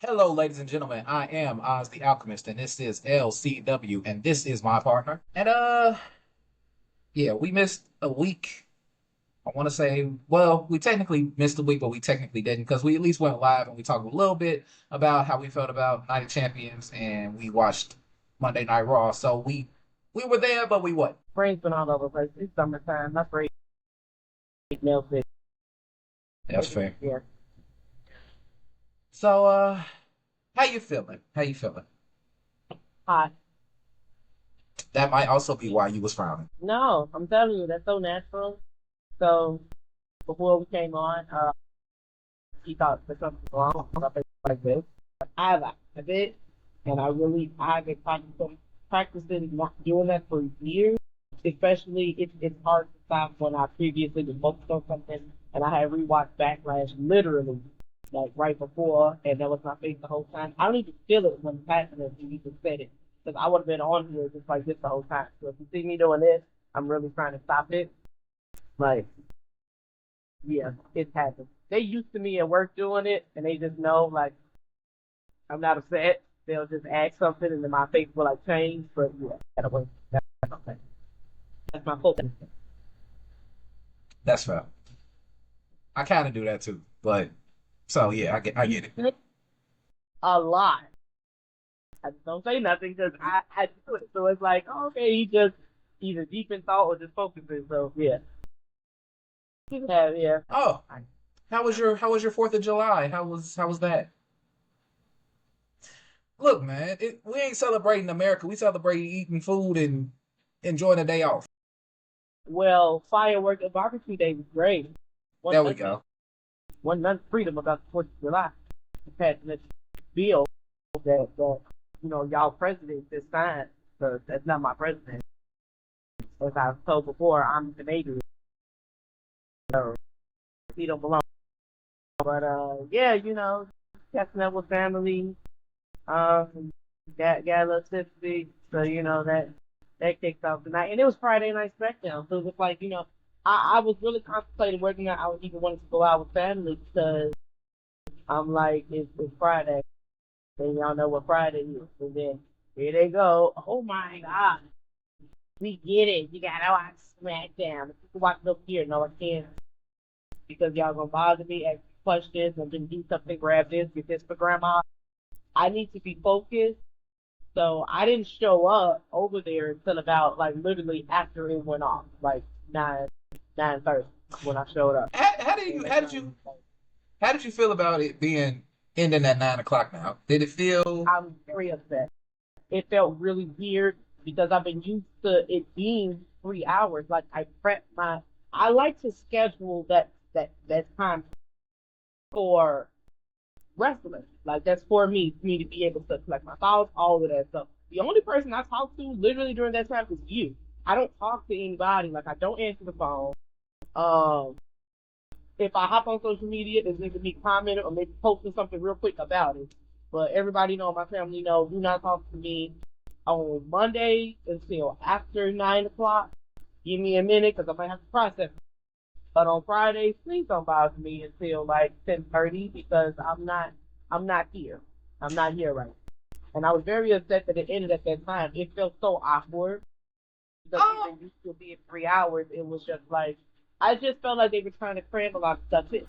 Hello, ladies and gentlemen. I am Oz the Alchemist, and this is LCW, and this is my partner. And yeah, we missed a week. I want to say, well, we technically missed a week, but we technically didn't because we at least went live and we talked a little bit about how we felt about Night of Champions, and we watched Monday Night Raw. So we were there, but we what? Brain's been all over the place. It's summertime. My brain melted. That's fair. Yeah. So how you feeling? How you feeling? Hot. That might also be why you was frowning. No, I'm telling you, that's so natural. So before we came on, he thought there's something wrong something like this. I laughed a bit, and I've been practicing not doing that for years. Especially it's hard to stop when I previously was focused on something, and I had rewatched Backlash literally like right before, and that was my face the whole time. I don't even feel it when it's happening if you even said it, because I would have been on here just like this the whole time. So if you see me doing this, I'm really trying to stop it. Like, yeah, it's happened. They used to me at work doing it, and they just know like I'm not upset. They'll just ask something, and then my face will like change. But yeah, that's okay. That's my focus. That's fair. I kind of do that too, but so yeah, I get it. A lot. I just don't say nothing because I do it. So it's like, oh, okay, he just either deep in thought or just focusing. So yeah. Yeah. Oh, how was your Fourth of July? How was that? Look, man, we ain't celebrating America. We celebrating eating food and enjoying a day off. Well, fireworks and barbecue day was great. One There we nothing, go. one none freedom about the 4th of July. Compared to the bill that y'all president just signed. So that's not my president. As I was told before, I'm Canadian, so he don't belong. But yeah, catching up with family. Got a little tipsy, so that kicked off the night, and it was Friday night SmackDown, so it was like I was really contemplating whether or not I would even want to go out with family because I'm like it's Friday, and y'all know what Friday is, and then here they go. Oh my God, we get it. You gotta watch SmackDown. If you can watch it up here, no, I can't because y'all gonna bother me, ask questions, and then do something, grab this, get this for grandma. I need to be focused. So I didn't show up over there until about like literally after it went off, like 9:30 when I showed up. How did you feel about it being ending at 9 o'clock now? Did it feel I'm very upset. It felt really weird because I've been used to it being 3 hours. Like I like to schedule that time for wrestling. Like that's for me to be able to collect my thoughts, all of that stuff. The only person I talked to literally during that time was you. I don't talk to anybody. Like I don't answer the phone. Um, if I hop on social media, it's either me commenting or maybe posting something real quick about it. But everybody know, my family know, do not talk to me on Monday until after 9 o'clock. Give me a minute because I might have to process. But on Fridays, please don't bother me until like 10:30 because I'm not here. I'm not here right now. And I was very upset that it ended at that time. It felt so awkward because oh even used to be 3 hours, it was just like I just felt like they were trying to cram a lot of stuff in.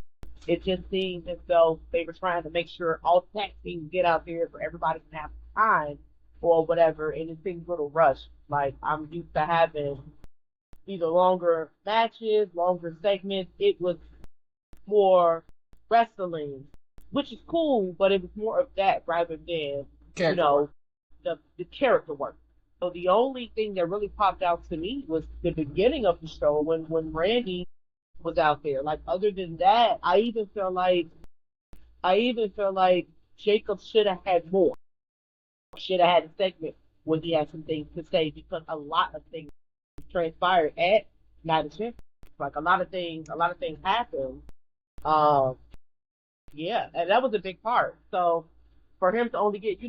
It just seemed as though they were trying to make sure all tech things get out there for everybody to have time or whatever, and it seems a little rushed. Like I'm used to having either longer matches, longer segments. It was more wrestling, which is cool, but it was more of that rather than, you character know, work. the character work. So the only thing that really popped out to me was the beginning of the show when Randy was out there. Like other than that, I even feel like Jacob should have had more. Should have had a segment where he had some things to say because a lot of things transpired at Night of Champions. Like a lot of things happened. Um, yeah, and that was a big part. So for him to only get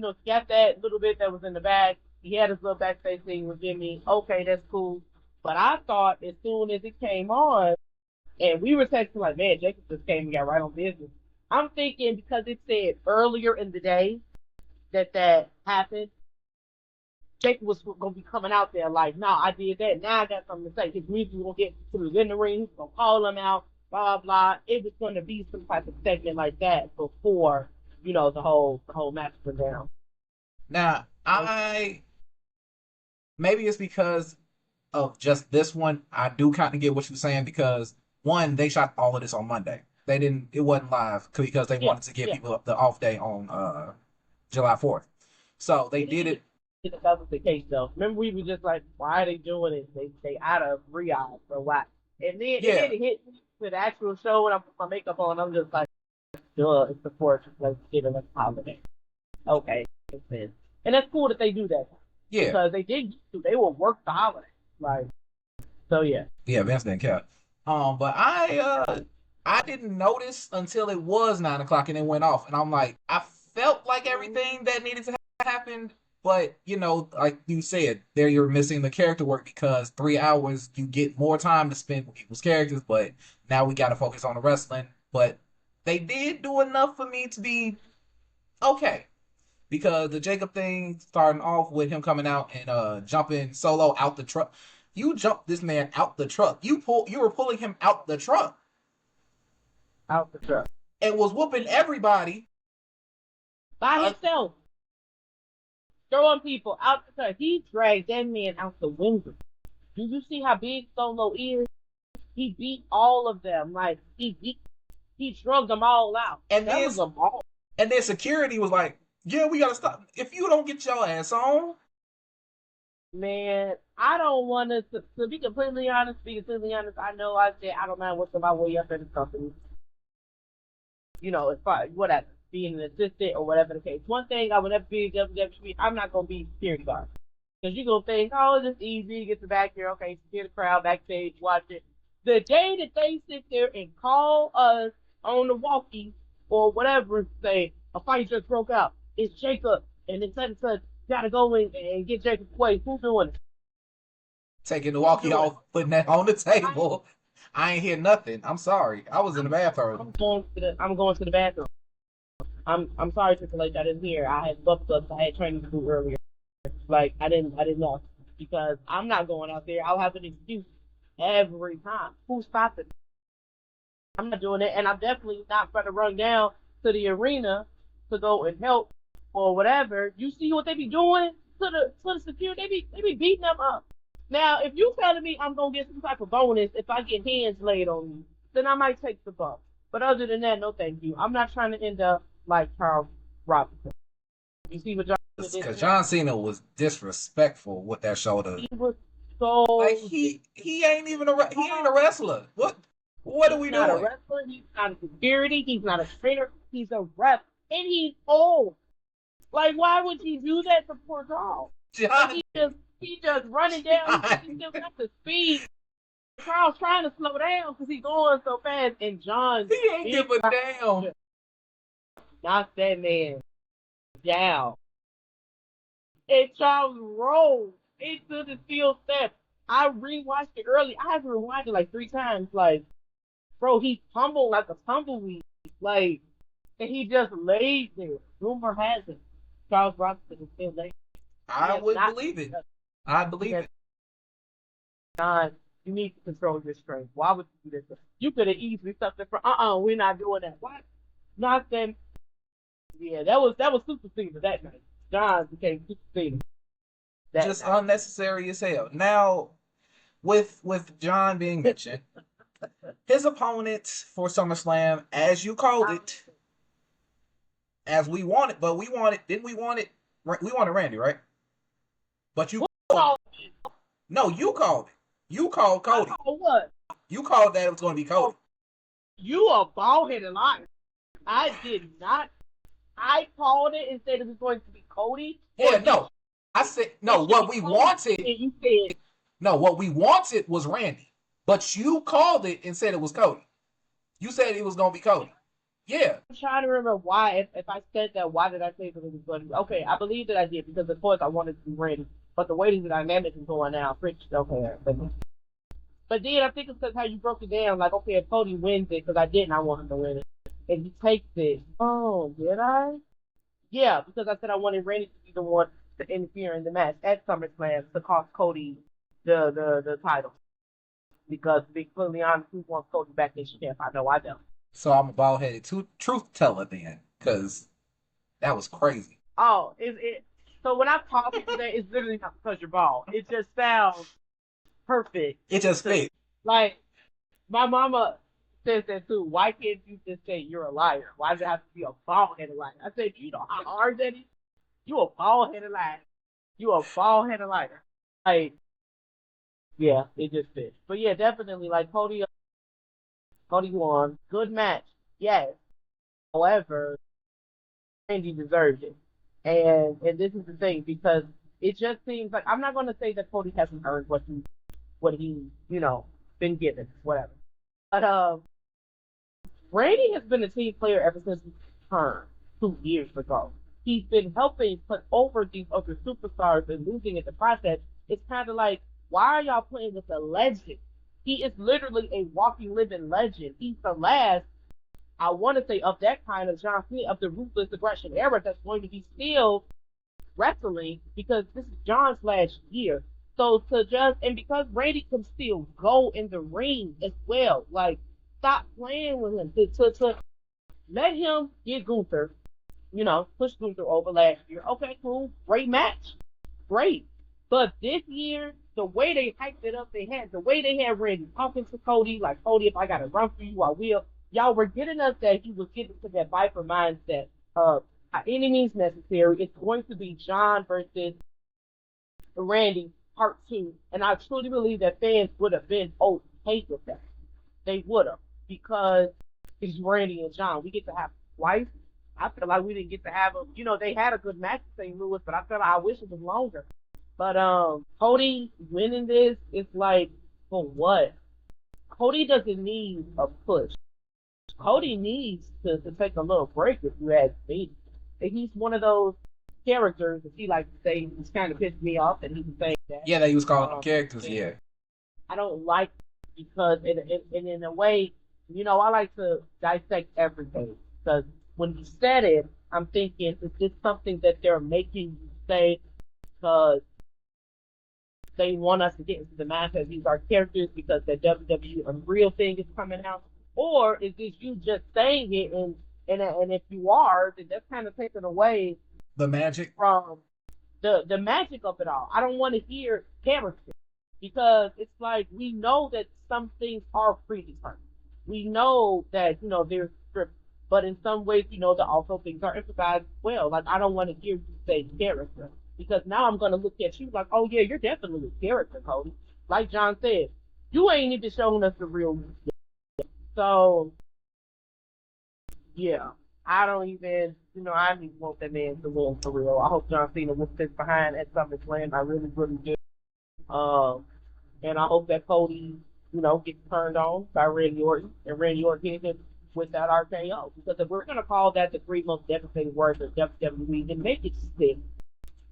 that little bit that was in the bag, he had his little backstage thing with Jimmy. Okay, that's cool. But I thought as soon as it came on, and we were texting like, man, Jacob just came and got right on business. I'm thinking because it said earlier in the day that happened, Jacob was gonna be coming out there like, no, I did that. Now I got something to say. His music was gonna get to the ring. He's gonna call him out. Blah blah. It was gonna be some type of segment like that before the whole match went down. Now, I maybe it's because of just this one. I do kind of get what you're saying because one, they shot all of this on Monday. They didn't. It wasn't live because they Yeah, wanted to give yeah. people the off day on July 4th. So they It did didn't it. get that was the case though. Remember we were just like, why are they doing it? They out of Riyadh for what? And then Yeah, it hit me with the actual show when I put my makeup on. I'm just like, duh, it's the fourth. Let's get it. Let's holiday. Okay, makes sense. And that's cool that they do that yeah, because they will work the holiday. Like so, yeah. yeah. Vince didn't care. But I didn't notice until it was 9 o'clock and it went off, and I'm like, I felt like everything that needed to happen, but like you said, there you're missing the character work because 3 hours you get more time to spend with people's characters, but now we got to focus on the wrestling. But they did do enough for me to be okay because the Jacob thing starting off with him coming out and jumping solo out the truck. You jumped this man out the truck. You were pulling him out the truck Out the truck and was whooping everybody. by Uh, himself, throwing people out the truck. He dragged that man out the window. Do you see how big Solo is? He beat all of them. Like he drugged them all out. and That then was a ball. and then security was like, "Yeah, we gotta stop. If you don't get your ass on, Man, I don't want to be completely honest. I know I said I don't mind working my way up in the company. If I whatever, being an assistant or whatever the case. One thing I would never be in WWE. I'm not gonna be security guard because you're gonna think, oh, it's just easy to get to back here. Okay, secure the crowd backstage, watch it. The day that they sit there and call us on the walkie or whatever and say a fight just broke out, it's Jacob, and then such and such gotta go in and get Jacob away. Who's doing it? taking the Who's walkie doing it? off, putting that on the I, table. I ain't hear nothing. I'm sorry. I was in the I'm bathroom. going to the bathroom. I'm sorry, Triple H. I didn't hear. I had butt ups. I had training to do earlier. Like I didn't know because I'm not going out there. I'll have an excuse every time. Who's stopping? I'm not doing it, and I'm definitely not going to run down to the arena to go and help or whatever. You see what they be doing to the security? They be beating them up. Now, if you telling me I'm gonna get some type of bonus if I get hands laid on me, then I might take the bump. But other than that, no thank you. I'm not trying to end up like Charles Robinson. You see what John did to Because him? John Cena was disrespectful with that shoulder. He was Like so he ain't even he ain't a wrestler. What are he's we not a doing? wrestler. He's not a security. He's not a trainer. He's a ref, and he's old. Like, why would he do that to poor Charles? Like John, he just running down. He John, still got the speed. Charles trying to slow down because he's going so fast, and John he ain't big give a damn. knocked that man down. And Charles rolled into the steel steps. I rewatched it early. I have rewatched it like 3 times. Like, bro, he tumbled like a tumbleweed. Like, and he just laid there. Rumor has it Charles Robinson is still there. He I has would not. believe it. I He believe has it. not. You need to control your strength. Why would you do this? You could have easily stepped in front. We're not doing that. What? Not then. Yeah, that was Super Cena that night. John became Super Cena that Just night. unnecessary as hell. Now, with John being mentioned, his opponent for SummerSlam, as you called it, as we wanted, but we wanted, didn't we want it? We wanted Randy, right? But you called, Oh, no, you called it. You called I Cody. call what? You called that it was going to be Cody. Oh, you a bald headed liar. I did not. I called it and said it was going to be Cody. Yeah, no. I said no. What we wanted, And you said no, what we wanted was Randy, but you called it and said it was Cody. You said it was going to be Cody. Yeah, I'm trying to remember why. If I said that, why did I say that it was going to be? Okay, I believe that I did because of course I wanted to be ready. But the way the dynamic is going now, Rich don't care. But then I think it's because how you broke it down. Like, okay, if Cody wins it, because I didn't, I want him to win it. and he takes it. Oh, did I? Yeah, because I said I wanted Randy to be the one to interfere in the match at SummerSlam to cost Cody the title. Because to be completely honest, who wants Cody back as champ? I know I don't. So I'm a bald headed truth teller then, because that was crazy. Oh, is it? So when I talk to that, it's literally not because you're bald. It just sounds perfect. It just To, fit. like my mama says that too. Why can't you just say you're a liar? Why does it have to be a bald headed liar? I said, you know how hard that is? You a bald headed liar. You a bald headed liar. Like, yeah, it just fits. But yeah, definitely like Cody won. Good match. Yes. However, Randy deserved it. And this is the thing, because it just seems like I'm not gonna say that Cody hasn't earned what he, been given, whatever. But Randy has been a team player ever since he turned 2 years ago. He's been helping put over these other superstars and losing in the process. It's kind of like, why are y'all playing with a legend? He is literally a walking, living legend. He's the last, I want to say, of that kind of John Cena, of the ruthless aggression era that's going to be still wrestling, because this is John's last year. So to just, and because Randy can still go in the ring as well, like, stop playing with him. To let him get Gunther, push Gunther over last year. Okay, cool. Great match. Great. But this year, the way they hyped it up, the way they had Randy talking to Cody, like, Cody, if I got to run for you, I will. Y'all were getting us that he was getting to that Viper mindset of any means necessary. It's going to be John versus Randy part two. And I truly believe that fans would have been okay with that. They would have, because it's Randy and John. We get to have twice. I feel like we didn't get to have them. They had a good match in St. Louis, but I feel like I wish it was longer. But Cody winning this is like, for what? Cody doesn't need a push. Cody needs to take a little break, if you ask me. And he's one of those characters, as he likes to say, he's kind of pissed me off, and he was saying that. Yeah, they was calling them characters. Yeah. I don't like, because in a way, I like to dissect everything. Because when you said it, I'm thinking, is this something that they're making you say because they want us to get into the mindset of these are characters because the WWE Unreal thing is coming out? Or is this you just saying it, and if you are, then that's kind of taking away The magic. from the magic of it all. I don't want to hear character, because it's like, we know that some things are predetermined. We know that there's script, but in some ways, that also things are emphasized well. Like, I don't want to hear you say character, because now I'm gonna look at you like, oh yeah, you're definitely a character, Cody. Like John said, you ain't even showing us the real you yet. So yeah, I don't even, I don't even want that man to win for real. I hope John Cena will sit behind at SummerSlam. I really, really do. Um, and I hope that Cody, gets turned on by Randy Orton, and Randy Orton hits him with that RKO. Because if we're gonna call that the three most devastating words of WWE, then make it stick.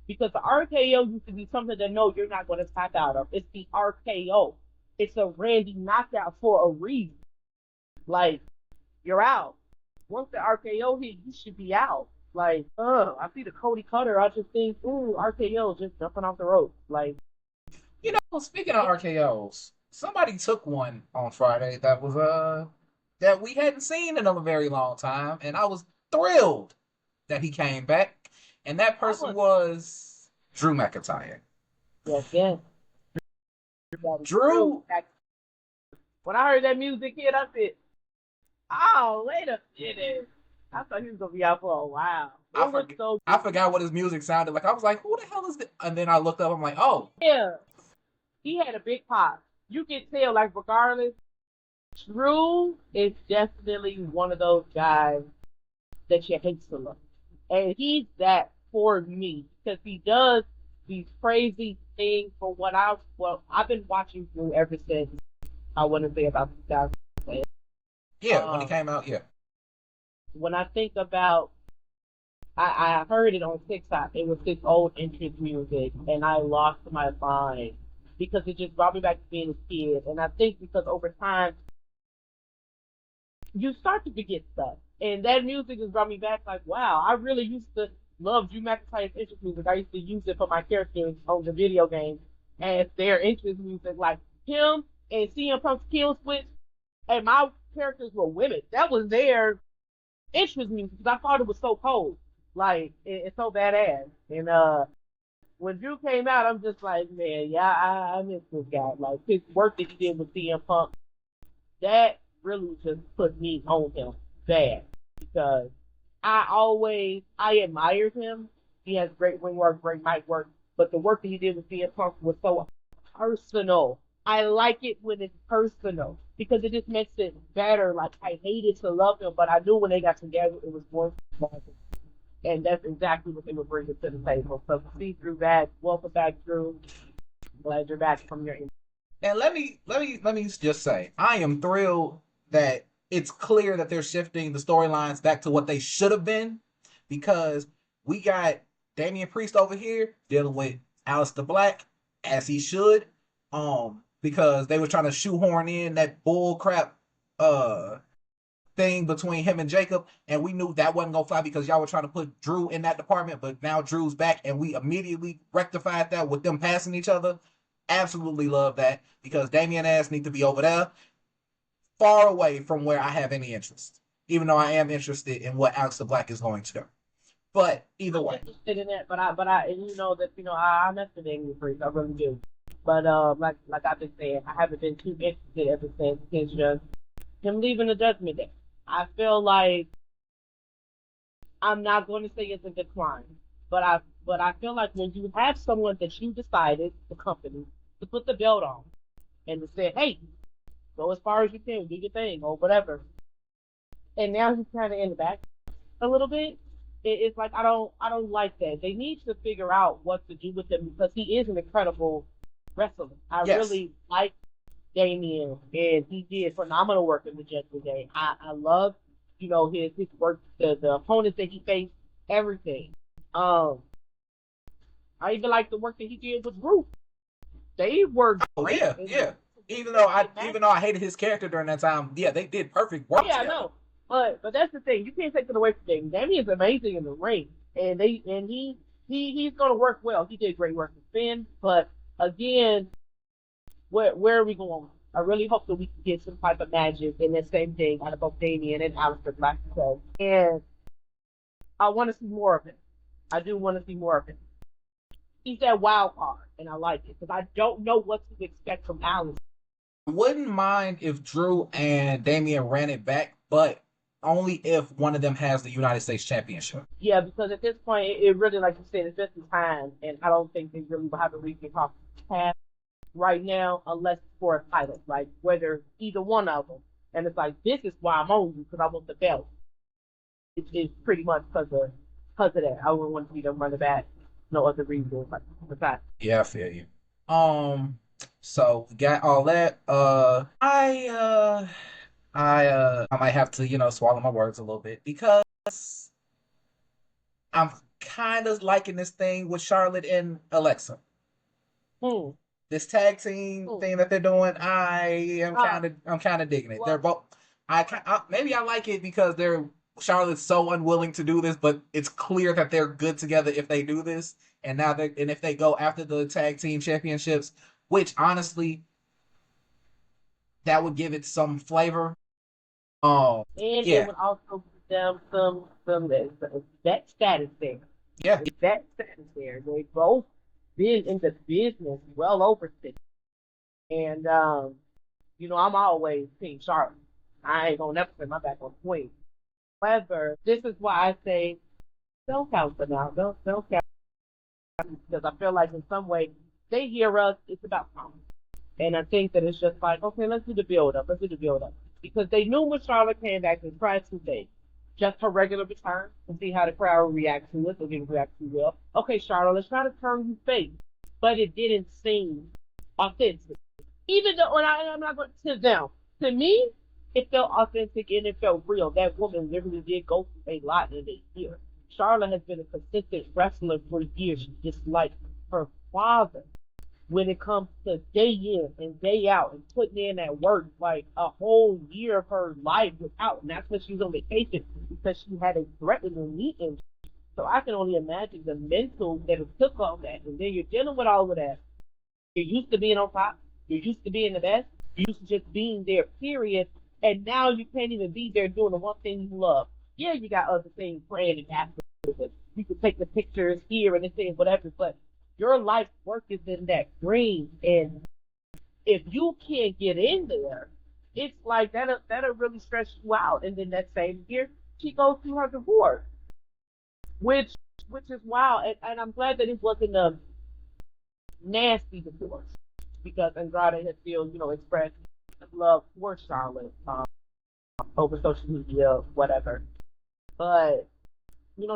Because the RKO used to be something that, no, you're not going to tap out of. It's the RKO. It's a Randy knockout for a reason. Like, you're out. Once the RKO hit, you should be out. Like, I see the Cody Cutter, I just think, ooh, RKO just jumping off the rope. Like, Speaking of RKO's, somebody took one on Friday that was that we hadn't seen in a very long time, and I was thrilled that he came back. And that person was Drew McIntyre. Yes, yes. Drew. When I heard that music hit, I said, oh, wait a minute. I thought he was going to be out for a while. I forgot what his music sounded like. I was like, who the hell is this? And then I looked up, I'm like, oh. Yeah. He had a big pop. You can tell, like, regardless, Drew is definitely one of those guys that you hate to look. And he's that for me, because he does these crazy things. For I've been watching Drew ever since, I want to say, about 2000. Yeah, when he came out, yeah. When I think about, I heard it on TikTok. It was this old entrance music, and I lost my mind because it just brought me back to being a kid. And I think because over time, you start to forget stuff. And that music has brought me back like, wow, I really used to love Drew McIntyre's entrance music. I used to use it for my characters on the video game as their entrance music. Like him and CM Punk's Kill Switch, and my characters were women. That was their entrance music because I thought it was so cold. Like, it's so badass. And when Drew came out, I'm just like, man, yeah, I miss this guy. Like, his work that he did with CM Punk, that really just put me on him bad because I admired him. He has great ring work, great mic work, but the work that he did with CM Punk was so personal. I like it when it's personal because it just makes it better. Like I hated to love him, but I knew when they got together it was going to happen. And that's exactly what they were bringing to the table. So to see through that, welcome back, Drew. Glad you're back from your. And let me just say, I am thrilled that it's clear that they're shifting the storylines back to what they should have been, because we got Damian Priest over here dealing with Aleister Black as he should, because they were trying to shoehorn in that bull crap thing between him and Jacob, and we knew that wasn't gonna fly because y'all were trying to put Drew in that department, but now Drew's back, and we immediately rectified that with them passing each other. Absolutely love that because Damian ass need to be over there, far away from where I have any interest. Even though I am interested in what Aleister Black is going to do, but either I'm way, interested in that, and you know that I mess with Damian Priest, I really do. But like I've been saying, I haven't been too interested ever since just him leaving the Judgment Day. I feel like I'm not going to say it's a decline, but I feel like when you have someone that you decided, the company, to put the belt on and to say, hey, go as far as you can, do your thing or whatever, and now he's kind of in the back a little bit. It's like I don't like that. They need to figure out what to do with him because he is an incredible wrestler. I yes, really like Damien, and he did phenomenal work in the Judgment Day. I love, his work, the opponents that he faced, everything. Um, I even like the work that he did with Ruth. They were oh great. yeah, yeah. Even though I hated his character during that time, yeah, they did perfect Oh work yeah, I together. know. But that's the thing. You can't take it away from Damien. Damien's amazing in the ring, and he's gonna work well. He did great work with Finn, but again, where are we going? I really hope that we can get some type of magic and that same thing out of both Damien and Aleister Black. So, and I want to see more of him. I do want to see more of him. He's that wild card, and I like it because I don't know what to expect from Aleister. Wouldn't mind if Drew and Damian ran it back, but only if one of them has the United States Championship. Yeah, because at this point, it really, like you said, it's just in time, and I don't think they really will have a reason to pass right now unless it's for a title, like whether either one of them. And it's like, this is why I'm on you because I want the belt. It's pretty much because of that. I wouldn't want to see them run it back. No other reason but that. Yeah, I feel you. So we got all that. I might have to, swallow my words a little bit because I'm kind of liking this thing with Charlotte and Alexa. Hmm. This tag team Hmm. thing that they're doing, Uh, I'm kind of digging it. They're well, both. Maybe I like it because they're Charlotte's so unwilling to do this, but it's clear that they're good together if they do this. And if they go after the tag team championships, which honestly, that would give it some flavor. Um, and it yeah, would also give them some that status there. yeah, That status there. They both been in the business well over 6. And I'm always Team Charlotte. I ain't gonna never put my back on Queen. However, this is why I say don't count for now. Don't count because I feel like in some way they hear us. It's about time, and I think that it's just like okay, let's do the build up. Let's do the build up because they knew when Charlotte came back and tried to things. Just her regular return and see how the crowd will react to it. They didn't react too well. Okay, Charlotte, let's try to turn you face, but it didn't seem authentic. Even though, and I'm not going to them. To me, it felt authentic and it felt real. That woman literally did go through a lot in a year. Charlotte has been a consistent wrestler for years, just like her father. When it comes to day in and day out and putting in that work, like a whole year of her life without, and that's when she was on vacation. because she had a threatening knee injury. So I can only imagine the mental that it took on that. And then you're dealing with all of that. You're used to being on top. You're used to being the best. You're used to just being there, period. And now you can't even be there doing the one thing you love. Yeah, you got other things praying and after. You can take the pictures here and this and whatever, but your life work is in that green. And if you can't get in there, it's like that'll really stress you out. And then that same year, she goes through her divorce, which which is wild. And I'm glad that it wasn't a nasty divorce because Andrade has still, expressed love for Charlotte over social media, whatever. But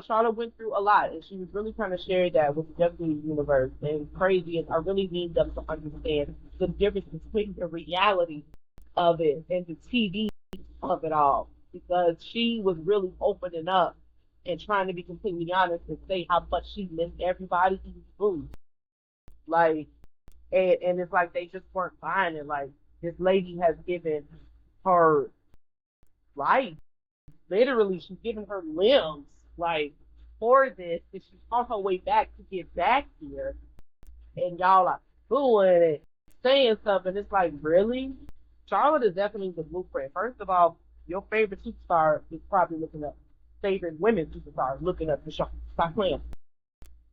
Charlotte went through a lot, and she was really trying to share that with the WWE universe. And crazy, and I really need them to understand the difference between the reality of it and the TV of it all, because she was really opening up and trying to be completely honest and say how much she missed everybody eating food. Like, and it's like they just weren't buying it. Like, this lady has given her life. Literally, she's given her limbs, like, for this, and she fought her way back to get back here. And y'all are booing it, saying something. It's like, really? Charlotte is definitely the blueprint. First of all, your favorite superstar is probably looking up favorite women superstars, looking up the show. Stop playing.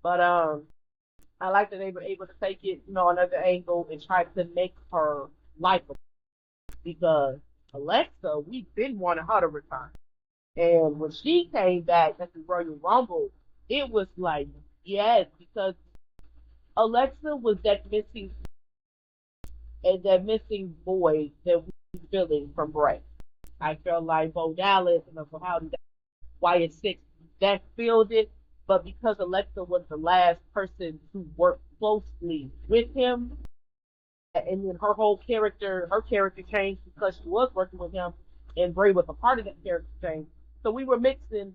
But I like that they were able to take it, another angle and try to make her likable. Because Alexa, we've been wanting her to return. And when she came back at the Royal Rumble, it was like, yes, because Alexa was that missing void that we were feeling from Bray. I felt like Bo Dallas and Howdy Wyatt Six that filled it, but because Alexa was the last person to work closely with him, and then her character changed because she was working with him, and Bray was a part of that character change. So we were missing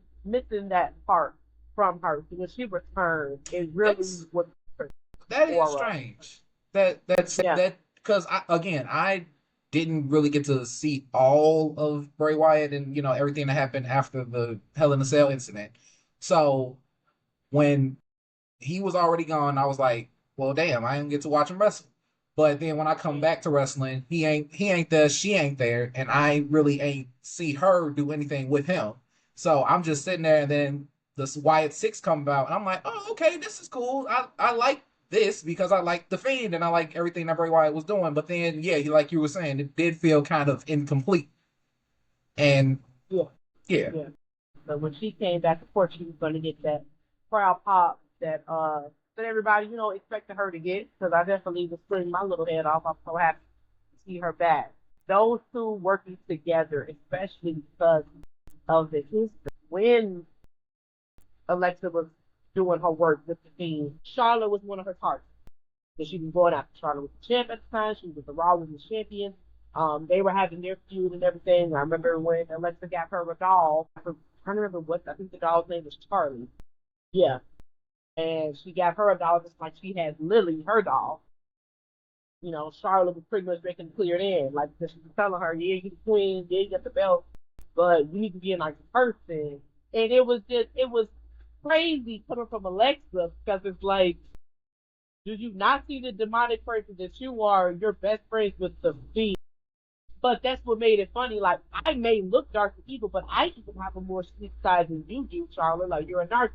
that part from her. So when she returned, it really That's was that is for us. strange. Yeah, That because I didn't really get to see all of Bray Wyatt and everything that happened after the Hell in a Cell incident. So when he was already gone, I was like, well, damn, I didn't get to watch him wrestle. But then when I come back to wrestling, he ain't there, she ain't there, and I really ain't see her do anything with him. So I'm just sitting there, and then this Wyatt Six come about, and I'm like, oh, okay, this is cool. I like this because I like the Fiend and I like everything that Bray Wyatt was doing. But then, yeah, like you were saying, it did feel kind of incomplete. And yeah, yeah, yeah. So when she came back, of course, she was going to get that crowd pop that everybody, expected her to get. Because I definitely was putting my little head off. I'm so happy to see her back. Those two working together, especially because of the history. When Alexa was doing her work with the team, Charlotte was one of her targets. So she was going after Charlotte was the champ at the time. She was the Raw Women's Champion. They were having their feud and everything. I remember when Alexa got her a doll. I'm trying to remember I think the doll's name was Charlie. Yeah. And she got her a doll just like she had Lily, her doll. Charlotte was pretty much making it clear then. Like, she was telling her, yeah, you're the queen, yeah, you got the belt, but you need to be a nice person. And it was crazy coming from Alexa because it's like, do you not see the demonic person that you are? You're best friends with the fiend. But that's what made it funny. Like, I may look dark and evil, but I even have a more sweet side than you do, Charlotte. Like, you're a narcissist.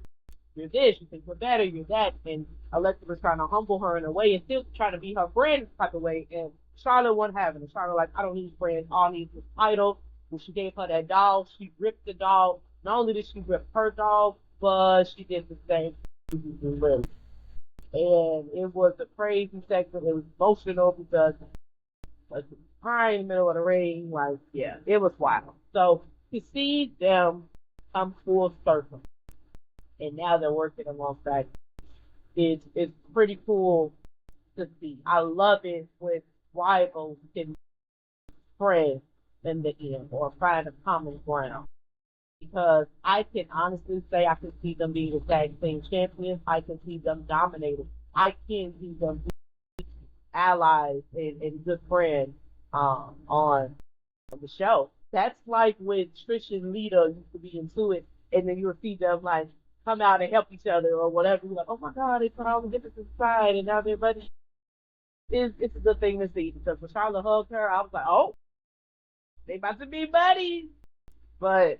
You're this, you think you're better, you're that. And Alexa was trying to humble her in a way and still trying to be her friend type of way. And Charlotte wasn't having it. Charlotte, like, I don't need friends. All I need is a title. When she gave her that doll, she ripped the doll. Not only did she rip her doll, but she did the same thing to Lily. And it was a crazy segment. It was emotional because like crying in the middle of the ring. Like, yeah, it was wild. So to see them come full circle and now they're working alongside, it's pretty cool to see. I love it when rivals can friends in the end or find a common ground. Because I can honestly say I can see them being the tag team champions. I can see them dominating. I can see them allies and good friends on the show. That's like when Trish and Lita used to be into it, and then you would see them like come out and help each other or whatever. You're like, oh my God, they put all the differences aside, and now they're buddies. It's a good thing to see because when Charlotte hugged her, I was like, oh, they about to be buddies. But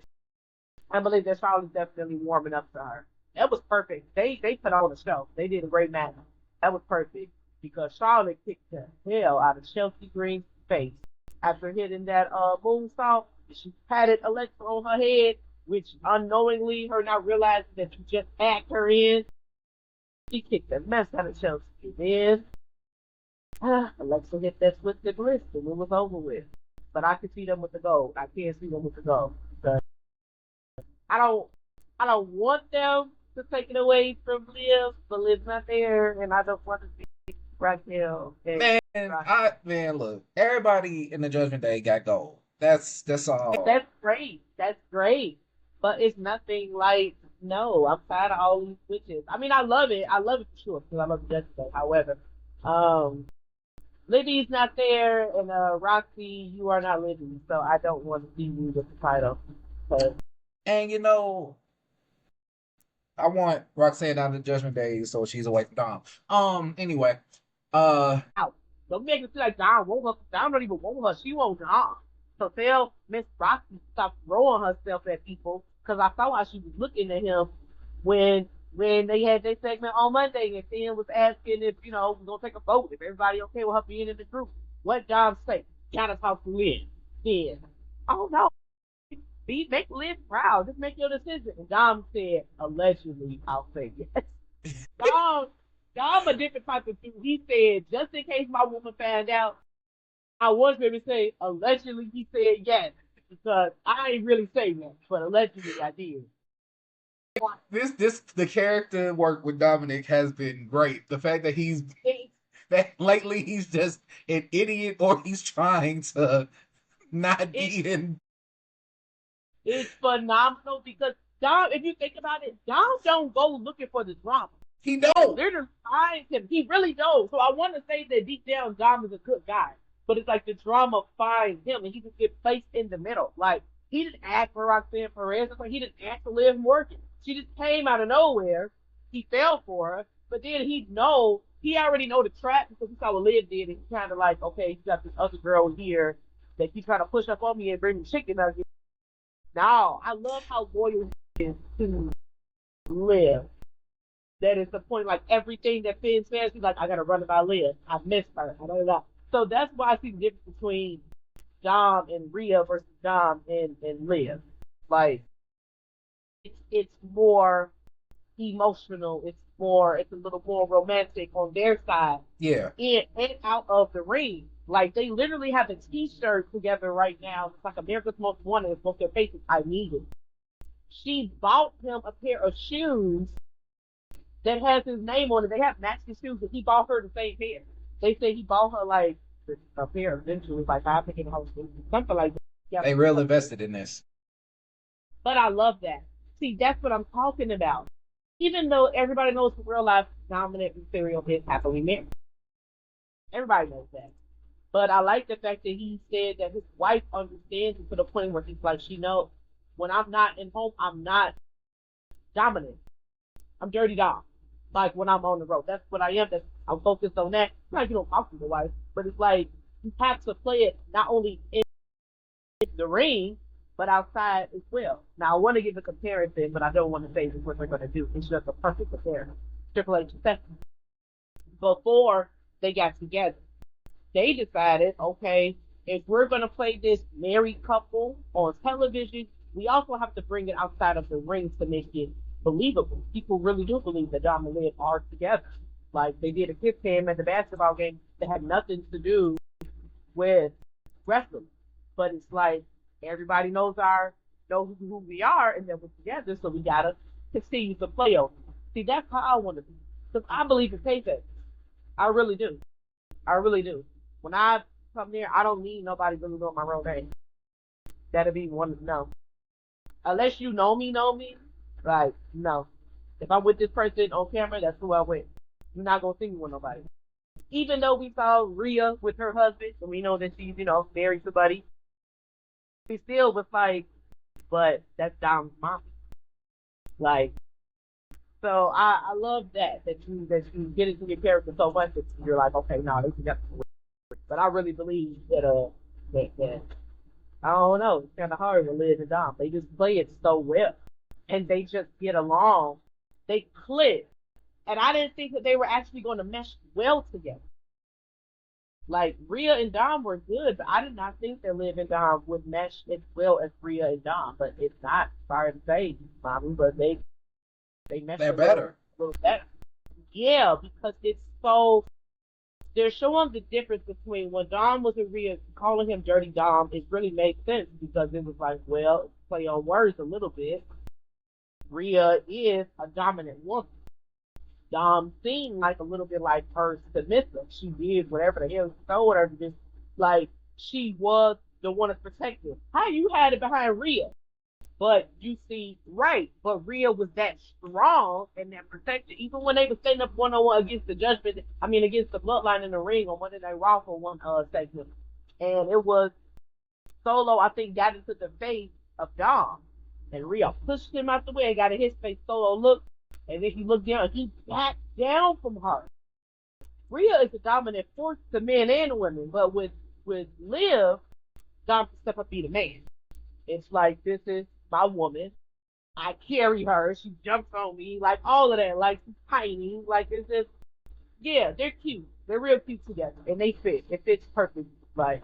I believe that Charlotte's definitely warming up to her. That was perfect. They put on the show. They did a great match. That was perfect because Charlotte kicked the hell out of Chelsea Green's face after hitting that moonsault. She patted Alexa on her head, which unknowingly, her not realizing that you just hacked her in. She kicked the mess out of Chelsea. Then Alexa hit that twisted wrist and it was over with. But I can see them with the gold. I can't see them with the gold. So I don't I don't want them to take it away from Liv, but Liv's not there and I don't want to see Raquel and Man, Rocky. man, look, everybody in the Judgment Day got gold. That's all. That's great. That's great. But it's nothing like no, I'm tired of all these switches. I mean I love it. I love it for sure because I love the Judgment Day. However, um Libby's not there, and Roxy, you are not Libby, so I don't want to see you with the title. But And I want Roxanne down to Judgment Day so she's away from Dom. Anyway, uh, out. Don't make it feel like Don won't her. Don don't even want her. She won't Don. So tell Miss Roxy to stop throwing herself at people, because I saw how she was looking at him when they had their segment on Monday, and Finn was asking if we're gonna take a vote if everybody okay with her being in the group. What Dom say? Gotta talk to Lynn. Then, oh no, make Lynn proud. Just make your decision. And Dom said, allegedly, I'll say yes. Dom, Dom a different type of dude. He said, just in case my woman found out, I was going to say, allegedly, he said yes. Because I ain't really saying that, but allegedly I did. this the character work with Dominic has been great. The fact that It, that lately he's just an idiot or he's trying to not it, be in. it's phenomenal because Dom, if you think about it, Dom don't go looking for the drama. He It don't. literally finds him. He really knows. So I want to say that deep down, Dom is a good guy. But it's like the drama finds him and he just gets placed in the middle. Like, he didn't ask for Roxanne Perez. It's like he didn't ask to Liv Morgan. She just came out of nowhere. He fell for her. But then he already know the trap because he saw what Liv did. And he kind of like, okay, you got this other girl here that he's trying to push up on me and bring me chicken nuggets. Now, I love how loyal he is to Liv. That is the point. Like everything that Finn says, he's like, I gotta run it by Liv. I missed her. I don't know. So that's why I see the difference between Dom and Rhea versus Dom and Liv. Like it's more emotional. It's a little more romantic on their side Yeah, in and out of the ring. Like they literally have a T-shirt together right now. It's like America's Most Wanted. It's both their faces. I need it. She bought him a pair of shoes that has his name on it. They have matching shoes, but he bought her the same pair. They say he bought her like a pair eventually, like five picking house, something like that. Yeah, they real invested in this. but I love that. See, that's what I'm talking about. Even though everybody knows in real life, Dominic Mysterio is happily married. Everybody knows that. But I like the fact that he said that his wife understands it to the point where he's like, she knows when I'm not in home, I'm not dominant. I'm dirty dog. Like when I'm on the road. That's what I am. I'm focused on that. It's like you don't talk to the wife, but it's like you have to play it not only in the ring, but outside as well. Now I want to give a comparison, but I don't want to say what they're going to do. It's just a perfect comparison. Triple H and before they got together, they decided, okay, if we're going to play this married couple on television, we also have to bring it outside of the ring to make it believable. People really do believe that Dom and Liv are together. Like they did a kiss cam at the basketball game that had nothing to do with wrestling. But it's like everybody know who we are and that we're together, so we gotta continue to play on. See, that's how I want to be. Because I believe in payback. I really do. I really do. When I come there, I don't need nobody really know my real name. That'll be one to know. Unless you know me, like, no. If I'm with this person on camera, that's who I'm with. You're not gonna see me with nobody. Even though we saw Rhea with her husband, and we know that she's, married to Buddy, He still was like, but that's Dom's mom. Like, so I love that you get into your character so much that you're like, okay, no, they can definitely. But I really believe that I don't know, it's kind of hard to live and Dom. They just play it so well, and they just get along. They click, and I didn't think that they were actually going to mesh well together. Like Rhea and Dom were good, but I did not think that Liv and Dom would mesh as well as Rhea and Dom. But it's not sorry to say, mommy, but they mesh They're better. a little better. Yeah, because it's so they're showing the difference between when Dom was a Rhea, calling him Dirty Dom, it really made sense because it was like, well, play on words a little bit. Rhea is a dominant woman. Dom seemed like a little bit like her submissive. She did whatever the hell she told her to do. Like she was the one that's protective. How you had it behind Rhea? But you see, right, but Rhea was that strong and that protected. Even when they were standing up one on one against the judgment, I mean against the bloodline in the ring on Monday Night Raw for one segment. And it was Solo, I think, got into the face of Dom. And Rhea pushed him out the way and got in his face. Solo looked, and then he looked down and he backed down from her. Rhea is a dominant force to men and women, but with Liv, Dom can step up and be the man. It's like this is my woman. I carry her. She jumps on me, like all of that. Like she's tiny. Like it's just yeah, they're cute. They're real cute together, and they fit. It fits perfect. Like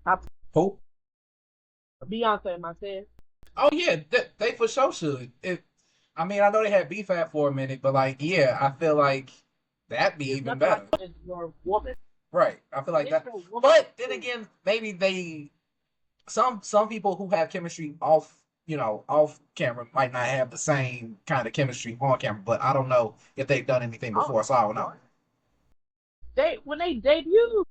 I, Who? Beyonce and myself. Oh yeah, they for sure should. I mean, I know they had beef at for a minute, but like, yeah, I feel like that'd be It's even nothing better. like it's your woman. Right. I feel like It's that. your woman. But then again, maybe they some people who have chemistry off camera might not have the same kind of chemistry on camera. But I don't know if they've done anything Oh, before, so I don't know. they when they debuted.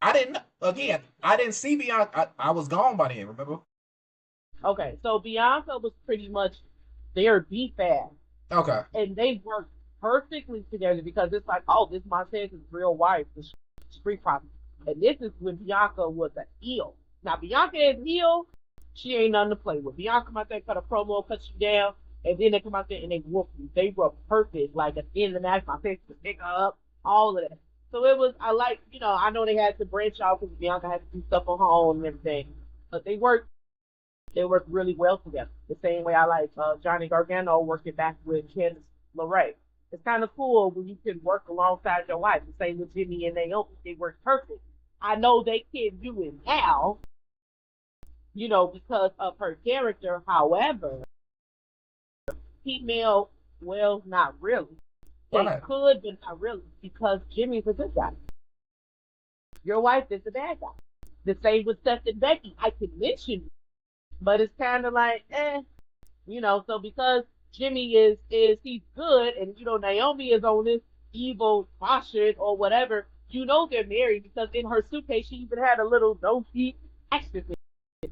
I didn't. Again, I didn't see Beyond. I was gone by then. Remember? Okay, so Beyonce was pretty much their BFAB, Okay. and they worked perfectly together because it's like, oh, this Montez's real wife, the street property, and this is when Bianca was an heel. Now Bianca is heel, she ain't nothing to play with. Bianca come out there, cut a promo, cut you down, and then they come out there and they whoop you. They were perfect. Like at the end of the match, my face to pick her up, all of that. So it was, I like, I know they had to branch out because Bianca had to do stuff on her own and everything, but they work really well together. The same way I like Johnny Gargano working back with Candice LeRae. It's kind of cool when you can work alongside your wife. The same with Jimmy and Naomi. They work perfect. I know they can't do it now, because of her character. However, female, well, not really. Why They not? could, but not really, because Jimmy's a good guy. Your wife is a bad guy. The same with Seth and Becky. I can mention, but it's kind of like, so because Jimmy is he's good, and Naomi is on this evil posture or whatever, they're married because in her suitcase she even had a little no feet action thing.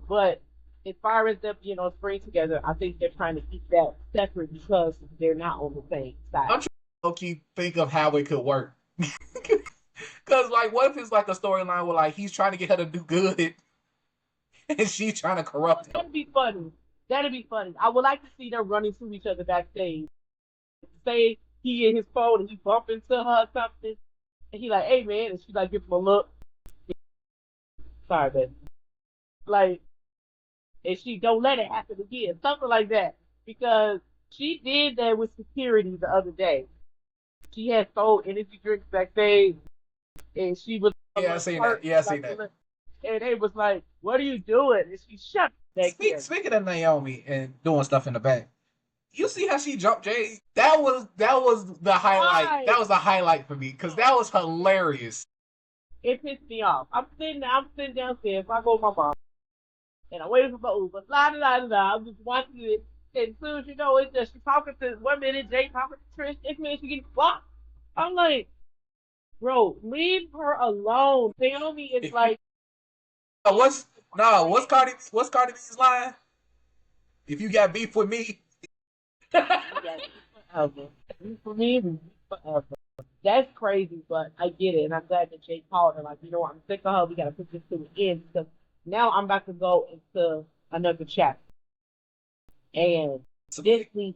But as far as them, spring together, I think they're trying to keep that separate because they're not on the same I'm side. trying to think of how it could work. Because like, what if it's like a storyline where like he's trying to get her to do good and she's trying to corrupt him? That'd be funny. That'd be funny. I would like to see them running to each other backstage. Say he in his phone and he bump into her or something, and he like, "Hey man," and she like give him a look. Sorry, baby. Like, and she don't let it happen again, something like that. Because she did that with security the other day. She had sold energy drinks backstage, and she was a Yeah, I little seen that. hurt, Yeah, I seen like, that. and they was like, "What are you doing?" And she shut back there. Speaking of Naomi and doing stuff in the back, you see how she jumped Jay? That was the highlight. Why? That was the highlight for me because that was hilarious. It pissed me off. I'm sitting downstairs. I go with my mom, and I'm waiting for my Uber. La da da da da. I'm just watching it, and as soon as it's just she talking to 1 minute, Jay talking to Trish. Next minute she getting blocked. I'm like, bro, leave her alone. Naomi is like, What's no? What's Cardi B's line? If you got beef with me, forever. For me, forever. That's crazy, but I get it, and I'm glad that Jay called her. Like, I'm sick of her. We gotta put this to an end because Now I'm about to go into another chapter, and So, this week,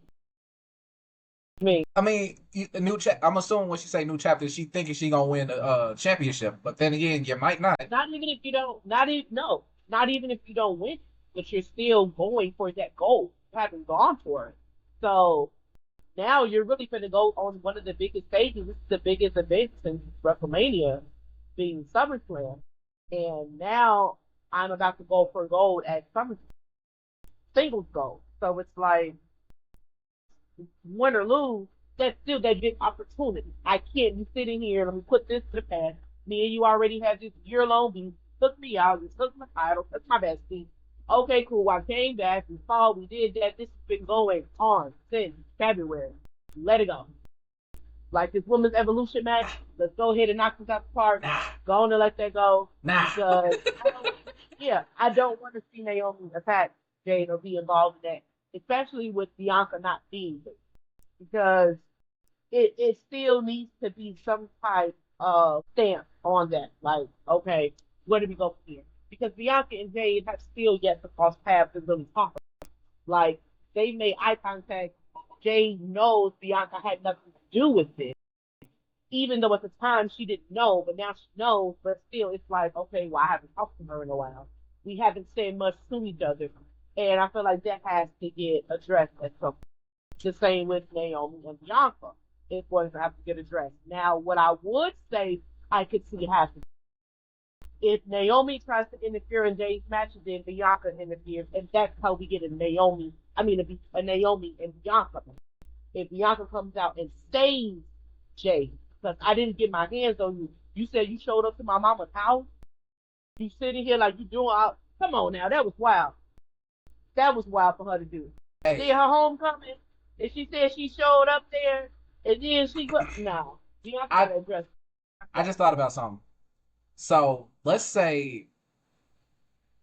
me, I mean, a new I'm assuming when she say new chapter, she thinking she gonna win the championship. But then again, you might not. not even if you don't, not even no, not even if you don't win, but you're still going for that goal. You haven't gone for it, so now you're really going to go on one of the biggest stages. This is the biggest event since WrestleMania, being SummerSlam, and now I'm about to go for gold at SummerSlam, singles gold. So it's like win or lose, that's still that big opportunity. I can't be sitting here. Let me put this to the past. Me and you already had this year-long beef. Took me out. You took my title. That's my bestie. Okay, cool. I came back. We fought. We did that. This has been going on since February. Let it go. Like this women's evolution match. Let's go ahead and knock this out the park. Nah, Go on and let that go. nah. Because I don't want to see Naomi attack Jade or be involved in that, especially with Bianca not being there, because it still needs to be some type of stamp on that. Like, okay, where do we go from here? Because Bianca and Jade have still yet to cross paths and really talk. Like, they made eye contact. Jade knows Bianca had nothing to do with this, even though at the time she didn't know, but now she knows. But still, it's like, okay, well, I haven't talked to her in a while. We haven't said much to each other, and I feel like that has to get addressed at some point. The same with Naomi and Bianca. It's going to have to get addressed. Now, what I would say I could see happen if Naomi tries to interfere in Jade's match, then Bianca interferes, and that's how we get a Naomi and Bianca. If Bianca comes out and saves Jade, because I didn't get my hands on you. You said you showed up to my mama's house. You sitting here like you doing out. Come on now, that was wild. That was wild for her to do. Hey, Did her homecoming, and she said she showed up there, and then she went. No, Bianca got I to address I just thought about something. So let's say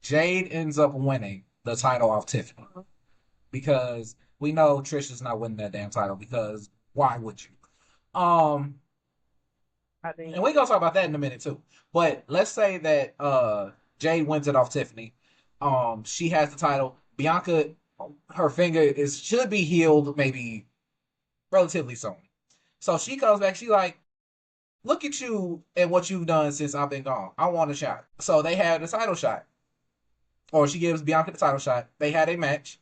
Jade ends up winning the title off Tiffany that. because we know Trish is not winning that damn title because why would you? Um, I think. and we gonna talk about that in a minute too. But let's say that Jade wins it off Tiffany. She has the title. Bianca, her finger is should be healed maybe relatively soon. So she comes back. She like, look at you and what you've done since I've been gone. I want a shot. So they had the title shot, or she gives Bianca the title shot. They had a match,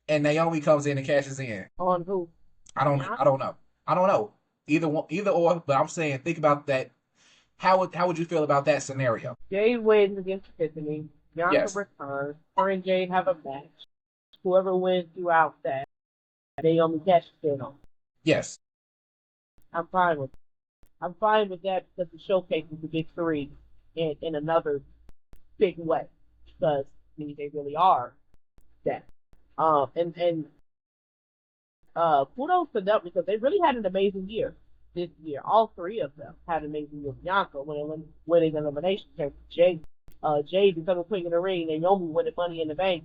and Naomi comes in and cashes in. On who? I Bianca? don't know. I don't know. Either one, either or. But I'm saying, think about that. How would you feel about that scenario? Jade wins against Tiffany. Bianca Yes. returns. Her and Jade have a match. Whoever wins throughout that, Naomi catches in on. Yes. I'm fine with. I'm fine with that because it showcases the big three in another big way. Because I mean they really are that. And kudos to them because they really had an amazing year this year. All three of them had an amazing year. Bianca winning elimination chamber. Jade becoming queen in the ring. Naomi winning Money in the Bank.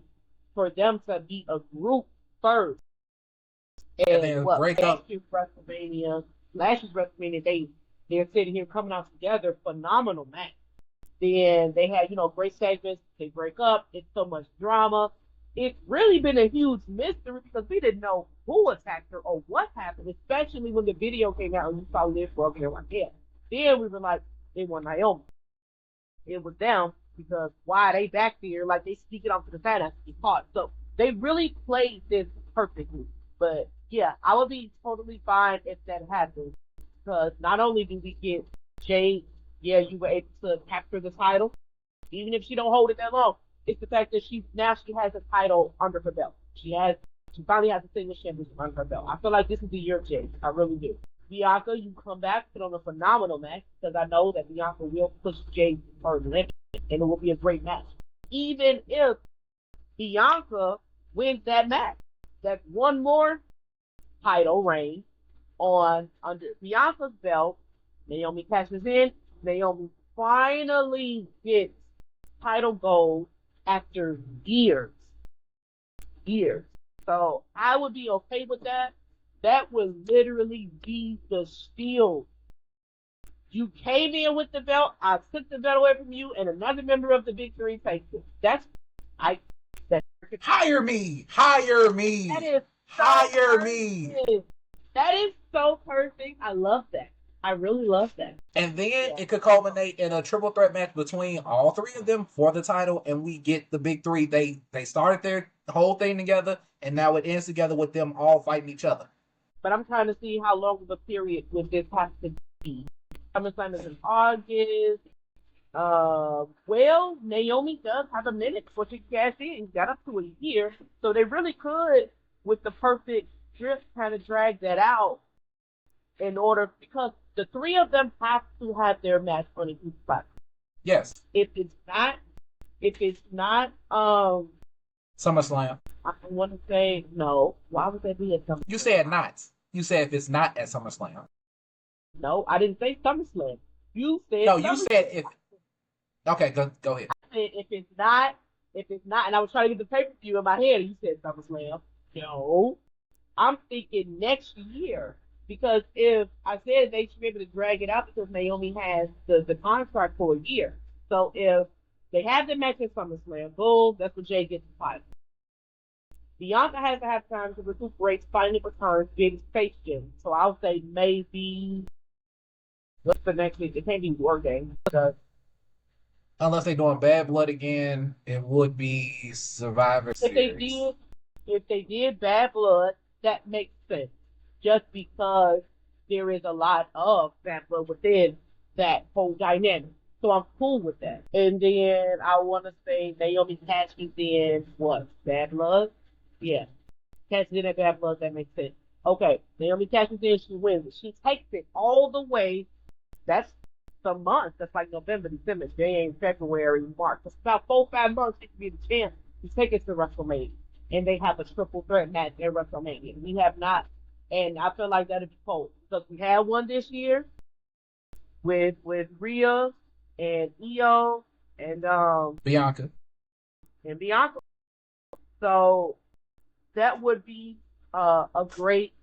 For them to be a group first, And and then what break up. last year's WrestleMania, they're sitting here coming out together, phenomenal match. Then they had, great segments. They break up. It's so much drama. It's really been a huge mystery because we didn't know who attacked her or what happened, especially when the video came out and we saw Liv broken her like that. Then we were like, it was Naomi. It was them because why they back there like they sneaking off to the side after get caught. So they really played this perfectly. But yeah, I would be totally fine if that happens because not only do we get Jade, yeah, you were able to capture the title, even if she don't hold it that long. It's the fact that she has a title under her belt. She finally has a singles championship under her belt. I feel like this is the year of Jade. I really do. Bianca, you come back, put on a phenomenal match because I know that Bianca will push Jade for the limit, and it will be a great match. Even if Bianca wins that match, that's one more title reign on under Bianca's belt. Naomi cashes in. Naomi finally gets title gold after years. Years. So I would be okay with that. That would literally be the steal You came in with the belt. I took the belt away from you, and another member of the Big Three takes it. That's I. That's Hire me, hire that me, is so hire me. perfect. That is so perfect. I love that. I really love that. And then Yeah. it could culminate in a triple threat match between all three of them for the title, and we get the big three. They started their whole thing together, and now it ends together with them all fighting each other. But I'm trying to see how long of a period would this have to be. SummerSlam is in August. Well, Naomi does have a minute before she cashed in. Got up to a year, so they really could, with the perfect script, kind of drag that out in order because the three of them have to have their match on a huge spot. Yes, If it's not, if it's not, SummerSlam. I want to say no. Why would that be at You SummerSlam? said not. You said if it's not at SummerSlam. No, I didn't say SummerSlam. You said No, you said SummerSlam. if. Okay, go ahead. I said if it's not, and I was trying to get the pay per view in my head, and you said SummerSlam. No, I'm thinking next year because if I said they should be able to drag it out because Naomi has the contract for a year. So if they have the match at SummerSlam, boom, that's when Jay gets the title. Bianca has to have time to recuperate, finally returns, get his face gym. So I'll say maybe what's the next week? It can't be War Games. Unless they're doing Bad Blood again, it would be Survivor If they Series. did, if they did Bad Blood, that makes sense. Just because there is a lot of Bad Blood within that whole dynamic. So I'm cool with that. And then I want to say Naomi cashes in what? Bad Blood? Yeah. Cashes in at Bad Blood, that makes sense. Okay, Naomi cashes in, she wins. She takes it all the way. That's some months. That's like November, December, January, February, March. It's about 4 or 5 months she can be the champ to take it to WrestleMania. And they have a triple threat match at WrestleMania. We have not, and I feel like that'd be cool because we had one this year with Rhea and Io Bianca. and Bianca. So that would be a great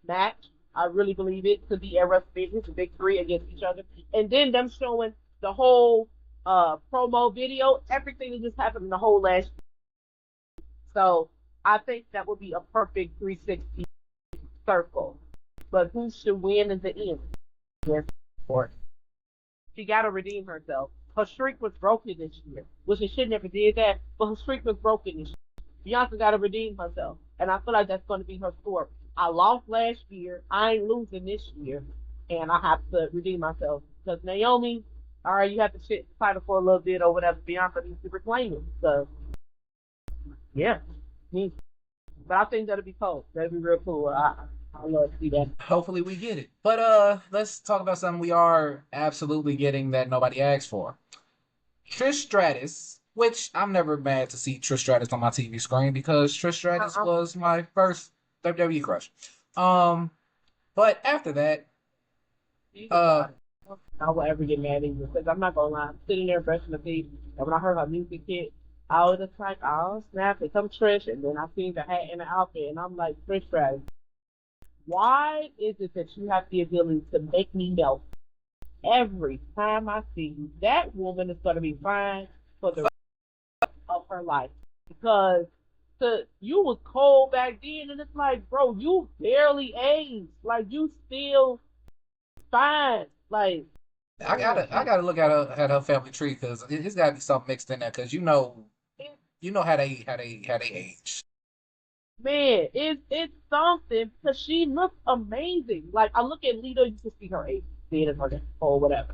match. I really believe it to be at WrestleMania, the big three against each other, and then them showing the whole promo video, everything that just happened in the whole last year. So I think that would be a perfect 360 circle. But who should win in the end? Yes, of course. She got to redeem herself. Her streak was broken this year, which she should never did that, but her streak was broken this year. Bianca got to redeem herself, and I feel like that's going to be her story. I lost last year. I ain't losing this year, and I have to redeem myself because Naomi, all right, you have to shit the title for a little bit or whatever. Bianca needs to reclaim it. So yeah, but I think that'll be cool. That'll be real cool. I love to see that. Hopefully we get it. But let's talk about something we are absolutely getting that nobody asked for. Trish Stratus, which I'm never mad to see Trish Stratus on my TV screen because Trish Stratus Uh-uh. was my first WWE crush. Um, but after that, She's uh, about it. I will ever get mad at you because I'm not gonna lie. I'm sitting there brushing my teeth, and when I heard her music hit, I was just like, "Oh snap! It's some Trish," and then I seen the hat and the outfit, and I'm like, "Trish Stratus, why is it that you have the ability to make me melt every time I see you? That woman is gonna be fine for the rest of her life because you was cold back then, and it's like, bro, you barely aged, like you still fine, like." I gotta look at her family tree because it's gotta be something mixed in there because you know how they age. Man, it's something because she looks amazing. Like I look at Lita, you can see her age, dead her or whatever.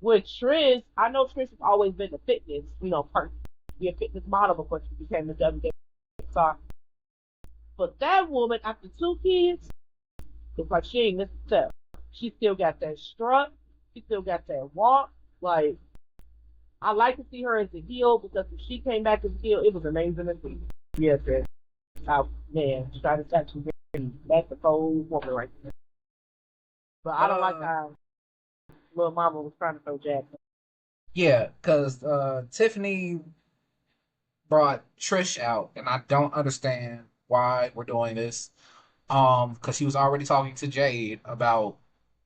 With Trish, I know Trish has always been a fitness, person, be a fitness model before she became a WWE star. But that woman, after 2 kids, it's like she ain't missed a step. She still got that strut. She still got that walk. Like I like to see her as a heel because if she came back as a heel, it was amazing to see. Yes, yes. Man, try to touch you. That's the cold woman right there. But I don't like Uh, how little mama was trying to throw Jack. yeah, because Tiffany brought Trish out, and I don't understand why we're doing this. Because she was already talking to Jade about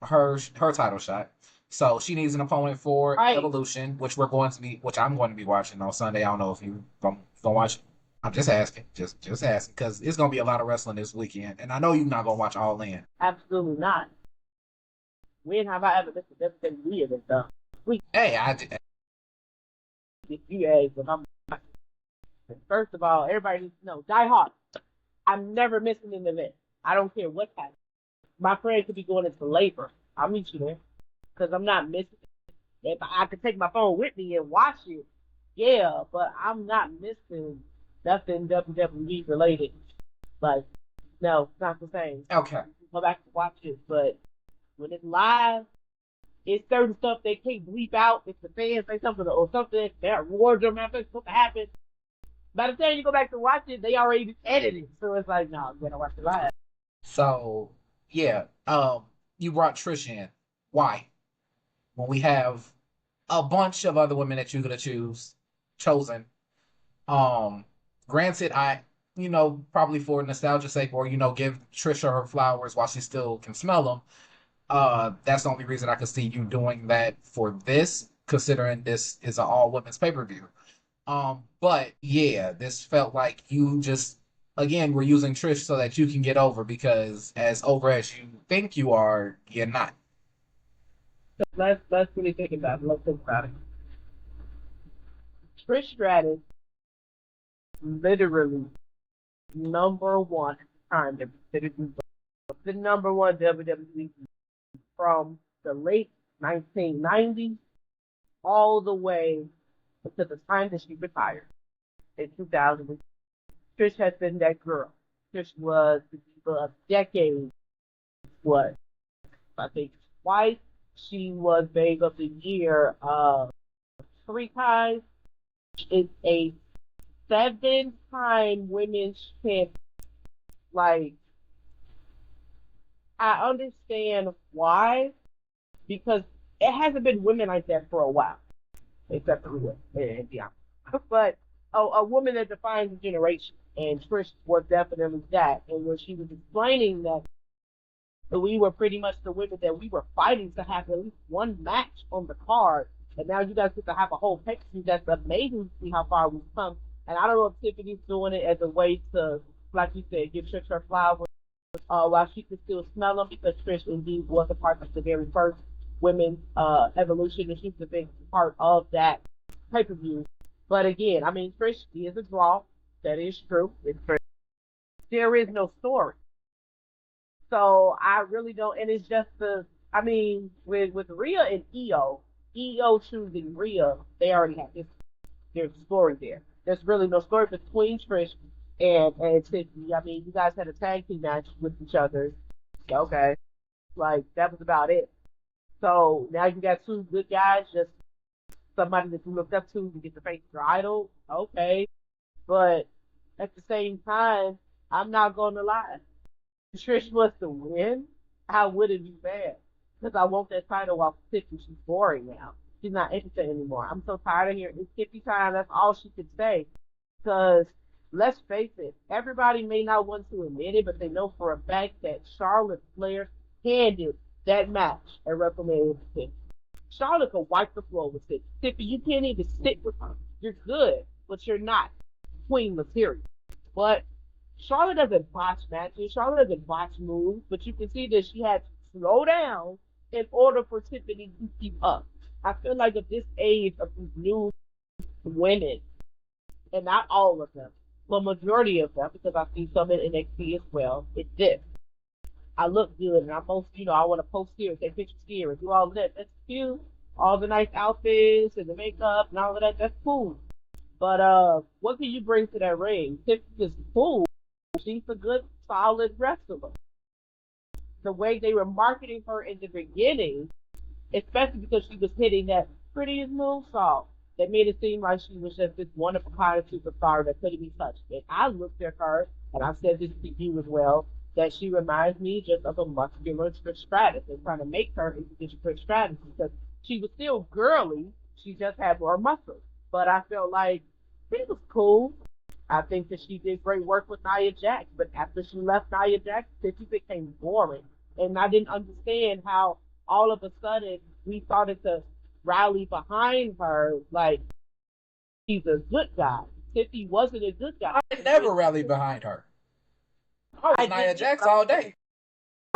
her title shot. So she needs an opponent for Right. Evolution, which I'm going to be watching on Sunday. I don't know if you gonna watch it. I'm just asking, just asking, because it's gonna be a lot of wrestling this weekend, and I know you're not gonna watch All In. Absolutely not. When have I ever listened to WWE event though? We Hey, get you ass, and I'm first of all, everybody needs to know, die hard. I'm never missing an event. I don't care what happens. My friend could be going into labor. I'll meet you there because I'm not missing it. If I could take my phone with me and watch it, yeah, but I'm not missing nothing WWE related. Like, no, it's not the same. okay, Go back and watch it, but when it's live, it's certain stuff they can't bleep out if the fans say something or something that wardrobe after supposed to happen. By the time you go back to watch it, they already edited. So it's like, no, I'm gonna watch it live. so yeah, you brought Trish in. Why? When we have a bunch of other women that you could have chosen. Um, Granted, probably for nostalgia's sake, or give Trisha her flowers while she still can smell them. That's the only reason I could see you doing that for this, considering this is an all women's pay per view. But yeah, this felt like you just again were using Trish so that you can get over, because as over as you think you are, you're not. Let's really think about it. Let's think about it. Trish Stratus, literally number one at the time that the number one WWE from the late 1990s all the way to the time that she retired in 2000. Trish has been that girl. Trish was the diva of decades. What I think twice. She was Babe of the Year 3 times. Is a 7-time women's champion. Like, I understand why, because it hasn't been women like that for a while, except for Rhea and Bianca. But a woman that defines a generation, and Trish was definitely that. And when she was explaining that we were pretty much the women that we were fighting to have at least one match on the card, and now you guys get to have a whole picture. That's amazing to see how far we've come. And I don't know if Tiffany's doing it as a way to, like you said, give Trish her flowers while she could still smell them, because Trish indeed was a part of the very first women's evolution, and she's a big part of that pay per view. But again, I mean, Trish is a draw. That is true. It's true. There is no story. So I really don't, and it's just I mean, with Rhea and EO choosing Rhea, they already have this, there's a story there. There's really no story between Trish and Tiffany. I mean, you guys had a tag team match with each other. Okay. Like, that was about it. So now you got two good guys, just somebody that you looked up to get to face your idol. Okay. But at the same time, I'm not going to lie. If Trish was to win, I wouldn't be bad. Because I want that title off Tiffany. She's boring now. She's not interesting anymore. I'm so tired of hearing it's 50 times. That's all she could say. Because let's face it, everybody may not want to admit it, but they know for a fact that Charlotte Flair handed that match at WrestleMania 6. Charlotte could wipe the floor with it. Tiffany, you can't even sit with her. You're good, but you're not queen material. But Charlotte doesn't botch matches. Charlotte doesn't botch moves, but you can see that she had to slow down in order for Tiffany to keep up. I feel like at this age of these new women, and not all of them, but majority of them, because I see some in NXT as well, it's this. I look good, and I post, I want to post here, take pictures here, and do all of that. That's cute. All the nice outfits and the makeup and all of that, that's cool. But what can you bring to that ring? Tiffany is cool. She's a good, solid wrestler. The way they were marketing her in the beginning, especially because she was hitting that prettiest moonsault, that made it seem like she was just this wonderful kind of superstar that couldn't be touched. And I looked at her, and I've said this to you as well, that she reminds me just of a muscular Trish Stratus. They're trying to make her into this Trish Stratus because she was still girly, she just had more muscle. But I felt like she was cool. I think that she did great work with Nia Jax, but after she left Nia Jax, she became boring. And I didn't understand how all of a sudden we started to rally behind her like she's a good guy. Tiffany wasn't a good guy. I never rallied behind her. Oh, I was I Nia did, Jax all day.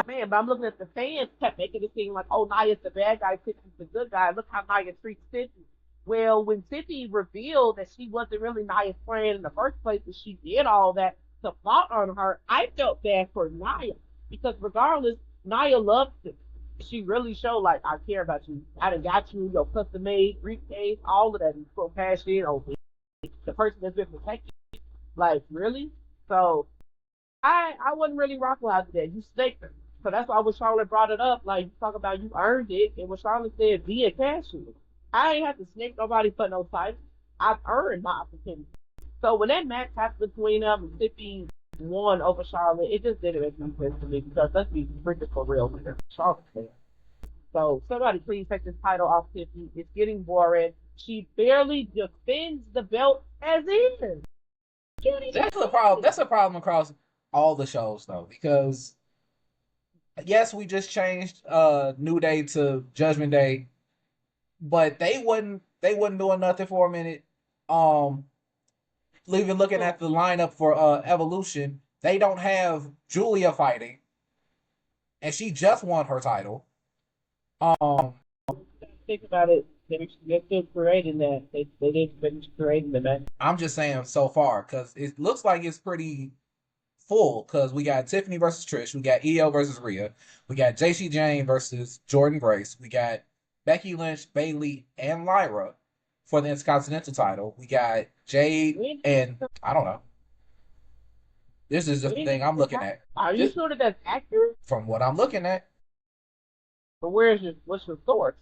man, but I'm looking at the fans kept making it seem like, oh, Nia's the bad guy, Tiffany's the good guy. Look how Nia treats Tiffany. Well, when Tiffany revealed that she wasn't really Nia's friend in the first place, and she did all that to plot on her, I felt bad for Nia because regardless, Nia loves it. She really showed like I care about you. I done got you your custom made briefcase, all of that. You so cash in on the person that's been protected. Like really? So I wasn't really rocking out today. You snaked her. So that's why when Charlotte brought it up, like you talk about you earned it, and when Charlotte said be a cashier, I ain't have to snake nobody for no title. I've earned my opportunity. So when that match happened between them and Tiffany won over Charlotte, it just didn't make any sense to me because let's be freaking for real here. Charlotte's there. So somebody please take this title off Tiffany. It's getting boring. She barely defends the belt as is. That's a problem. That's a problem across all the shows though, because yes, we just changed New Day to Judgment Day, but they wasn't doing nothing for a minute. Um, Even looking at the lineup for Evolution, they don't have Julia fighting, and she just won her title. Um, Think about it. They're still creating that. They didn't finish creating the match. I'm just saying so far because it looks like it's pretty full because we got Tiffany versus Trish, we got Io versus Rhea, we got JC Jane versus Jordan Grace, we got Becky Lynch, Bayley, and Lyra for the Intercontinental title. We got Jade and I don't know. This is just the thing I'm looking at. Are you Just sure that that's accurate? from what I'm looking at, But what's your source?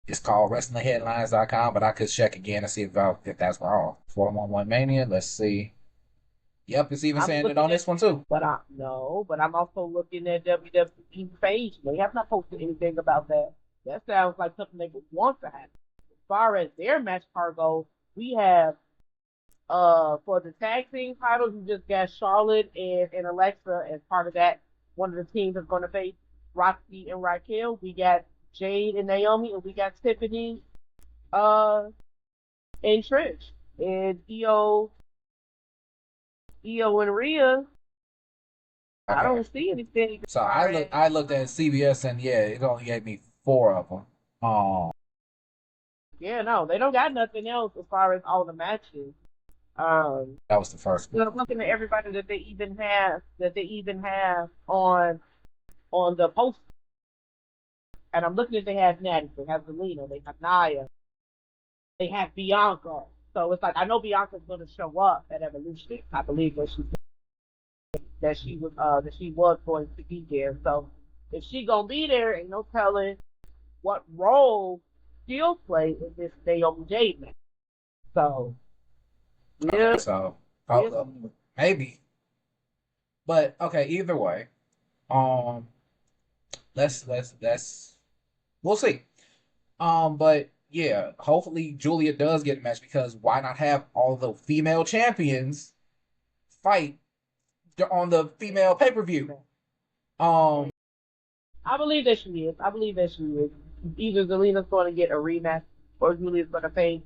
it's called WrestlingHeadlines.com, but I could check again and see if that's wrong. 411 Mania. Let's see. Yep, it's even I'm saying it looking on at, this one too. but I no, but I'm also looking at WWE page. They have not posted anything about that. That sounds like something they would want to happen. As far as their match card goes, we have for the tag team titles, you just got Charlotte and Alexa as part of that. One of the teams is going to face Roxy and Raquel. We got Jade and Naomi, and we got Tiffany uh and Trish and Io and Rhea. I Okay. don't see anything as So far as I looked at CBS and yeah, it only gave me four of them. yeah, no, they don't got nothing else as far as all the matches. That was the first one. I'm looking at everybody that they even have on the post, and I'm looking at they have Natty, they have Zelina, they have Nia, they have Bianca. So it's like I know Bianca's going to show up at Evolution. I believe that she was going to be there. So if she gonna be there, ain't no telling what role she'll play in this Naomi Jade match. So yeah, Okay, so yeah. maybe, but okay. Either way, um, let's we'll see. But yeah, hopefully Julia does get a match because why not have all the female champions fight on the female pay per view? Um, I believe that she is. I believe that she is. Either Zelina's going to get a rematch, or Julia's going to face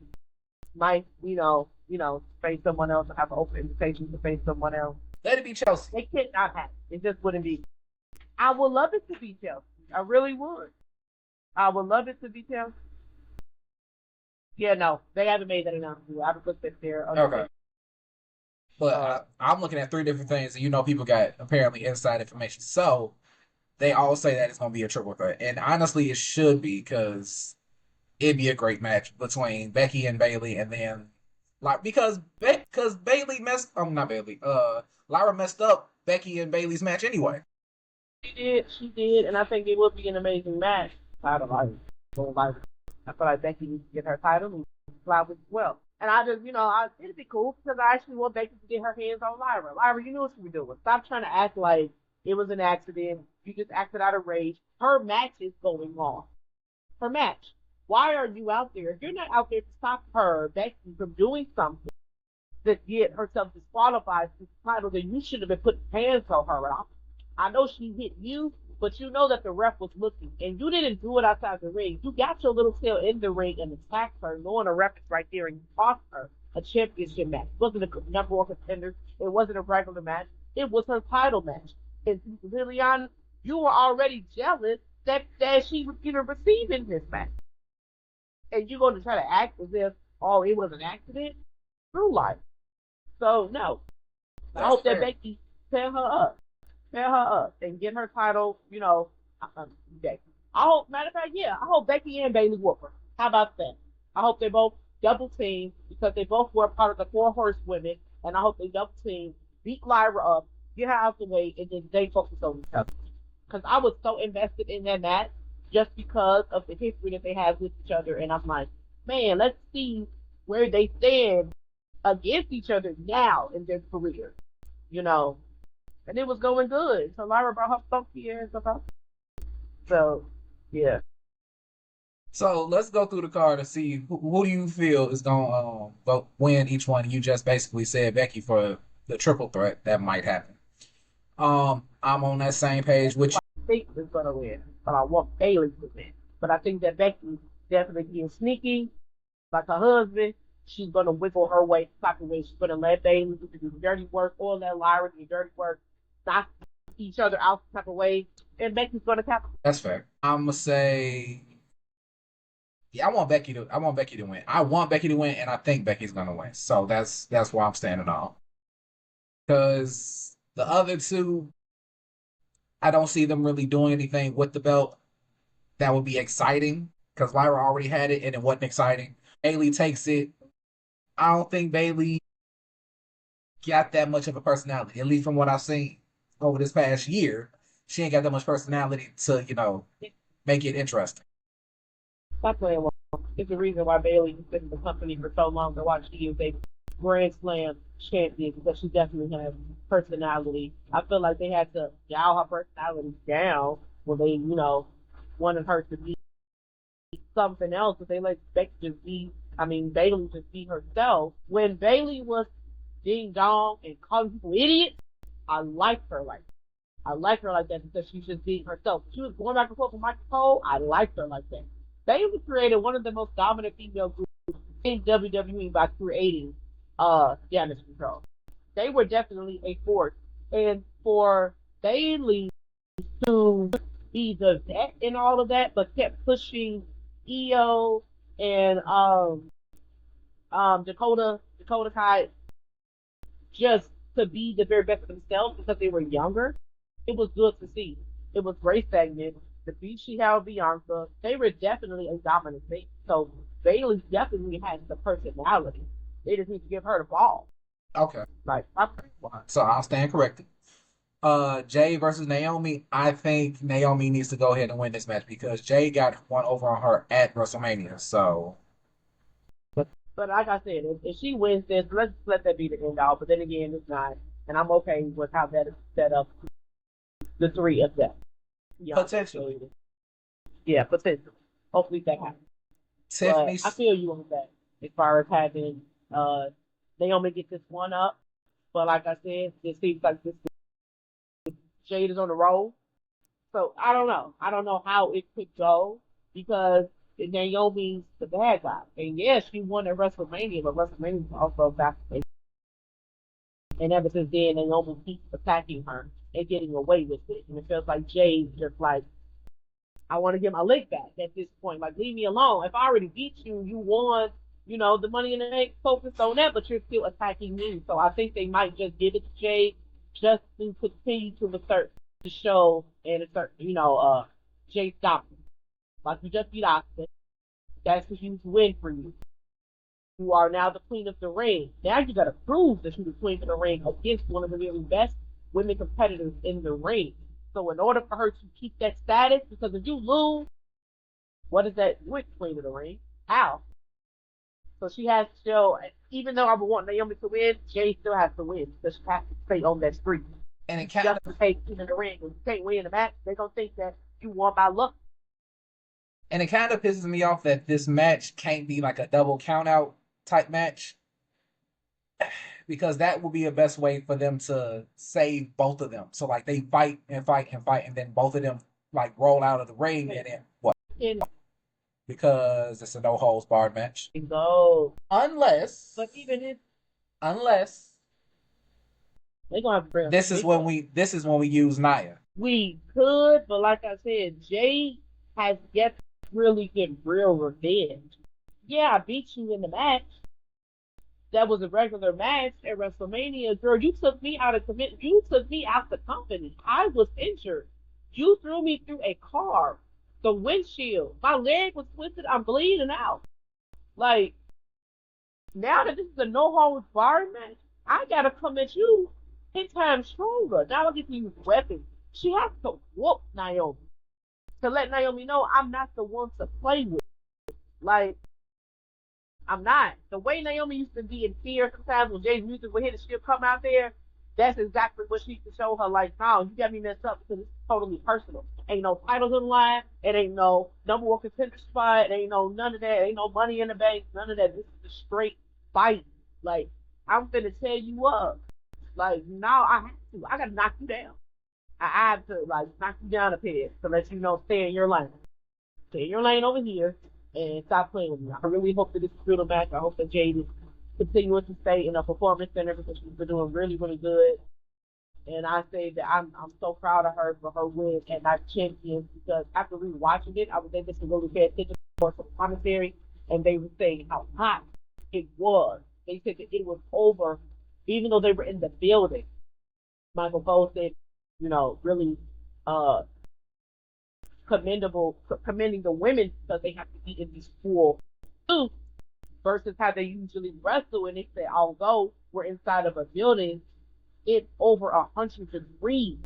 face someone else and have an open invitation to face someone else. Let it be Chelsea. It could not happen. It just wouldn't be. I would love it to be Chelsea. I really would. I would love it to be Chelsea. Yeah, no, they haven't made that announcement. I haven't looked at their Okay. But I'm looking at three different things, and people got apparently inside information. So they all say that it's going to be a triple threat, and honestly, it should be because it'd be a great match between Becky and Bayley, and then like because Bayley messed, not Bayley, Lyra messed up Becky and Bayley's match anyway. She did, and I think it would be an amazing match. I don't like, I feel like Becky needs to get her title and fly with as well. And I just, it'd be cool because I actually want Becky to get her hands on Lyra. Lyra, you know what you were doing. Stop trying to act like it was an accident. You just acted out of rage. Her match is going on. Her match. Why are you out there? If you're not out there to stop her, Becky, from doing something to get herself disqualified from the title, then you should have been putting hands on her. I know she hit you, but you know that the ref was looking, and you didn't do it outside the ring. You got your little tail in the ring and attacked her, knowing the ref is right there, and you cost her a championship match. It wasn't a number one contender. It wasn't a regular match. It was her title match. And Liliana, you were already jealous that she was receiving this match, and you're going to try to act as if it was an accident. True life. So no, I That's hope that fair. Becky tear her up, and get her title. Becky. I hope. Matter of fact, yeah, I hope Becky and Bailey whoop her. How about that? I hope they both double team because they both were part of the Four Horsewomen, and I hope they double team, beat Lyra up, get her out the way, and then they focus on each other. Because I was so invested in that match just because of the history that they have with each other, and I'm like, man, let's see where they stand against each other now in their career, you know. And it was going good. So Lyra brought her funky ass up. So, yeah. So let's go through the card to see who do you feel is going to win each one. You just basically said Becky for the triple threat that might happen. I'm on that same page with you. I think is going to win, but I want Bailey to win. But I think that Becky definitely being sneaky, like her husband. She's going to wiggle her way, type of way. She's going to let Bailey do the dirty work, or let Lyra do the dirty work, knock each other out type of way, and Becky's going to capitalize. That's fair. I'm gonna say, yeah, I want Becky to win. I want Becky to win, and I think Becky's gonna win. So that's why I'm standing on. Because the other two, I don't see them really doing anything with the belt that would be exciting. Because Lyra already had it, and it wasn't exciting. Bailey takes it. I don't think Bailey got that much of a personality, at least from what I've seen over this past year. She ain't got that much personality to, make it interesting. Stop playing well. It's the reason why Bailey has been in the company for so long to watch she is a Grand Slam champion because she definitely has personality. I feel like they had to dial her personality down when they, wanted her to be something else, but they let Becky just be, Bailey just be herself. When Bailey was ding dong and calling people idiots, I liked her like that. I like her like that because she's just being herself. She was going back and forth with Michael Cole. I liked her like that. Bailey created one of the most dominant female groups in WWE by creating Damage Control. They were definitely a force. And for Bailey to be the vet in all of that, but kept pushing EO and Dakota Kai just to be the very best of themselves because they were younger. It was good to see. It was great segment. The beat she had with Bianca, they were definitely a dominant thing. So Bailey definitely has the personality. They just need to give her the ball. Okay. Like, So I'll stand corrected. Jay versus Naomi. I think Naomi needs to go ahead and win this match because Jay got one over on her at WrestleMania. So, but like I said, if she wins this, let's let that be the end all. But then again, it's not, and I'm okay with how that is set up. The three of them. Yeah, potentially. Yeah, potentially. Hopefully that happens. Tiffany. But I feel you on that as far as having Naomi get this one up. But like I said, it seems like this Jade is on the roll. So I don't know. I don't know how it could go because Naomi's the bad guy. And yes, she won at WrestleMania, but WrestleMania was also back. And ever since then, Naomi keeps attacking her and getting away with it. And it feels like Jay's just like, I want to get my leg back at this point. Like, leave me alone. If I already beat you, you won, the Money in the Bank, focused on that, but you're still attacking me. So I think they might just give it to Jay just to continue to assert the show and assert, Jay stopped him. Like, you just beat Austin. That's a huge win for you. You are now the queen of the ring. Now you got to prove that you're the queen of the ring against one of the very best women competitors in the ring. So in order for her to keep that status, because if you lose, what is that? You're queen of the ring. How? So she has to show, even though I would want Naomi to win, Jay still has to win because she has to stay on that streak. And it kind just to take queen of the ring. If you can't win the match, they're going to think that you won by luck. And it kind of pisses me off that this match can't be like a double countout type match because that would be the best way for them to save both of them. So like they fight and fight and fight, and then both of them like roll out of the ring and then what? And Because it's a no holds barred match. go. Unless, But even if unless they're gonna have to bring this is when we use Naya. we could, but like I said, Jay has yet to really get real revenge. Yeah, I beat you in the match. That was a regular match at WrestleMania. Girl, you took me out of commit. You took me out the company. I was injured. You threw me through a car, the windshield. My leg was twisted. I'm bleeding out. Like now that this is a no holds barred match, I gotta come at you 10 times stronger. Now I get to use weapons. She has to whoop Naomi to let Naomi know I'm not the one to play with. Like I'm not. The way Naomi used to be in fear sometimes when Jay's music would hit and she'll come out there, that's exactly what she used to show her. Like, no, you got me messed up because it's totally personal. Ain't no titles on the line. It ain't no number one contender spot. It ain't no none of that. It ain't no money in the bank. None of that. This is a straight fight. Like, I'm finna tear you up. Like, now I have to. I gotta knock you down. I have to, like, knock you down a bit to let you know, stay in your lane. Stay in your lane over here and stop playing with me. I really hope that this is a match. I hope that Jade is continuing to stay in a performance center because she's been doing really, really good. And I say that I'm so proud of her for her win at Night Champions because after rewatching it, I was able to really pay attention for some commentary, and they were saying how hot it was. They said that it was over, even though they were in the building. Michael Cole said, you know, really commending the women because they have to be in these full suits versus how they usually wrestle. And they said, although we're inside of a building, it's over 100 degrees,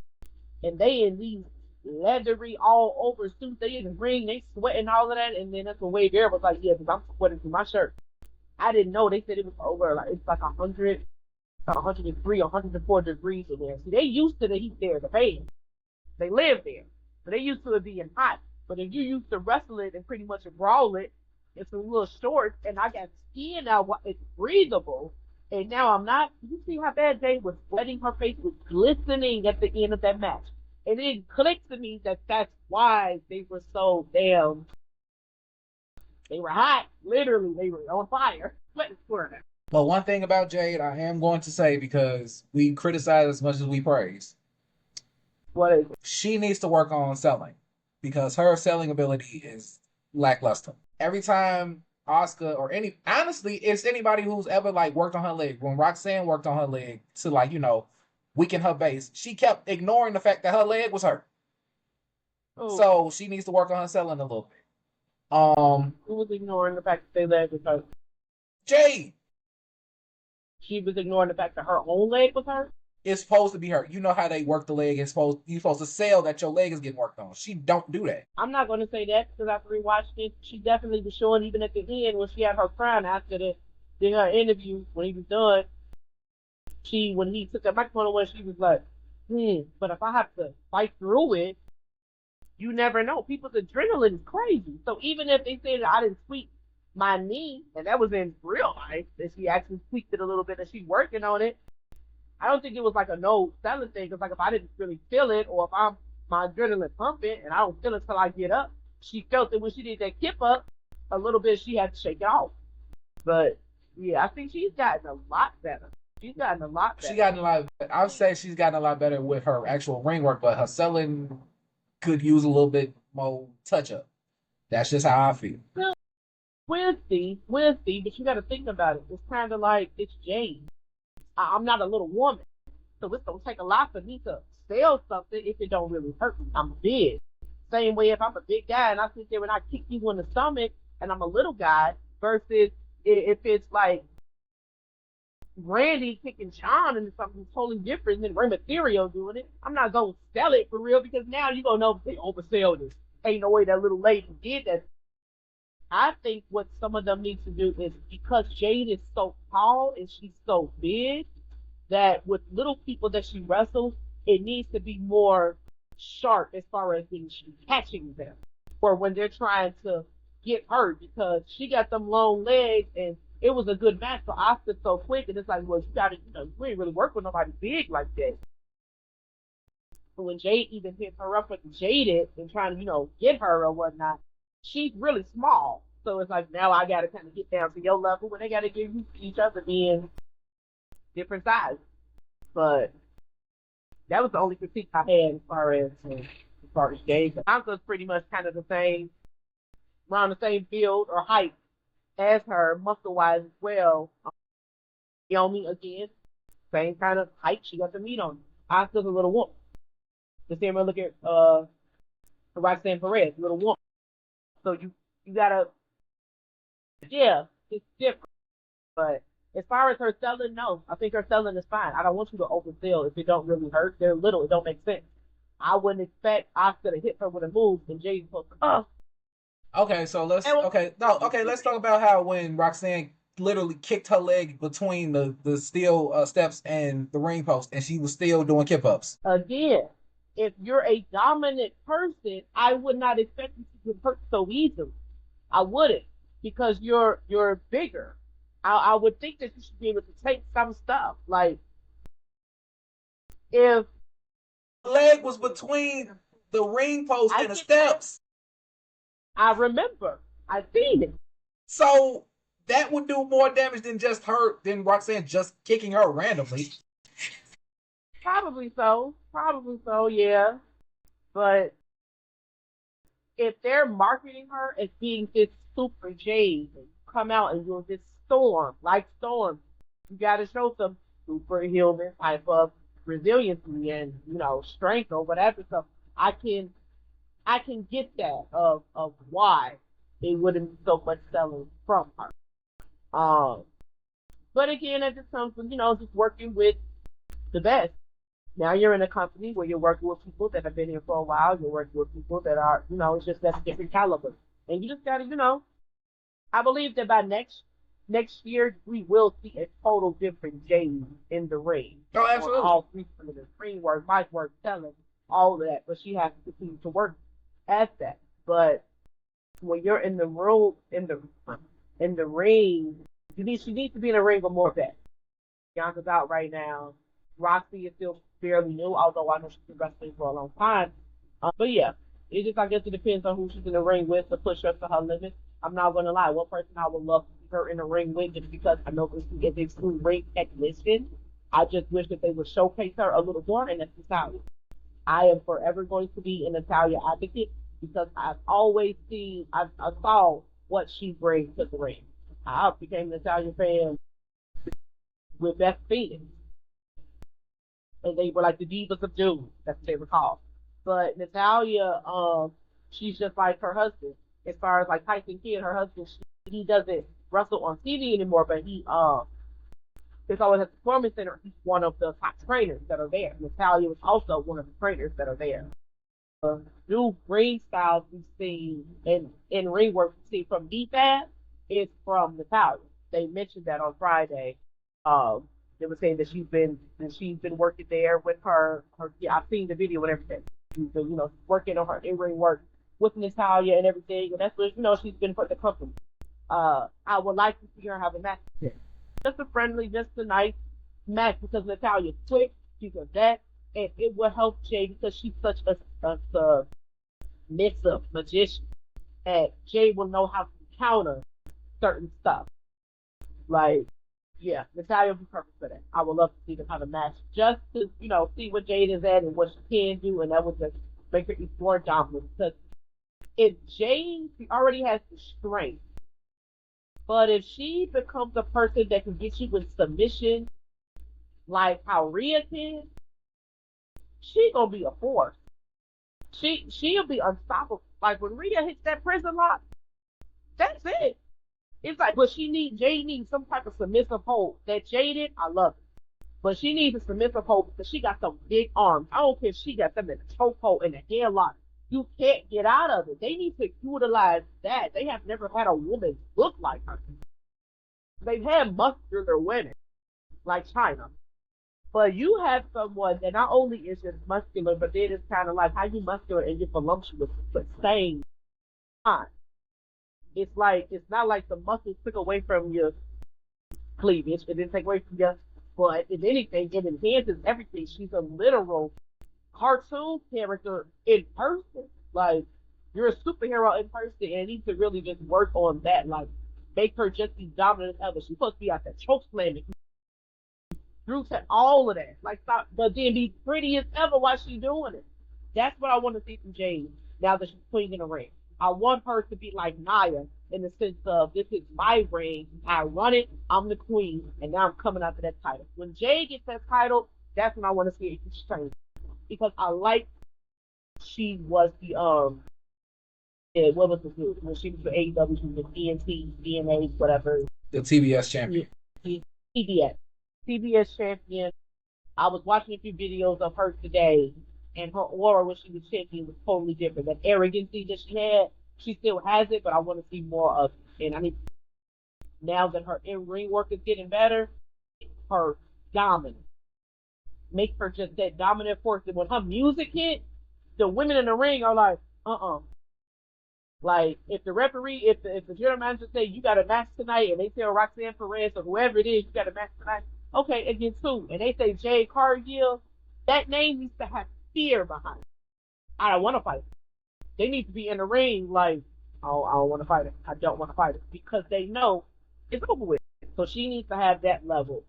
and they in these leathery all over suits. They in the ring, they sweating all of that, and then that's when Wade Bear was like, "Yeah, because I'm sweating through my shirt." I didn't know. They said it was over like it's like 100, 103, 104 degrees in there. See, they used to the heat there, the fans. They live there, so they used to it being hot. But if you used to wrestle it and pretty much brawl it, it's a little short, and I got skin now. It's breathable. And now I'm not. You see how bad Jay was sweating? Her face was glistening at the end of that match. And it clicked to me that that's why they were so damn. They were hot. Literally, they were on fire. Sweating for her. But one thing about Jade, I am going to say because we criticize as much as we praise, What is it? she needs to work on selling because her selling ability is lackluster. Every time Oscar or honestly, it's anybody who's ever like worked on her leg. When Roxanne worked on her leg to like, weaken her base, she kept ignoring the fact that her leg was hurt. Oh. So she needs to work on her selling a little bit. Who was ignoring the fact that their leg was hurt? Jade. She was ignoring the fact that her own leg was hurt? It's supposed to be hurt. You know how they work the leg. You're supposed to sell that your leg is getting worked on. She don't do that. I'm not going to say that because after rewatched it, she definitely was showing even at the end when she had her crown after her interview when he was done. When he took that microphone away, she was like, but if I have to fight through it, you never know. People's adrenaline is crazy. So even if they say that I didn't tweak my knee, and that was in real life, that she actually tweaked it a little bit and she's working on it, I don't think it was like a no selling thing. Because like if I didn't really feel it, or if my adrenaline pumping and I don't feel it till I get up, she felt it when she did that kip up a little bit. She had to shake it off. But yeah, I think she's gotten a lot better. She's gotten a lot better. I would say she's gotten a lot better with her actual ring work, but her selling could use a little bit more touch up. That's just how I feel. We'll see, but you got to think about it. It's kind of like it's Jade. I'm not a little woman, so it's gonna take a lot for me to sell something if it don't really hurt me. I'm big. Same way if I'm a big guy and I sit there and I kick you in the stomach and I'm a little guy versus if it's like Randy kicking John and it's something totally different than Rey Mysterio doing it. I'm not gonna sell it for real because now you gonna know they oversell this. Ain't no way that little lady did that. I think what some of them need to do is because Jade is so tall and she's so big that with little people that she wrestles, it needs to be more sharp as far as catching them or when they're trying to get hurt because she got them long legs and it was a good match. So Oscar's so quick and it's like, well, you ain't really work with nobody big like that. So when Jade even hits her up with Jaded and trying to, get her or whatnot, she's really small. So it's like now I gotta kind of get down to your level when they gotta get used to each other being different sizes. But that was the only critique I had as far as Jade. Bianca's pretty much kind of the same, around the same build or height as her, muscle wise as well. Naomi again, same kind of height. She got the meat on. Asuka's a little woman. The same way look at Roxanne Perez, little woman. So you gotta, yeah, it's different. But as far as her selling, no, I think her selling is fine. I don't want you to oversell if it don't really hurt. They're little, it don't make sense. I wouldn't expect Asuka to hit her with a move and Jay's supposed to, Okay, so and let's talk about how when Roxanne literally kicked her leg between the steel steps and the ring post, and she was still doing kip ups. again, if you're a dominant person, I would not expect you to get hurt so easily. I wouldn't, because you're bigger. I would think that you should be able to take some stuff. Like if The leg was between the ring post I and the get, steps, I remember, I seen it. so that would do more damage than Roxanne just kicking her randomly. Probably so, yeah. But if they're marketing her as being this super Jade, and come out and you're this Storm, you got to show some superhuman type of resiliency and strength or whatever. So I can get that of why it wouldn't be so much selling from her. Um, but again, it just comes with just working with the best. Now you're in a company where you're working with people that have been here for a while. You're working with people that are, it's just that different caliber. And you just gotta, I believe that by next year we will see a total different Jade in the ring. Oh, On absolutely. all three of the screen work, mic work, selling, all of that. But she has to continue to work at that. But when you're in the room, in the ring, she needs to be in the ring with more vets. Bianca's out right now. Roxy is still fairly new, although I know she's been wrestling for a long time. But yeah, it just, I guess it depends on who she's in the ring with to push her to her limits. I'm not going to lie. One person I would love to see her in the ring with, just because I know that she is a true ring technician. I just wish that they would showcase her a little more, and that's Natalia. I am forever going to be an Natalia advocate because I've always seen, I saw what she brings to the ring. I became an Italian fan with Beth Phoenix. And they were like the Divas of Doom. That's what they were called. But Natalia, she's just like her husband. As far as like Tyson Kidd, her husband, he doesn't wrestle on TV anymore, but he it's always at the Performance Center. He's one of the top trainers that are there. Natalia was also one of the trainers that are there. New ring styles we've seen and in ring work we've seen from DFAB is from Natalia. They mentioned that on Friday. They were saying that she's been working there with her. Yeah, I've seen the video and everything. She's been, working on her in-ring work with Natalia and everything, and that's what she's been for the company. I would like to see her have a match. Yeah. Just a friendly, just a nice match because Natalia's quick, she's a vet, and it will help Jay because she's such a submissive magician, and Jay will know how to counter certain stuff. Like, yeah, Natalia would be perfect for that. I would love to see them have a match just to, see what Jade is at and what she can do, and that would just make her even more dominant. Because if Jade, she already has the strength, but if she becomes a person that can get you in submission, like how Rhea can, she gonna be a force. She'll be unstoppable. Like when Rhea hits that prison lock, that's it. It's like, but Jade needs some type of submissive hold. That Jaded, I love it. But she needs a submissive hold because she got some big arms. I don't care if she got them in a chokehold and a headlock. You can't get out of it. They need to utilize that. They have never had a woman look like her. They've had muscular women, like China. But you have someone that not only is just muscular, but then it's kind of like how you muscular and you're voluptuous, but same time. It's not like the muscles took away from your cleavage. It didn't take away from your, but if anything, it enhances everything. She's a literal cartoon character in person. Like, you're a superhero in person, and you need to really just work on that. Like, make her just be dominant as ever. She's supposed to be out there choke slamming, Drew said all of that. Like, stop, but then be pretty as ever while she's doing it. That's what I want to see from Jade now that she's queen in the ring. I want her to be like Naya in the sense of this is my ring. I run it. I'm the queen, and now I'm coming after that title. When Jade gets that title, that's when I want to see it change because I like she was the yeah, what was the group when she was the AEW, she was the DNT, DNA, whatever. The TBS champion. TBS. TBS champion. I was watching a few videos of her today, and her aura when she was champion was totally different. That arrogancy that she had, she still has it, but I want to see more of it. And I need now that her in ring work is getting better, her dominant, make her just that dominant force. And when her music hit, the women in the ring are like, Like if the referee, if the general manager say you got a match tonight, and they tell Roxanne Perez or whoever it is you got a match tonight, okay, against who? And they say Jade Cargill, that name needs to have fear behind it. I don't want to fight it. They need to be in the ring like, oh, I don't want to fight it. I don't want to fight it because they know it's over with. So she needs to have that level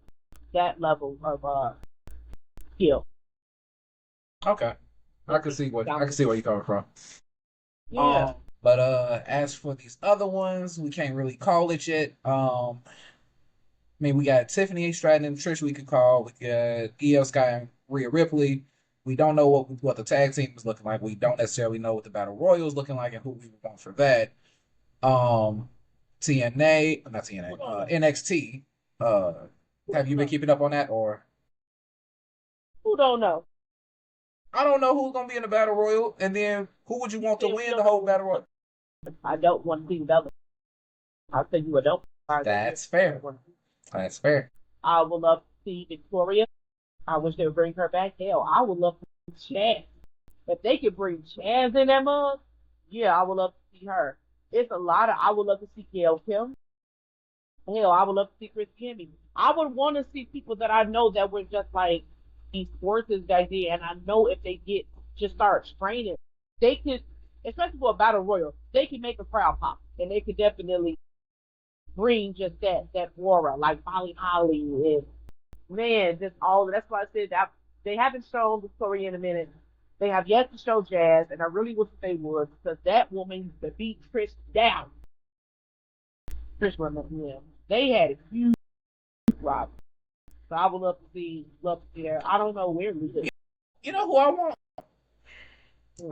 of skill. Okay. I can see where you're coming from. Yeah. But as for these other ones, we can't really call it yet. I mean, we got Tiffany Stratton and Trish we could call. We got Io Sky and Rhea Ripley. We don't know what the tag team is looking like. We don't necessarily know what the Battle Royal is looking like and who we would want for that. TNA, not TNA, NXT. Have you been keeping up on that or? Who don't know? I don't know who's gonna be in the Battle Royal, and then who would you want to win the whole Battle Royal? I don't want to see Bella. I'll tell you, I don't. That's fair. That's fair. I would love to see Victoria. I wish they would bring her back. Hell, I would love to see Chaz. If they could bring Chaz in that mug, yeah, I would love to see her. It's a lot of. I would love to see Gail Kim. Hell, I would love to see Chris Kimmy. I would want to see people that I know that were just like these forces that did, and I know if they get just start training, they could, especially for a battle royal, they can make a crowd pop, and they could definitely bring just that aura, like Molly Holly and man, just all. That's why I said that they haven't shown the story in a minute. They have yet to show Jazz, and I really wish they would because that woman that beat Trish down. Trish woman, yeah, they had a huge rob. So I would love to see her. I don't know where we live. You know who I want?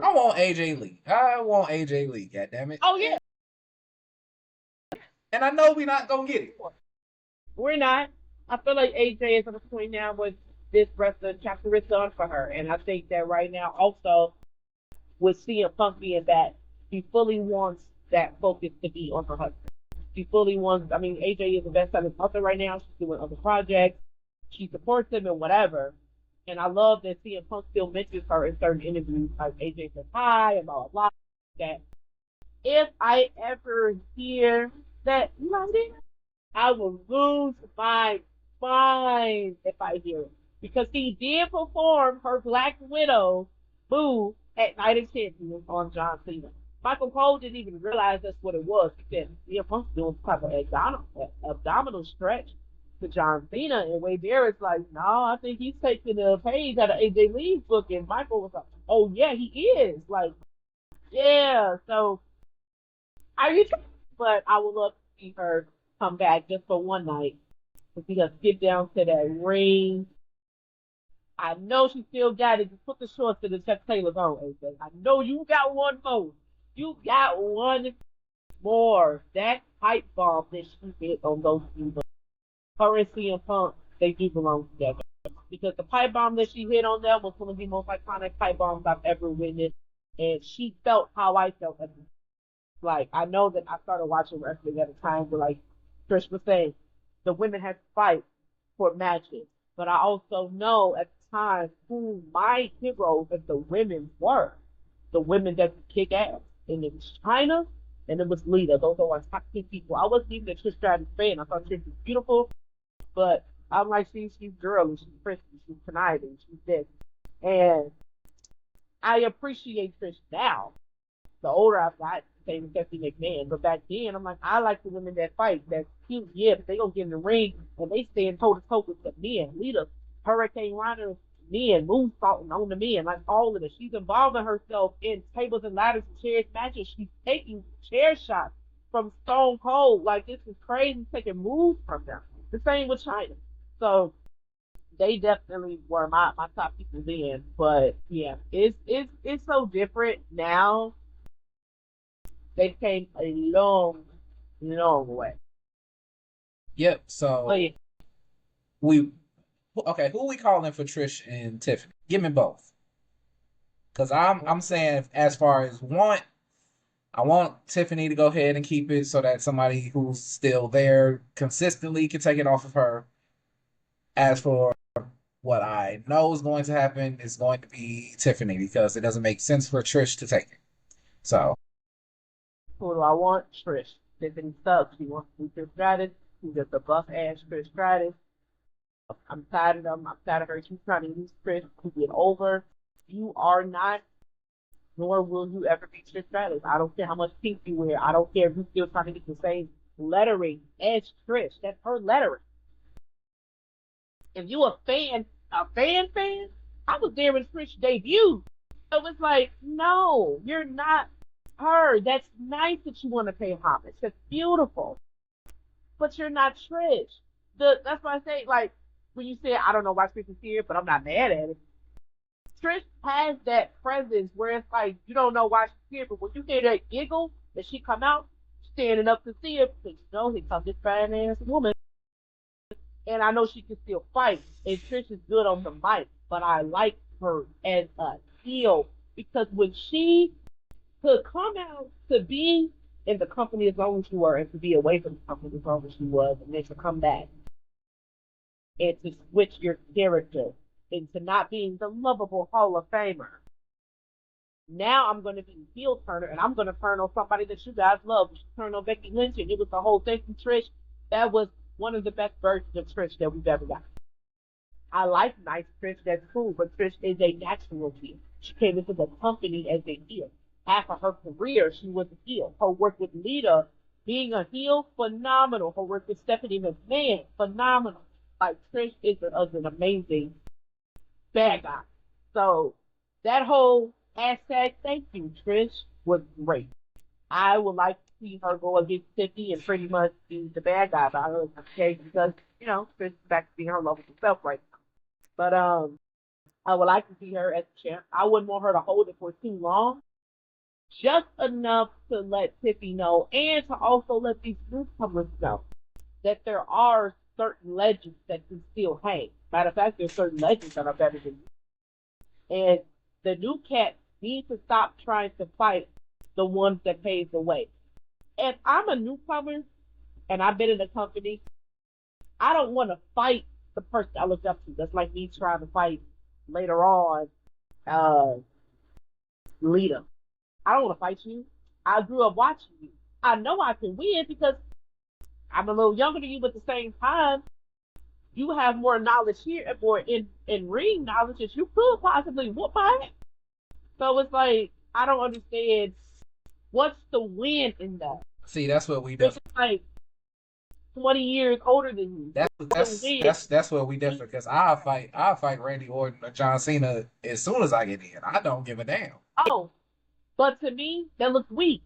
I want AJ Lee. I want AJ Lee, goddammit. Oh yeah. And I know we're not gonna get it. We're not. I feel like AJ is at a point now with this wrestling chapter is done for her. And I think that right now also with CM Punk being back, she fully wants that focus to be on her husband. She fully wants, I mean, AJ is the best selling author right now. She's doing other projects. She supports him and whatever. And I love that CM Punk still mentions her in certain interviews, like AJ says hi and blah, blah, blah. That if I ever hear that, I will lose my mind if I hear it. Because he did perform her Black Widow boo at Night of Champions on John Cena. Michael Cole didn't even realize that's what it was. He said, CM Punk's doing some type of abdominal stretch to John Cena, and Wade Barrett's like, no, I think he's taking a page out of AJ Lee's book, and Michael was like, oh yeah, he is. Like, yeah, so but I would love to see her come back just for one night. To see her skip down to that ring. I know she still got it. Just put the shorts to the Chuck Taylor's on, AJ. I know you got one more. You got one more. That pipe bomb that she hit on those two. Her and CM Punk, they do belong together. Because the pipe bomb that she hit on them was one of the most iconic pipe bombs I've ever witnessed. And she felt how I felt at the like, I know that I started watching wrestling at a time where, like Trish was saying, the women had to fight for matches. But I also know at the time who my heroes as the women were. The women that could kick ass. And it was China and it was Lita. Those are my top two people. I wasn't even a Trish Stratus fan. I thought Trish was beautiful. But I'm like, she's girly, she's pretty, she's conniving, she's this. And I appreciate Trish now. The older I've got, same as Stephanie McMahon. But back then, I'm like, I like the women that fight. That's cute, yeah, but they gonna get in the ring and they stand toe to toe with the men. Lita, Hurricane Rana, men, moonsaulting on the men, like all of it. She's involving herself in tables and ladders and chairs matches. She's taking chair shots from Stone Cold. Like this is crazy, taking moves from them. The same with China. So they definitely were my top people then. But yeah, it's so different now. They came a long, long way. Yep. But So yeah, we okay. Who we calling for Trish and Tiffany? Give me both. Cause I'm saying as far as I want Tiffany to go ahead and keep it so that somebody who's still there consistently can take it off of her. As for what I know is going to happen, is going to be Tiffany because it doesn't make sense for Trish to take it. So who do I want? Trish. Tiffany sucks. She wants to be Trish Stratus. She's just a buff ass Trish Stratus. I'm tired of them. I'm tired of her. She's trying to use Trish to get over. You are not, nor will you ever be Trish Stratus. I don't care how much pink you wear. I don't care if you're still trying to get the same lettering as Trish. That's her lettering. If you a fan, I was there when Trish debuted. So it's like, no, you're not her. That's nice that you want to pay homage. That's beautiful. But you're not Trish. That's why I say, like, when you say I don't know why Trish is here, but I'm not mad at it. Trish has that presence where it's like you don't know why she's here, but when you hear that giggle that she come out standing up to see her, because you know here comes this fine ass woman, and I know she can still fight. And Trish is good on the mic, but I like her as a heel because when she could come out to be in the company as long as you were, and to be away from the company as long as you was, and then to come back and to switch your character into not being the lovable Hall of Famer. Now I'm going to be a heel turner, and I'm going to turn on somebody that you guys love. You turn on Becky Lynch, and it was the whole thing from Trish. That was one of the best versions of Trish that we've ever got. I like nice Trish, that's cool, but Trish is a natural heel. She came into the company as a heel. Half of her career, she was a heel. Her work with Lita, being a heel, phenomenal. Her work with Stephanie McMahon, phenomenal. Like, Trish is an amazing bad guy. So, that whole hashtag thank you, Trish, was great. I would like to see her go against Tiffany and pretty much be the bad guy about her, okay? Because, Trish is back to being her lovable self right now. But I would like to see her as a champ. I wouldn't want her to hold it for too long. Just enough to let Tiffany know and to also let these newcomers know that there are certain legends that can still hang. Matter of fact, there's certain legends that are better than you. And the new cats need to stop trying to fight the ones that paved the way. If I'm a newcomer and I've been in the company, I don't want to fight the person I looked up to. That's like me trying to fight later on uh, Lita. I don't want to fight you. I grew up watching you. I know I can win because I'm a little younger than you, but at the same time, you have more knowledge here, more in ring knowledge that you could possibly whoop my ass. So it's like I don't understand what's the win in that. see, that's what we It's definitely. like 20 years older than you. That's The that's win. that's that's what we differ because I'll fight Randy Orton or John Cena as soon as I get in. I don't give a damn. Oh, but to me, that looks weak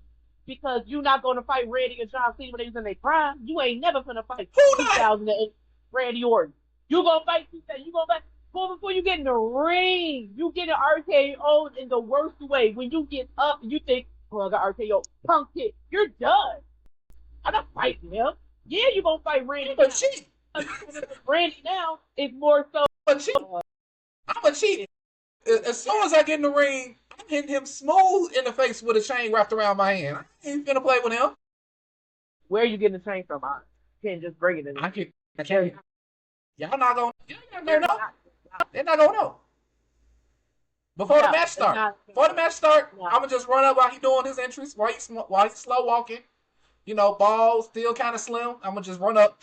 because you're not going to fight Randy and John Cena when they was in their prime. You ain't never gonna fight Who not? 2008 Randy Orton. You gonna fight? You gonna fight? Well, before you get in the ring, you get an RKO in the worst way. When you get up, you think, "Oh, I got RKO, punk it." You're done. I'm not fighting him. Yeah, you gonna fight Randy I'm a now. cheat. Randy now is more so. I'm a cheat. I'm a cheat. As soon as I get in the ring, I'm hitting him smooth in the face with a chain wrapped around my hand. I ain't finna play with him. Where are you getting the chain from? I can't just bring it in. I can't. Y'all not gonna. Y'all not You're gonna know. not. They're not gonna know. Before the No, match it's start. not. Before the match start, No. I'm gonna just run up while he doing his entrance, while he's slow walking. Ball still kind of slim. I'm gonna just run up,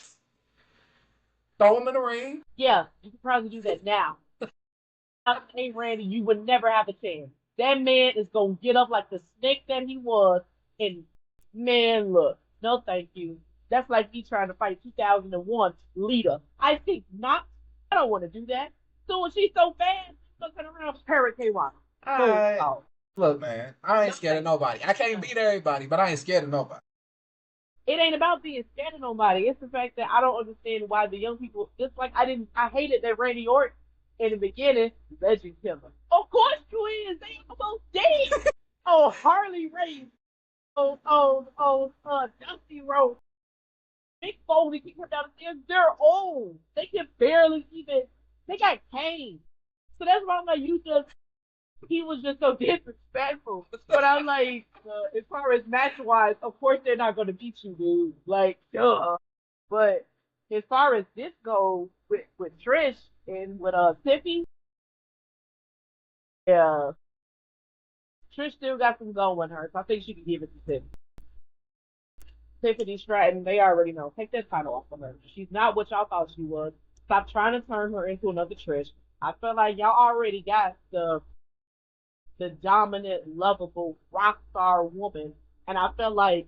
throw him in the ring. Yeah, you can probably do that now. Hey, Randy, you would never have a chance. That man is gonna get up like the snake that he was, and man, look, no, thank you. That's like me trying to fight 2001 Lita. I think not. I don't want to do that. So when she's so bad, she's turn around Hurricane Rock. No, I no, look, man. I ain't no, scared of thank nobody. I can't you. beat everybody, but I ain't scared of nobody. It ain't about being scared of nobody. It's the fact that I don't understand why the young people. Just like I hated that Randy Orton in the beginning, legend killer. Of course you is. They almost dead. Oh, Harley Race. Dusty Rhodes. Big Foley keep her down the stairs. They're old. They can barely even. They got cane. So that's why I'm like, he was just so disrespectful. But I'm like, as far as match wise, of course they're not going to beat you, dude. Like, duh. But as far as this goes with Trish and with Tiffy, yeah, Trish still got some going her. So I think she can give it to Tiffy. Tiffany Stratton, they already know. Take that title off of her. She's not what y'all thought she was. Stop trying to turn her into another Trish. I feel like y'all already got the dominant, lovable rock star woman, and I feel like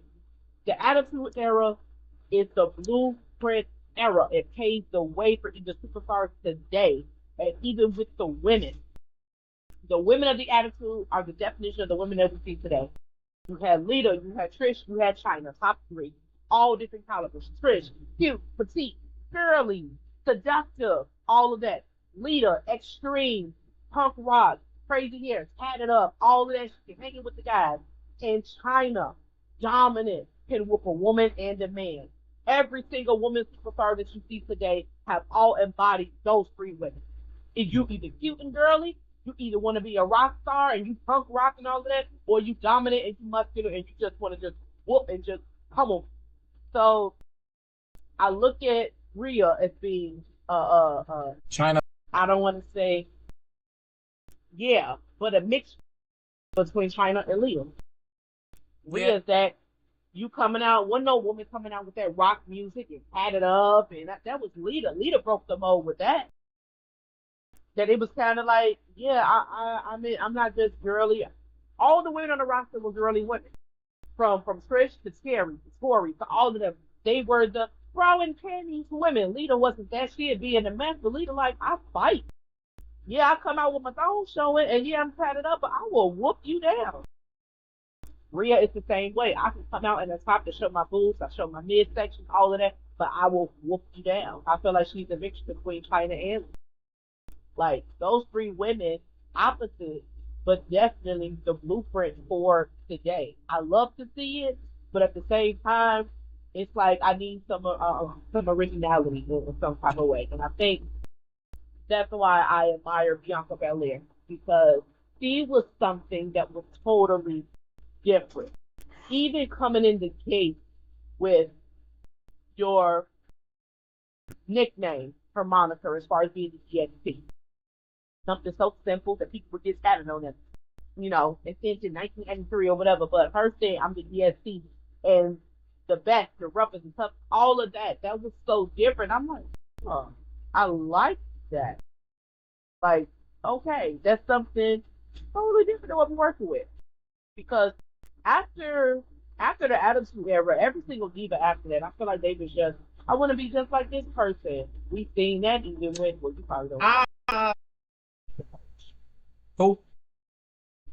the Attitude Era is the blueprint era. It paves the way for the superstars today, and even with the women of the Attitude are the definition of the women that we see today. You had Lita, you had Trish, you had China, top three, all different calibers. Trish, cute, petite, girly, seductive, all of that. Lita, extreme, punk rock, crazy hair, tatted up, all of that shit, hanging with the guys. And China, dominant, can whoop a woman and a man. Every single woman superstar that you see today have all embodied those three women. Is you either cute and girly, you either want to be a rock star and you punk rock and all of that, or you dominant and you muscular and you just want to just whoop and just pummel. So I look at Rhea as being China. I don't want to say yeah, but a mix between China and Leo. Yeah. Rhea is that you coming out, wasn't no woman coming out with that rock music and had it up, and that was Lita. Lita broke the mold with that. That it was kind of like, yeah, I mean, I'm not just girly. All the women on the roster were girly women, from Trish to Terry to Tori to all of them. They were the bra and panties women. Lita wasn't that. She'd be in the mess, but Lita like, I fight. Yeah, I come out with my thong showing, and yeah, I'm tatted up, but I will whoop you down. Rhea is the same way. I can come out in the top to show my boobs, I show my midsection, all of that, but I will whoop you down. I feel like she's a mixture between China and like those three women, opposite, but definitely the blueprint for today. I love to see it, but at the same time, it's like I need some originality in some type of way, and I think that's why I admire Bianca Belair because she was something that was totally different. Even coming in the case with your nickname, her moniker, as far as being the GSP. Something so simple that people would get started on it, invented in 1983 or whatever. But her saying, I'm the GSP and the best, the roughest and tough, all of that, that was so different. I'm like, oh, I like that. Like, okay, that's something totally different than what we're working with. Because after after the Attitude Era, every single diva after that, I feel like they was just, I want to be just like this person. We seen that even when, well, you probably don't know, Ah, who?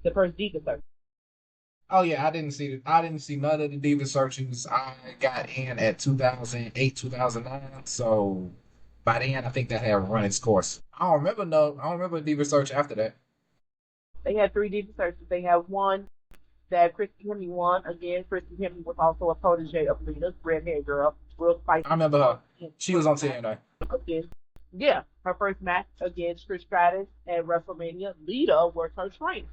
the first diva search. Oh yeah, I didn't see none of the Diva searchings. I got in at 2008, 2009. So by then, I think that had run its course. I don't remember no. I don't remember Diva search after that. They had three diva searches. They have one that Christy Hemme won. Again, Christy Hemme was also a protege of Lita's redhead girl, real I spicy. remember her. She was First on match TNA. again. Yeah, her first match against Trish Stratus at WrestleMania. Lita was her trainer,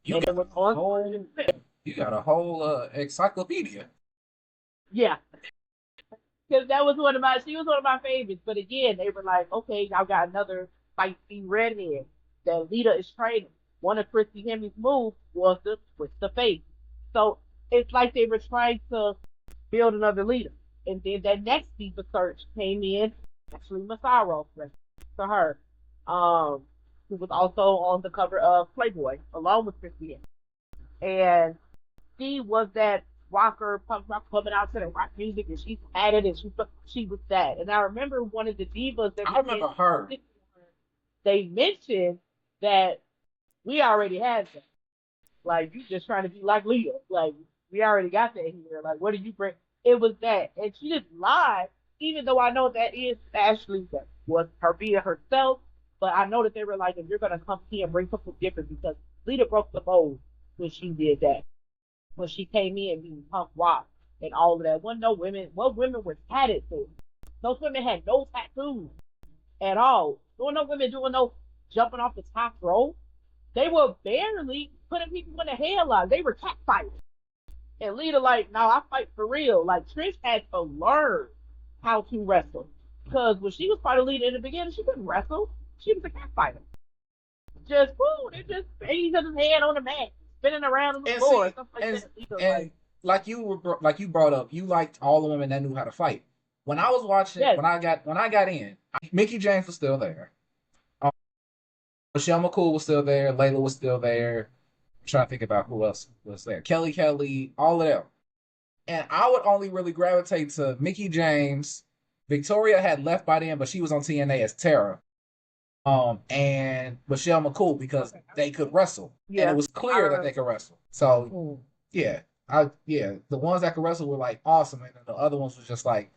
You and got it was a on. whole, you got a whole encyclopedia. Yeah, because that was one of my. She was one of my favorites. But again, they were like, okay, I've got another spicy redhead that Lita is training. One of Christy Hemme's moves was to twist the face. So it's like they were trying to build another leader. And then that next diva search came in, actually Massaro to her. Um, who was also on the cover of Playboy, along with Christy. And she was that rocker, punk rock coming out to the rock music, and she had it, and she was that. And I remember one of the divas that I remember her. they mentioned that we already had that. Like, you just trying to be like Leo. Like, we already got that here. Like, what did you bring? It was that. And she didn't lie, even though I know that is Ashley, that was her being herself. But I know that they were like, if you're going to come here and bring something different, because Lita broke the mold when she did that. When she came in being punk rock and all of that. Wasn't no women, what women were tatted for? Those women had no tattoos at all. There were no women doing no jumping off the top rope. They were barely putting people in the headlock. They were cat fighting. And Lita, like, no, I fight for real. Like, Trish had to learn how to wrestle. Because when she was part of Lita in the beginning, she couldn't wrestle. She was a cat fighter. Just, woo, they just banging each other's head on the mat, spinning around on the floor, stuff like that. And like you brought up, you liked all the women that knew how to fight. When I was watching, yes. when I got in, Mickie James was still there. Michelle McCool was still there. Layla was still there. I'm trying to think about who else was there. Kelly, all of them. And I would only really gravitate to Mickie James. Victoria had left by then, but she was on TNA as Tara. And Michelle McCool, because they could wrestle. Yeah. And it was clear that they could wrestle. So, yeah. The ones that could wrestle were like awesome, and the other ones was just like,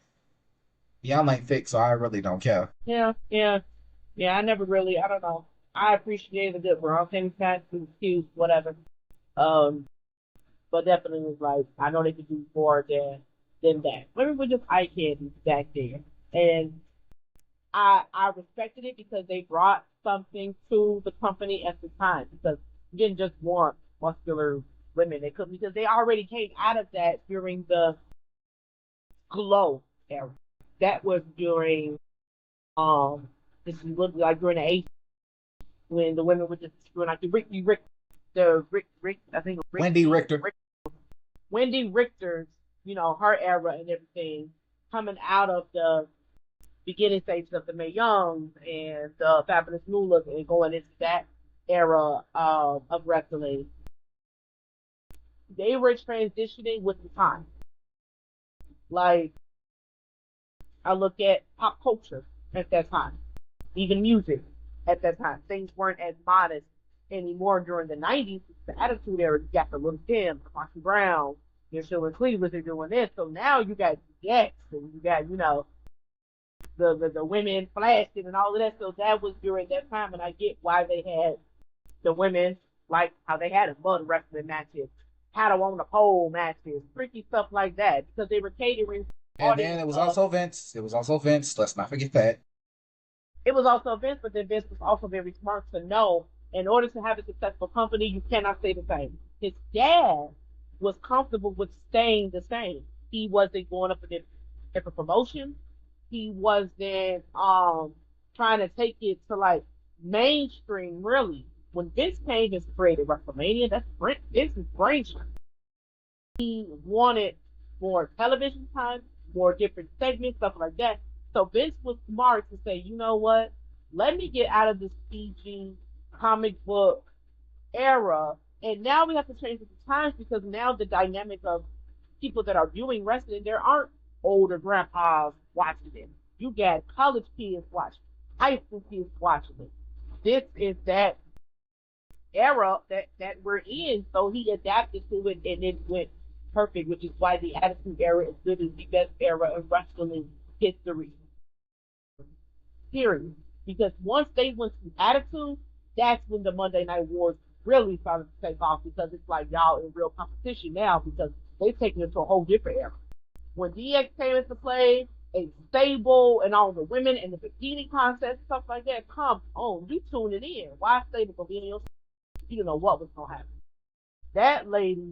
y'all ain't thick, so I really don't care. Yeah. I never really, I don't know. I appreciate the good bro. Things had to excuse whatever. But definitely was like, I know they could do more than that. Women were just eye candy back there. And I respected it because they brought something to the company at the time. Because you didn't just want muscular women. They couldn't, because they already came out of that during the Glow era. That was during this was like during the 80s, when the women were just doing like Wendy Richter. Wendy Richter's, her era and everything, coming out of the beginning stages of the Mae Youngs and the Fabulous Moolah and going into that era of wrestling. They were transitioning with the time. Like, I look at pop culture at that time, even music at that time. Things weren't as modest anymore during the 90s. The Attitude Era, you got the Little Kim, Marcy Brown, Sheila Cleveland are doing this. So now you got X and you got, the women flashing and all of that. So that was during that time, and I get why they had the women, like how they had a mud wrestling matches, had them on the pole matches, freaky stuff like that, because they were catering. And then it was also Vince. Let's not forget that. It was also Vince, but then Vince was also very smart to know, in order to have a successful company, you cannot stay the same. His dad was comfortable with staying the same. He wasn't going up for different promotions. He wasn't trying to take it to like mainstream, really. When Vince came and created WrestleMania, that's Vince's brainchild. He wanted more television time, more different segments, stuff like that. So Vince was smart to say, you know what? Let me get out of this PG comic book era. And now we have to change with the times, because now the dynamic of people that are viewing wrestling, there aren't older grandpas watching it. You got college kids watching, high school kids watching it. This is that era that we're in. So he adapted to it, and it went perfect, which is why the Attitude Era is good as the best era of wrestling history. Period. Because once they went to Attitude, that's when the Monday Night Wars really started to take off, because it's like y'all in real competition now, because they've taken it to a whole different era. When DX came into play, a stable and all the women and the bikini contest, stuff like that, come on, you tuning in. Why stable pavilion? You don't know what was going to happen. That lady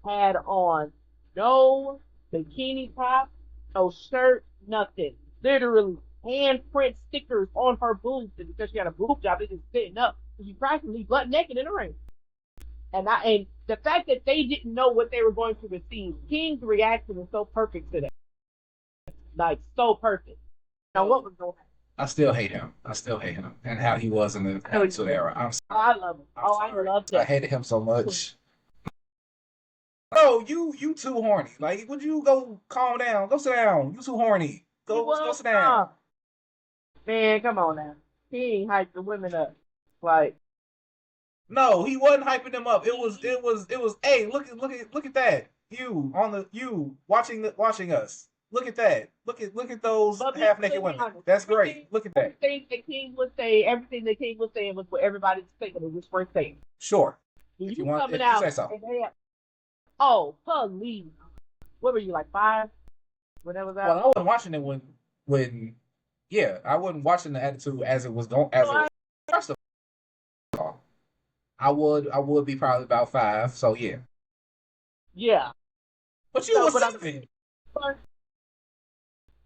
had on no bikini top, no shirt, nothing. Literally handprint stickers on her boobs, and because she had a boob job, it just sitting up. She practically butt naked in the ring. And the fact that they didn't know what they were going to receive, King's reaction was so perfect to that. Like, so perfect. Now, what was going on? I still hate him. I still hate him and how he was in the I know you Attitude do. Era. I'm Oh, sorry. I love him. I'm Oh, I sorry. love I that. hated him so much. Oh, you too horny. Like, would you go calm down? Go sit down. You too horny. He Go was sit down. man, come on now. He ain't hyped the women up. Like No, he wasn't hyping them up. It was. Hey, look at that. You watching us. Look at that. Look at those but half let's naked be women. honest. That's great. Look at that. Everything the king was saying was what everybody was thinking of his first thing. Sure. When If you you want, coming if you say out so. and they have, oh, please. What were you like 5 when that was Well, out? I wasn't watching it when yeah, I wasn't watching the Attitude as it was going So as it was. First of all, I would be probably about 5. So yeah. yeah. But you So was but I'm 7.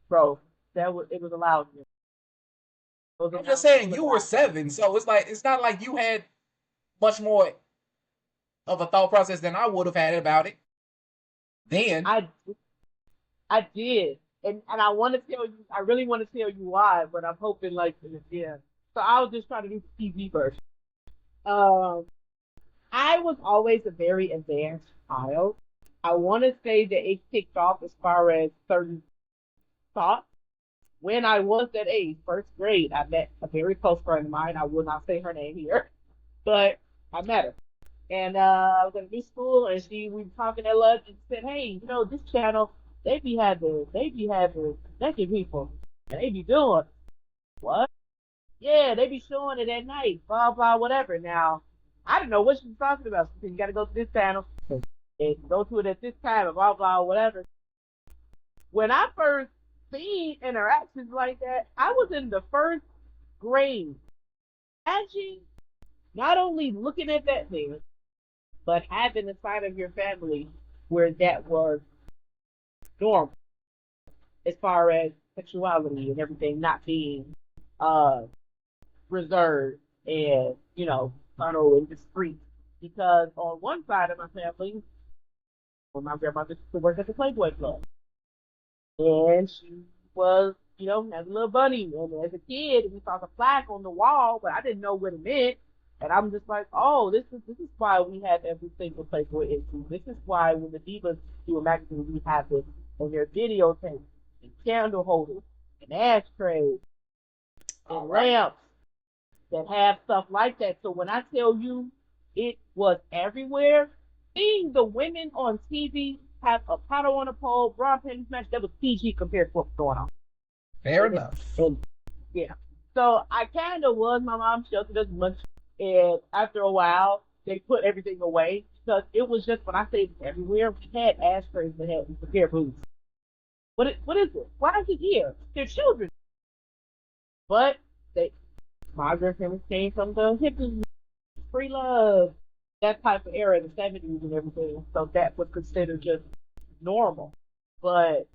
bro, that was it was allowed. It was I'm just announced. It saying was you were allowed. 7. So it's not like you had much more of a thought process than I would have had about it then. I I did. And I want to tell you, I really want to tell you why, but I'm hoping like yeah. So I was just trying to do the TV version. Um, I was always a very advanced child. I want to say that it kicked off as far as certain thoughts. When I was that age, first grade, I met a very close friend of mine. I will not say her name here, but I met her. And I was in new school, and we were talking at lunch and said, "Hey, this channel, they be having naked people, and they be doing what? Yeah, they be showing it at night, blah blah, whatever." Now, I didn't know what she was talking about. She said, "You got to go to this channel and go to it at this time, and blah blah, whatever." When I first seen interactions like that, I was in the first grade. Imagine not only looking at that thing, but having a side of your family where that was normal as far as sexuality and everything not being uh reserved and subtle and discreet. Because on one side of my family, when my grandmother used to work at the Playboy Club, and she was as a little bunny, and as a kid we saw the plaque on the wall, but I didn't know what it meant. And I'm just like, oh, this is why we have every single Playboy issue. This is why when the Divas do a magazine, we have this on their videotapes and candle holders and ashtrays All and right. lamps that have stuff like that. So when I tell you it was everywhere, seeing the women on TV have a paddle on a pole, bra panties match, that was PG compared to what's going on. Fair And, enough. and yeah. So I kind of was, my mom sheltered us much. And after a while, they put everything away because it was just, when I say everywhere, we had ashtrays that had pair boots. What is it? Why is it here? They're children. But they, my grandparents came from the hippies, free love, that type of era, the 70s and everything. So that was considered just normal. But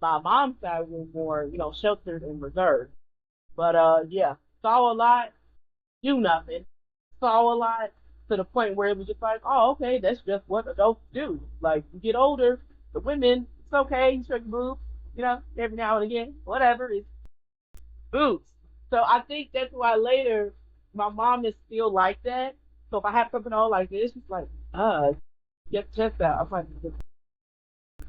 my mom's side was more, sheltered and reserved. But yeah, saw a lot, do nothing. Saw a lot to the point where it was just like, oh, okay, that's just what adults do. Like, you get older, the women, it's okay, you show your boobs, every now and again, whatever, it's boobs. So I think that's why later my mom is still like that. So if I have something on like this, she's like, get chest out. I'm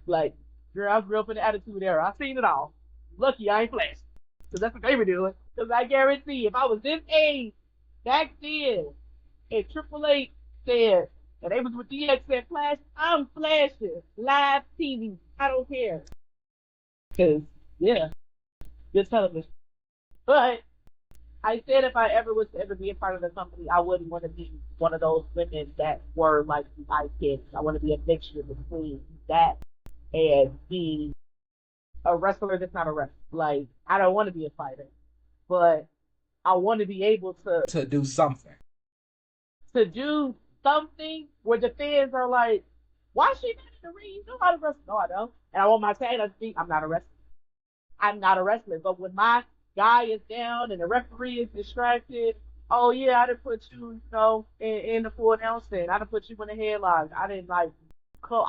like, girl, I grew up in the attitude era. I seen it all. Lucky I ain't flashed. Because that's what they were doing. Because I guarantee if I was this age back then and Triple H said, and they was with DX said flash, I'm flashing. Live TV. I don't care. Because, yeah, good television. But I said if I ever was to ever be a part of the company, I wouldn't want to be one of those women that were like the ice kids. I want to be a mixture between that and being a wrestler that's not a wrestler. Like, I don't want to be a fighter, but I want to be able To do something. to do something where the fans are like, why is she not in the ring? You know how to wrestle. No, I don't. And I want my tag to be, I'm not a wrestler. I'm not a wrestler. But when my guy is down and the referee is distracted, oh yeah, I didn't put you, in the full announcement. I didn't put you in the headlock. I didn't I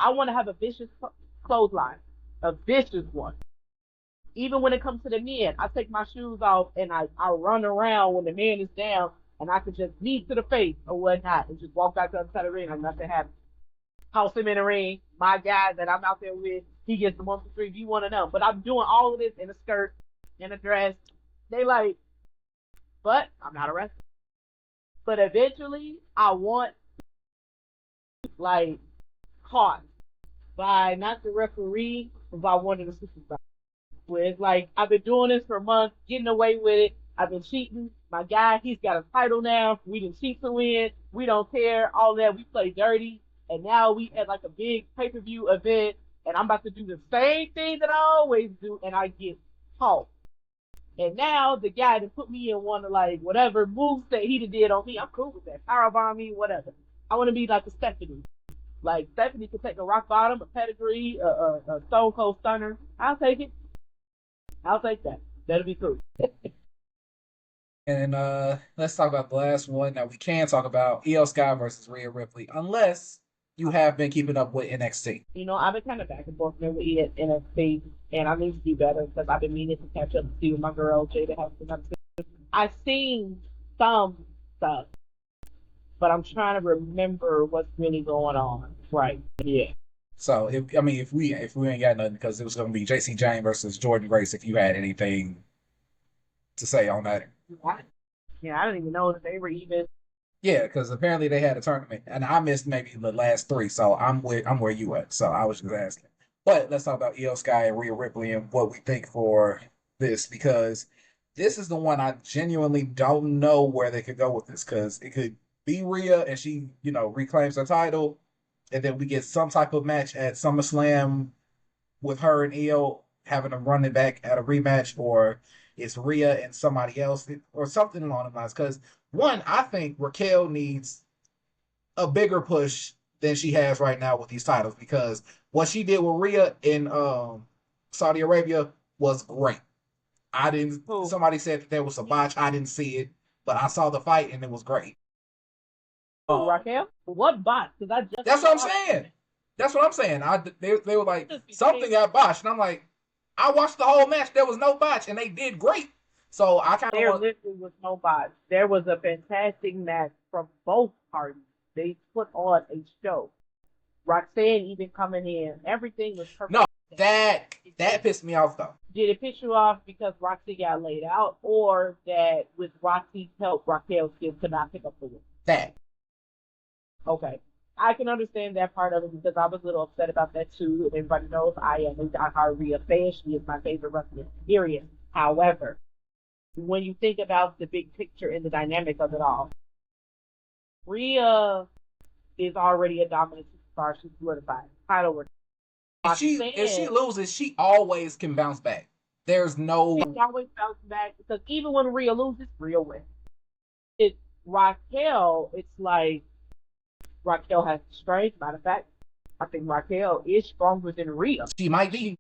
want to have a vicious clothesline, a vicious one. Even when it comes to the men, I take my shoes off and I run around when the man is down, and I can just knee to the face or whatnot and just walk back to the other side of the ring like nothing happened. House him in the ring. My guy that I'm out there with, he gets the 1 2 3. You want to know? But I'm doing all of this in a skirt, in a dress. They like, but I'm not a wrestler. But eventually, I want like caught by not the referee, but by one of the supervisors. Where it's like I've been doing this for months, getting away with it. I've been cheating. My guy, he's got a title now. We didn't cheat to win. We don't care. All that. We play dirty. And now we at like a big pay-per-view event, and I'm about to do the same thing that I always do, and I get caught. And now the guy that put me in one of like whatever moves that he did on me, I'm cool with that. Powerbomb me, whatever. I want to be like a Stephanie. Like Stephanie could take a rock bottom, a pedigree, a stone cold stunner. I'll take it. I'll take that. That'll be cool. And let's talk about the last one. Now we can talk about Io Sky versus Rhea Ripley, unless you have been keeping up with NXT. You know, I've been kind of back and forth with it in NXT, and I need to do better because I've been meaning to catch up to see with my girl Jada Hudson. I've seen some stuff, but I'm trying to remember what's really going on. Right? Yeah. So if we ain't got nothing, because it was going to be JC Jane versus Jordan Grace. If you had anything to say on that. Yeah, I didn't even know that they were even. Yeah, because apparently they had a tournament, and I missed maybe the last three, so I'm where you at. So I was just asking. But let's talk about Io Sky and Rhea Ripley and what we think for this, because this is the one I genuinely don't know where they could go with this, because it could be Rhea and she, reclaims her title, and then we get some type of match at SummerSlam with her and Io having them run it back at a rematch, or it's Rhea and somebody else, or something along the lines. Because one, I think Raquel needs a bigger push than she has right now with these titles, because what she did with Rhea in Saudi Arabia was great. I didn't. Somebody said that there was a botch. I didn't see it, but I saw the fight and it was great. Raquel, what botch? Because I just. That's what I'm saying. That's what I'm saying. They were like something got botched, and I'm like, I watched the whole match. There was no botch, and they did great. So I kind of there literally was no botch. There was a fantastic match from both parties. They put on a show. Roxanne even coming in, everything was perfect. No, that pissed me off though. Did it piss you off because Roxy got laid out, or that with Roxy's help, Raquel still could not pick up the win? That. Okay. I can understand that part of it because I was a little upset about that too. Everybody knows I am a diehard Rhea fan. She is my favorite wrestler, period. However, when you think about the big picture and the dynamic of it all, Rhea is already a dominant superstar. She's solidified. Title work. If she loses, she always can bounce back. There's no. She always bounces back because even when Rhea loses, Rhea wins. It's Raquel. It's like Raquel has strength. Matter of fact, I think Raquel is stronger than Rhea. She might be.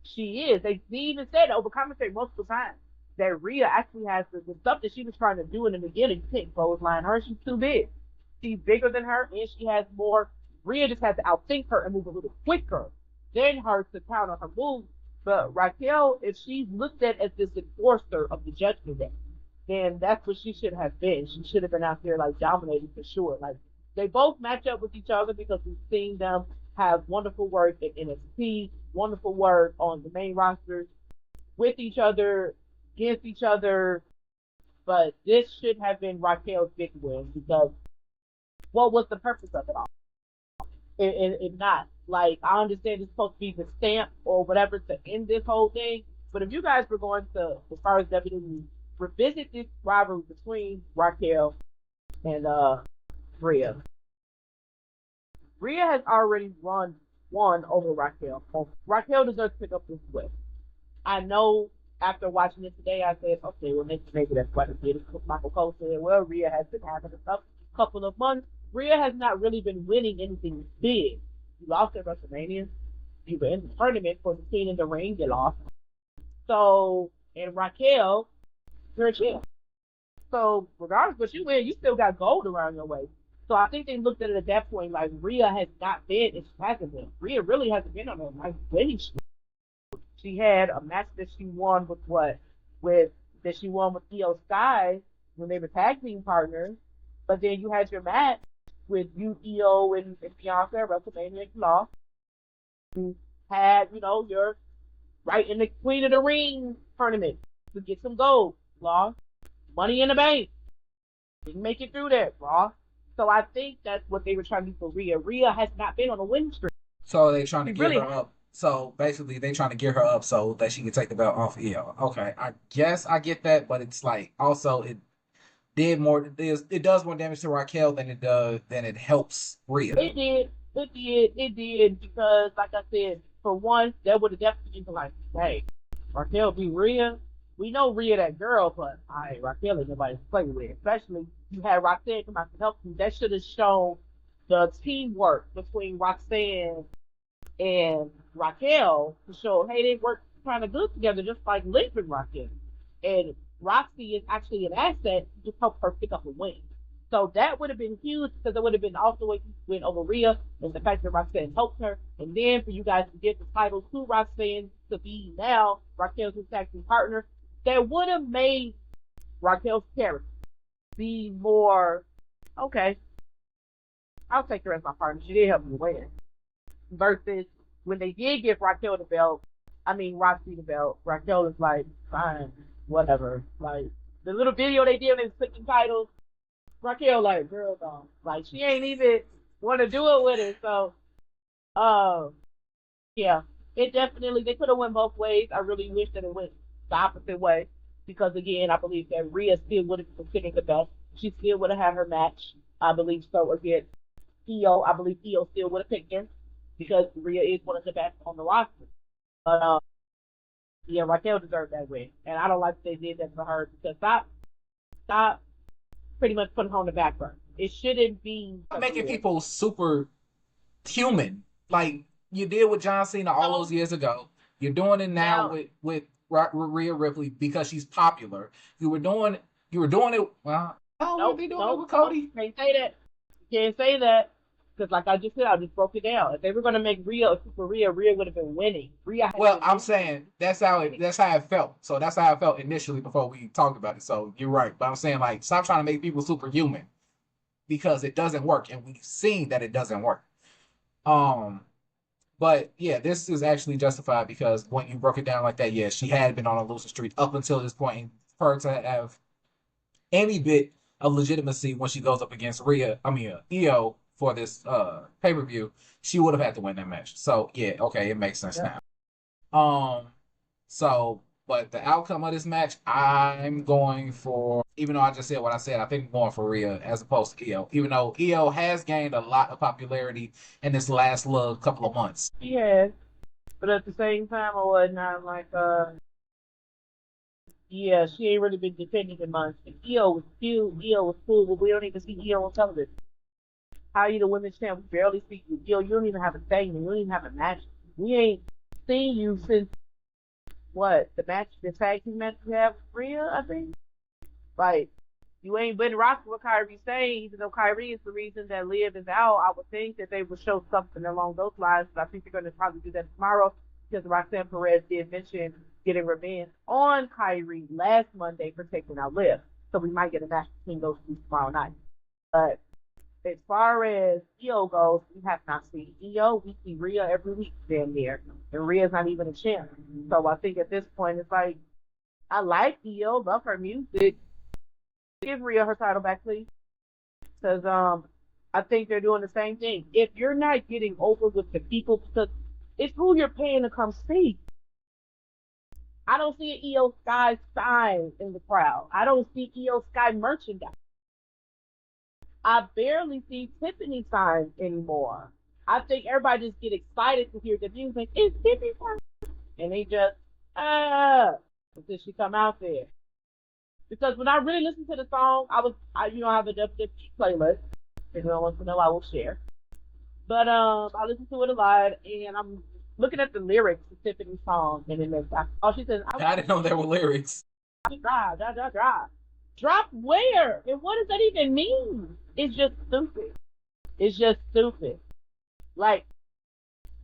She is. They even said over commentary multiple times that Rhea actually has the stuff that she was trying to do in the beginning. You can't clothesline her. She's too big. She's bigger than her, and she has more. Rhea just has to outthink her and move a little quicker than her to counter her moves. But Raquel, if she's looked at as this enforcer of the Judgment Day, then that's what she should have been. She should have been out there like dominating for sure. Like they both match up with each other because we've seen them have wonderful work at NXT, wonderful work on the main rosters, with each other, against each other. But this should have been Raquel's big win because what was the purpose of it all? It not. Like, I understand it's supposed to be the stamp or whatever to end this whole thing, but if you guys were going to, as far as WWE, revisit this rivalry between Raquel and Rhea. Rhea has already won over Raquel. Raquel deserves to pick up this win. I know after watching it today, I said, okay, well, maybe that's what it did. Michael Cole said, well, Rhea has been having a couple of months. Rhea has not really been winning anything big. You lost at WrestleMania. You were in the tournament for the King in the Ring. You lost. So, and Raquel, you're a champ. So, regardless of what you win, you still got gold around your waist. So, I think they looked at it at that point like Rhea has not been, and she hasn't been. Rhea really hasn't been on a nice winning streak. She had a match that she won with what? With that she won with Io Sky when they were tag team partners. But then you had your match with you, Io, and Bianca at WrestleMania. You lost. You had, your right in the Queen of the Ring tournament to get some gold. Lost. Money in the Bank. Didn't make it through that. Lost. So I think that's what they were trying to do for Rhea. Rhea has not been on a winning streak. So they trying to She get really her has. up. So basically, they trying to get her up so that she can take the belt off EO. Okay, I guess I get that, but it's like also it does more damage to Raquel than it helps Rhea. It did. It did because, like I said, for one, that would have definitely been like, hey, Raquel be Rhea. We know Rhea that girl, but Raquel is nobody to play with. Especially you had Roxanne come out to help you. That should have shown the teamwork between Roxanne and Raquel to show, hey, they work kind of good together, just like Liv and Raquel. And Roxy is actually an asset to help her pick up a win. So that would have been huge because it would have been also a win over Rhea and the fact that Roxanne helped her. And then for you guys to get the title to Roxanne to be now Raquel's tag team partner, that would have made Raquel's character be more, okay, I'll take her as my partner. She did help me win. Versus when they did give Raquel the belt, Roxy the belt, Raquel is like, fine, whatever. Like, the little video they did in switching titles, Raquel like, girl, no. Like, she ain't even want to do it with it. So, uh, yeah, it definitely, they could have went both ways. I really wish that it went the opposite way. Because, again, I believe that Rhea still would have been considered the best. She still would have had her match. I believe so against Io. I believe Io still would have picked her because Rhea is one of the best on the roster. But yeah, Raquel deserved that win, and I don't like that they did that for her because stop, pretty much putting her on the back burner. It shouldn't be Making people super human, like you did with John Cena all those years ago. You're doing it now with Rhea Ripley because she's popular. You were doing it. Well, oh, they doing it with Cody. Can't say that. You can't say that. Because, like I just said, I just broke it down. If they were going to make Rhea a super Rhea would have been winning. Well, I'm saying that's how it felt. So that's how it felt initially before we talked about it. So you're right. But I'm saying, like, stop trying to make people superhuman because it doesn't work, and we've seen that it doesn't work. But yeah, this is actually justified because when you broke it down like that, yeah, she had been on a losing streak up until this point. For her to have any bit of legitimacy when she goes up against Io for this pay-per-view, she would have had to win that match. So yeah, okay, it makes sense now. So but the outcome of this match, I'm going for, even though I just said what I said, I think I'm going for Rhea as opposed to Io. Even though Io has gained a lot of popularity in this last little couple of months. She has. But at the same time or whatnot, like yeah, she ain't really been defending in months. Io was cool, but we don't even see Io on television. How you the women's champ? We barely see you. Io, you don't even have a thing. You don't even have a match. We ain't seen you since what? The tag team match we have with Rhea, I think. Like, you ain't been rocking with Kyrie Sane, even though Kyrie is the reason that Liv is out. I would think that they would show something along those lines, but I think they're going to probably do that tomorrow because Roxanne Perez did mention getting revenge on Kyrie last Monday for taking out Liv. So we might get a match between those two tomorrow night. But as far as Io goes, we have not seen Io. We see Rhea every week damn near. And Rhea's not even a champ. So I think at this point, it's like, I like Io, love her music. Give Rhea her title back, please. Because I think they're doing the same thing. If you're not getting over with the people, because it's who you're paying to come see. I don't see an Io Sky sign in the crowd. I don't see Io Sky merchandise. I barely see Tiffany signs anymore. I think everybody just get excited to hear the music. It's Tiffany, and they just until she come out there. Because when I really listen to the song, I have a WWE playlist. If anyone wants to know, I will share. But I listen to it a lot, and I'm looking at the lyrics to Tiffany's song, and then she says, I didn't know there were lyrics. Drive. Drop where? And what does that even mean? It's just stupid. It's just stupid. Like,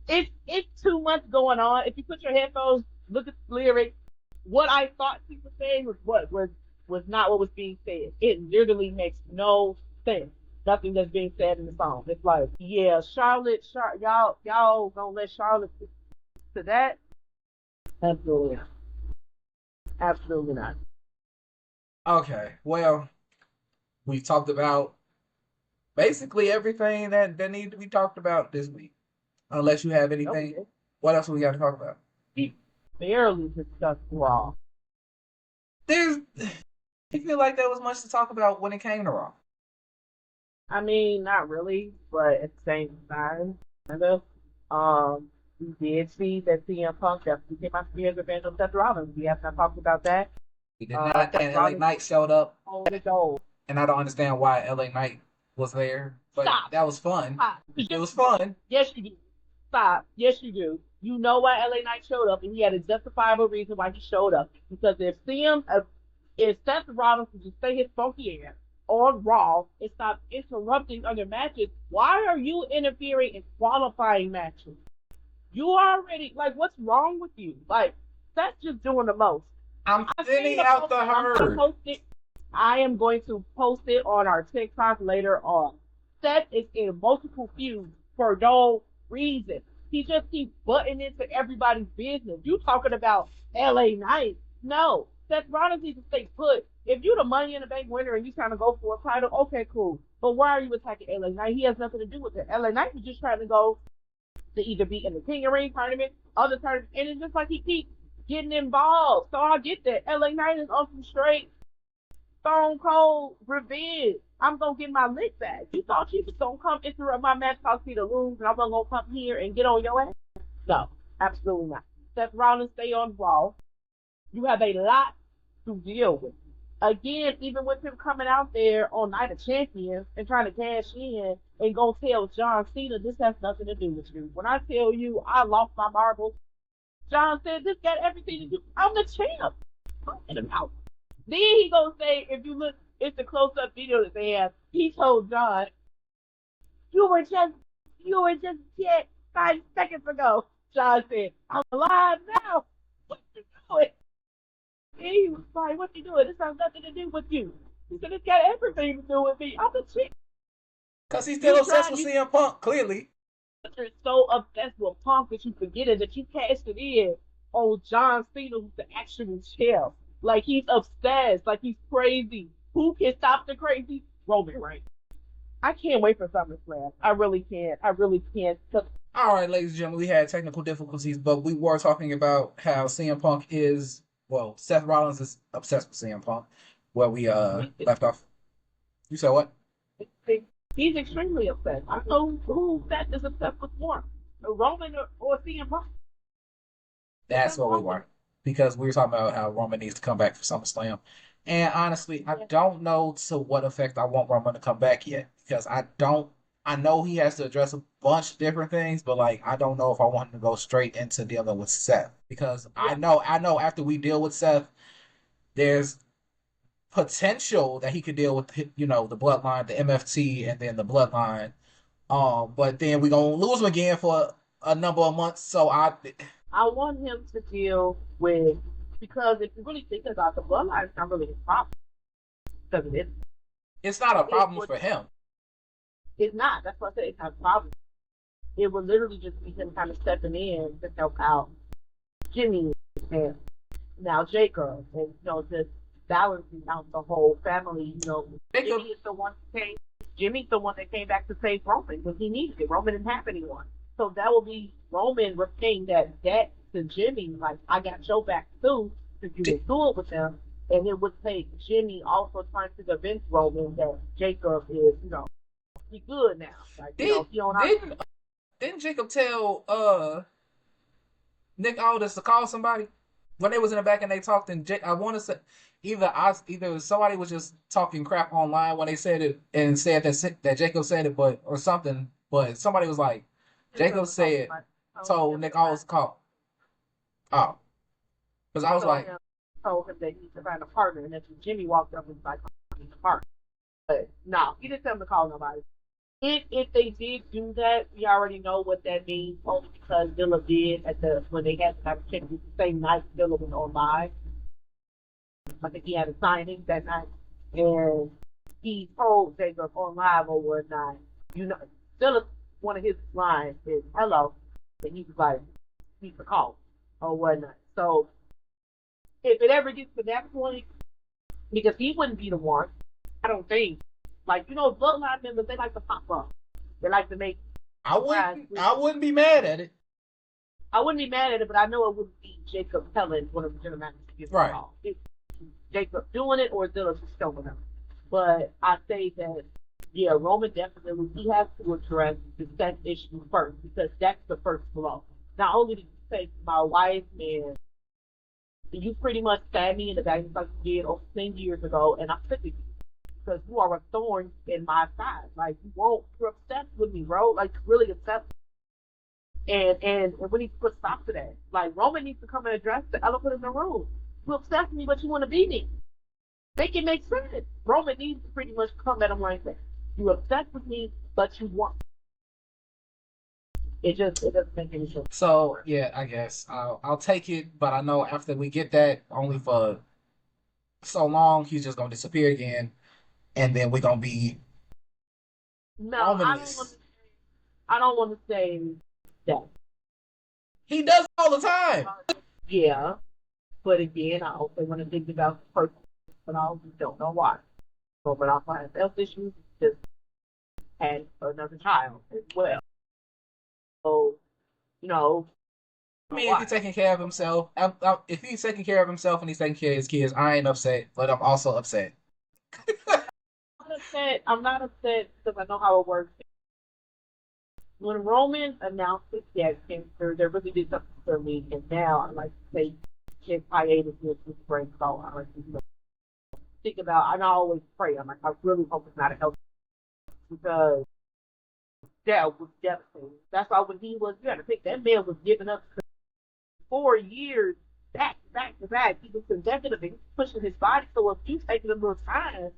it's too much going on. If you put your headphones Look at the lyrics. What I thought she was saying was not what was being said. It literally makes no sense. Nothing that's being said in the song. It's like, yeah, y'all gonna let Charlotte to that? Absolutely not. Absolutely not. Okay, well, we talked about basically everything that needed to be talked about this week. Unless you have anything, Okay. what else we got to talk about? We barely discussed Raw. There's, I feel like there was much to talk about when it came to Raw. I mean, not really, but at the same time, kind of. We did see that CM Punk definitely came out to be a revenge on Seth Rollins. We have not talked about that. We did not, Seth and LA Rollins Knight showed up, hold his own. and I don't understand why LA Knight was there, but Stop. that was fun. Stop. It was fun. Yes, you do. Stop. Yes, you do. You know why LA Knight showed up, and he had a justifiable reason why he showed up. Because if Seth Rollins would just stay his funky ass on Raw and stop interrupting other matches, why are you interfering in qualifying matches? You already like, what's wrong with you? Like, Seth's just doing the most. I'm I've thinning seen a out post. the I'm gonna herd. post it. I am going to post it on our TikTok later on. Seth is in multiple feuds for no reason. He just keeps butting into everybody's business. You talking about LA Knight? No. Seth Rollins needs to stay put. If you the Money in the Bank winner and you trying to go for a title, okay, cool. But why are you attacking LA Knight? He has nothing to do with it. LA Knight was just trying to go to either be in the King of Ring tournament, other tournaments, and it's just like he keeps getting involved. So I get that. LA Knight is on some straight Stone Cold revenge. I'm gonna get my lick back. You thought you was gonna come interrupt my match, cause me to lose, and I'm gonna come here and get on your ass? No, absolutely not. Seth Rollins stay on Raw. You have a lot to deal with. Again, even with him coming out there on Night of Champions and trying to cash in and go tell John Cena this has nothing to do with you. When I tell you I lost my marbles, John said this got everything to do. I'm the champ. Talking about. Then he gonna say, if you look, it's the close-up video that they have. He told John, "You were just, you were just dead 5 seconds ago." John said, "I'm alive now. What you doing?" And he was like, "What you doing? This has nothing to do with you." He said, "It's got everything to do with me. I'm the chick." Because he's still You obsessed try, with you CM Punk, clearly. you're so obsessed with Punk that you forget that you cashed it in on John Cena, who's the actual champ. Like he's obsessed, like he's crazy. Who can stop the crazy? Roman Reigns. I can't wait for SummerSlam. I really can't. I really can't. All right, ladies and gentlemen, we had technical difficulties, but we were talking about how CM Punk is, well, Seth Rollins is obsessed with CM Punk, where we left off. You said what? He's extremely obsessed. I know who Seth is obsessed with more, Roman or CM Punk. That's what we were. Because we were talking about how Roman needs to come back for SummerSlam. And honestly, I don't know to what effect I want Roman to come back yet. Because I know he has to address a bunch of different things, but like I don't know if I want him to go straight into dealing with Seth. Because I know after we deal with Seth, there's potential that he could deal with the bloodline, the MFT, and then the bloodline. But then we're gonna lose him again for a number of months. So I want him to deal with, because if you really think about the bloodline, it's not really his problem. Because it's not a problem for him. It's not. That's what I said. It's not a problem. It would literally just be him kind of stepping in to help out Jimmy and now Jacob, and just balancing out the whole family. Jacob, Jimmy is the one who came. Jimmy's the one that came back to save Roman because he needed it. Roman didn't have anyone, so that will be Roman repaying that debt to Jimmy. Like, I got your back too, because you didn't do it with them, and it would take Jimmy also trying to convince Roman that Jacob is, he good now. Like, he on our. Didn't Jacob tell Nick Aldis to call somebody when they was in the back and they talked? And I want to say either somebody was just talking crap online when they said it and said that Jacob said it, or something. But somebody was like, Jacob said told Nick Aldis to call. Oh, because I was like, told him that he needs to find a partner, and then Jimmy walked up and was like, "I need a partner." But no, he didn't tell him to call nobody. If they did do that, we already know what that means. Only because Dilla did at the when they had the opportunity the same night Dilla was on live. I think he had a signing that night, and he told Jacob on live or whatnot. You know, Dilla one of his lines is "Hello," and he was like, "He's a call" or whatnot. So if it ever gets to that point, because he wouldn't be the one, I don't think. Like bloodline members, they like to pop up. They like to make I surprise wouldn't. I visits. wouldn't be mad at it. I wouldn't be mad at it, but I know it wouldn't be Jacob telling one of the general managers to give him a Right. call. It's Jacob doing it or Zilla just showing him. But I say that, yeah, Roman definitely, he has to address the sex issue first because that's the first blow. Not only did you say my wife, man, you pretty much stabbed me in the back like you did over 10 years ago, and I'm sick of you because you are a thorn in my side. Like, you're obsessed with me, bro. Like, really obsessed. And we need to put stop to that. Like Roman needs to come and address the elephant in the room. You obsessed with me, but you want to be me. Make it make sense. Roman needs to pretty much come at him like that. You obsessed with me, but you want. It doesn't make any sense. So yeah, I guess I'll take it, but I know after we get that, only for so long, he's just gonna disappear again, and then we're gonna be No, Romanist. I don't want to say that. He does it all the time. Yeah, but again, I also want to think about the person, but I also don't know why. So, but I find health issues, just had another child as well. So, you know, I mean, if why? he's taking care of himself, if he's taking care of himself and he's taking care of his kids, I ain't upset, but I'm also upset. I'm not upset. I'm not upset because I know how it works. When Roman announced his death cancer, there really did something for me, and now I like to say his hiatus is his brain so I like to think about. And I always pray. I'm like, I really hope it's not a health because that was devastating. That's why when he was, you got to think that man was giving up 4 years back to back. He was consecutive and pushing his body. So if you taking a little time,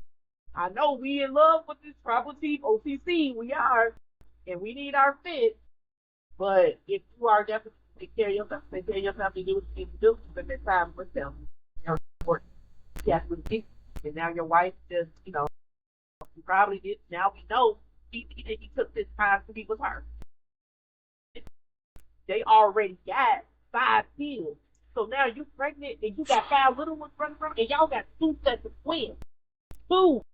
I know we in love with this tribal chief OCC. We are, and we need our fit. But if you are definitely take care of yourself, you do what you need to do, spend that time with them. You know, yes, with people. And now your wife just, you probably did. Now we know he took this time to be with her. They already got 5 kids. So now you pregnant and you got 5 little ones running around and y'all got 2 sets of twins. Two.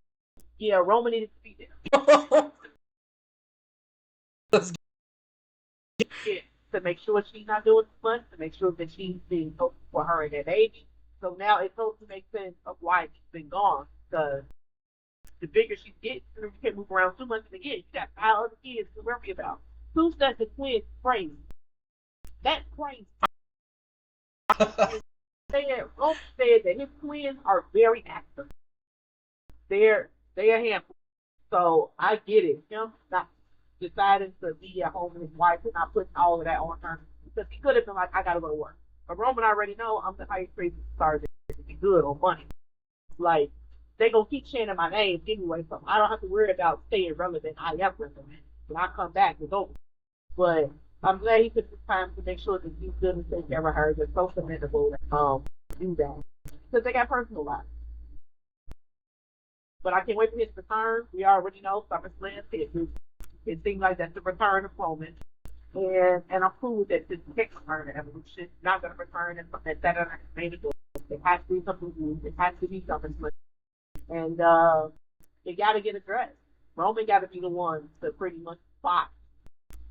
Yeah, Roman needed to be there. Let's Yeah, to make sure she's not doing too much, to make sure that she's being focused for her and that baby. So now it totally makes sense of why she's been gone. Because the bigger she gets, you can't move around too much. And again, you got 5 other kids to worry about. 2 sets of twins, crazy. That's crazy. And Rome said that his twins are very active. They're a handful. So I get it. Him not deciding to be at home with his wife and not putting all of that on her. Because he could have been like, I gotta go to work. But Roman already know I'm the highest paid sergeant to be good on money. Like they gonna keep chanting my name anyway, so I don't have to worry about staying relevant. I am relevant. When I come back, it's over. But I'm glad he took the time to make sure that he's good and take care of her. It's so commendable do that. Because they got personal lives. But I can't wait for his return. We already know SummerSlam. It seems like that's the return of Roman. And I'm cool with that this can't return to Evolution. Not gonna return and that Saturday Night main event. It has to be something new. It has to be SummerSlam. And it gotta get addressed. Roman gotta be the one to pretty much spot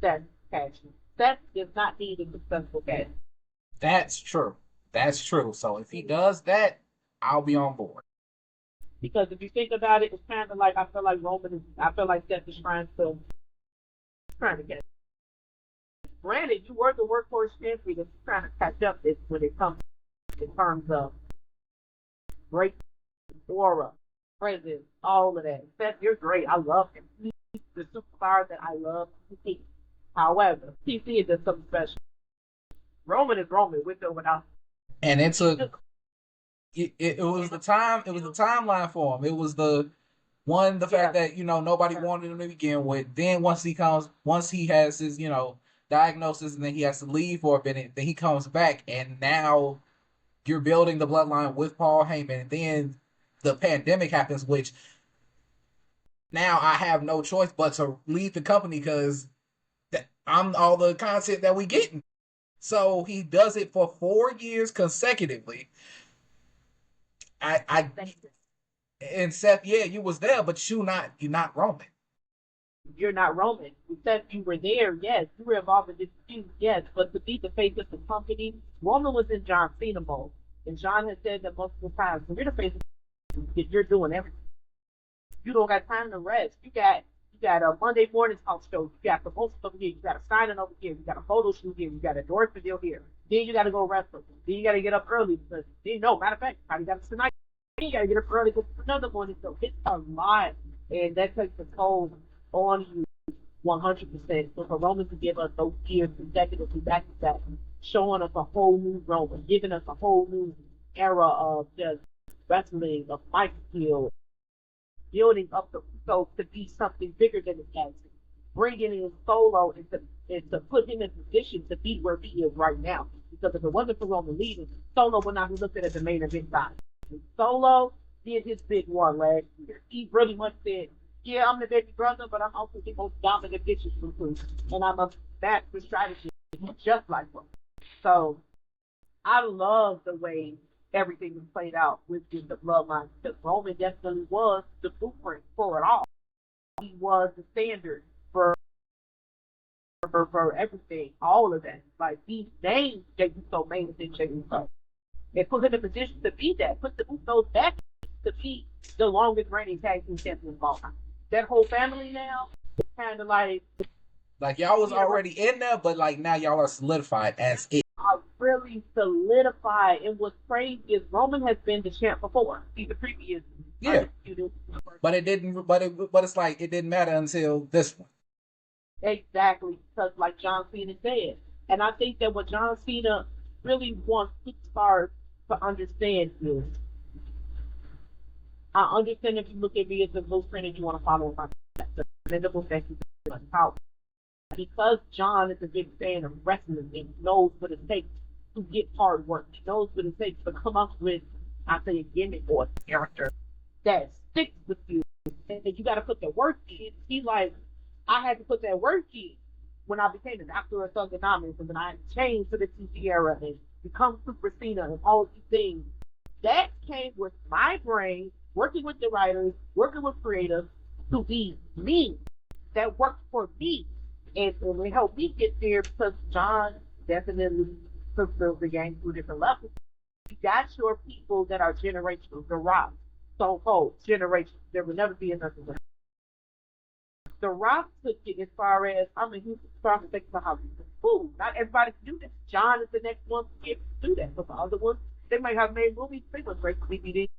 Seth cashing. Seth does not need a successful cash. That's true. That's true. So if he does that, I'll be on board. Because if you think about it, it's kind of like I feel like Seth is trying to get. Granted, you were the workhorse champion, and trying to catch up this when it comes in terms of great aura, presence, all of that. Seth, you're great. I love him. He's the superstar that I love to see. However, TC is just something special. Roman is Roman with or without. And it took it was the time. It was the timeline for him. It was the One, the fact Yeah. that nobody wanted him to begin with. Then once he has his diagnosis, and then he has to leave for a minute. Then he comes back, and now you're building the bloodline with Paul Heyman. And then the pandemic happens, which now I have no choice but to leave the company because I'm all the content that we getting. So he does it for 4 years consecutively. I Thank you. and Seth, yeah, you was there, but you're not Roman. You're not Roman. You said you were there, yes. You were involved in this feud, yes. But to be the face of the company, Roman was in John Cena mode. And John has said that multiple times. When you're the face of the company, you're doing everything. You don't got time to rest. You got a Monday morning talk show. You got promotion over here. You got a signing over here. You got a photo shoot here. You got a endorsement deal here. Then you got to go wrestle. Then you got to get up early because matter of fact, probably got tonight. Then you got to get up early because another morning. So it's a lot, and that takes a toll on you 100%. So for Roman to give us those years consecutively back to back, showing us a whole new Roman, giving us a whole new era of just wrestling, of fight skill, building up the so to be something bigger than it has, bringing in Solo and to put him in position to be where he is right now. Because if it wasn't for Roman leading, Solo would not be looked at as the main event side. Solo did his big one last year. He really much said, "Yeah, I'm the baby brother, but I'm also the most dominant bitches from Crew, and I'm a master strategist just like him." So I love the way everything was played out within the bloodline because Roman definitely was the blueprint for it all. He was the standard for everything, all of that. Like he named Jey Uso main event Jey Uso. And put him in position to be that. Put the Usos back to be the longest reigning tag team champions of all time. That whole family now is kind of like y'all was yeah, already in there, but like now y'all are solidified as it. are really solidified. And what's crazy is Roman has been the champ before. He's the previous Yeah, undisputed. but it didn't. But it's like it didn't matter until this one. Exactly, because like John Cena said, and I think that what John Cena really wants superstars to understand is, I understand if you look at me as a blueprint and you want to follow my steps, and the book that you power. Because John is a big fan of wrestling and knows what it takes to get hard work. He knows what it takes to come up with, I say, a gimmick or a character that sticks with you, and you got to put the work in. He's like, I had to put that work in when I became an actor of Thugonomics, and then I changed to the TV era and become Super Cena and all these things. That came with my brain, working with the writers, working with creatives to be me. That worked for me. And it helped me get there because John definitely took the game to a different level. You got your people that are generational. The Rock, Stone Cold, generational. There will never be another one. The Rock took it as far as I'm a huge star to think about how food. Not everybody can do that. John is the next one to do that. But the other ones, they might have made movies. They was great DVD.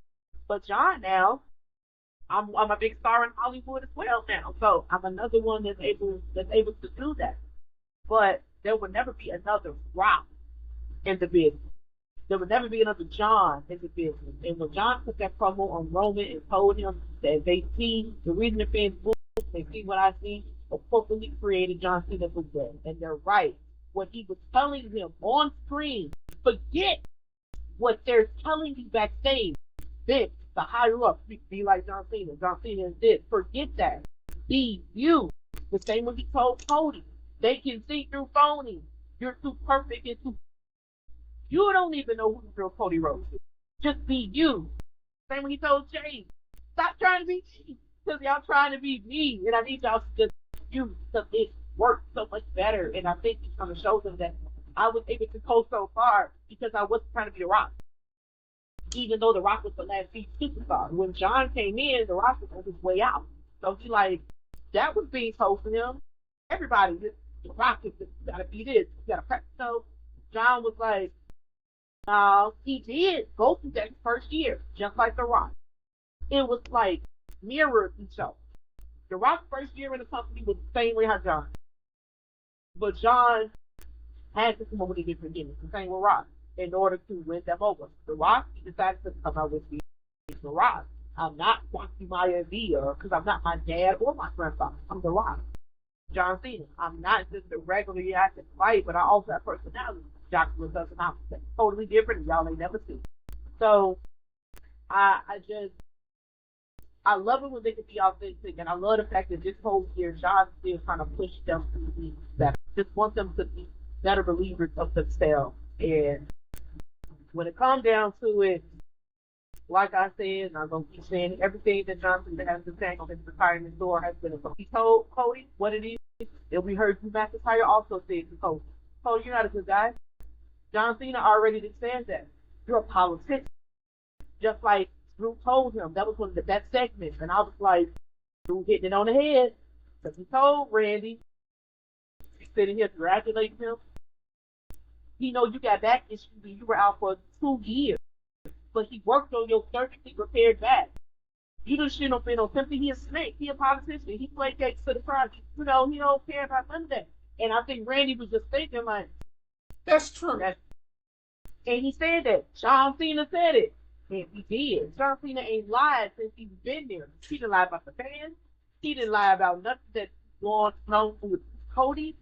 But John now, I'm a big star in Hollywood as well now. So I'm another one that's able to do that. But there will never be another Rock in the business. There will never be another John in the business. And when John put that promo on Roman and told him that they see the reason the fans boo, they see what I see, appropriately created John Cena was there. And they're right. What he was telling him on screen, forget what they're telling you backstage. This, the higher up, be like John Cena. John Cena is this. Forget that. Be you. The same when he told Cody. They can see through phony. You're too perfect and too. You don't even know who the real Cody Rhodes is. Just be you. Same when he told Jay. Stop trying to be me. Because y'all trying to be me. And I need y'all to just be you. Because it works so much better. And I think it's going to show them that I was able to go so far because I wasn't trying to be a Rock. Even though The Rock was the last big superstar. When John came in, The Rock was on his way out. So he that was being told to him. Everybody, The Rock is gotta be this, you gotta prep. So John was like, he did go through that first year, just like The Rock. It was like mirrored each other. The Rock's first year in the company was the same way as John. But John had to come up with a different gimmick, the same with Rock, in order to win them over. The Rock, he decided to come out with the Rock. I'm not Rocky Maivia because I'm not my dad or my grandfather. I'm The Rock. John Cena. I'm not just a regular active fight, but I also have personality. Joshua doesn't have totally different. And y'all ain't never seen. So I just I love it when they can be authentic, and I love the fact that this whole year John still trying to push them to be better. Just want them to be better believers of themselves. And when it comes down to it, like I said, and I'm gonna keep saying everything that Johnson has been saying on his retirement tour has been a he told Cody what it is. And we heard Drew McIntyre also say to Cody, Cody, you're not a good guy. John Cena already understands that. You're a politician. Just like Drew told him. That was one of the best segments. And I was like, Drew hitting it on the head. Because he told Randy, he's sitting here congratulating him. He know you got back issues and you were out for 2 years. But he worked on your surgically repaired back. You just shouldn't have been on something. He a snake. He a politician. He played games to the project. You know, he don't care about none of that. And I think Randy was just thinking like, That's true. And he said that. John Cena said it. And he did. John Cena ain't lied since he's been there. He didn't lie about the fans. He didn't lie about nothing that's going on with Cody.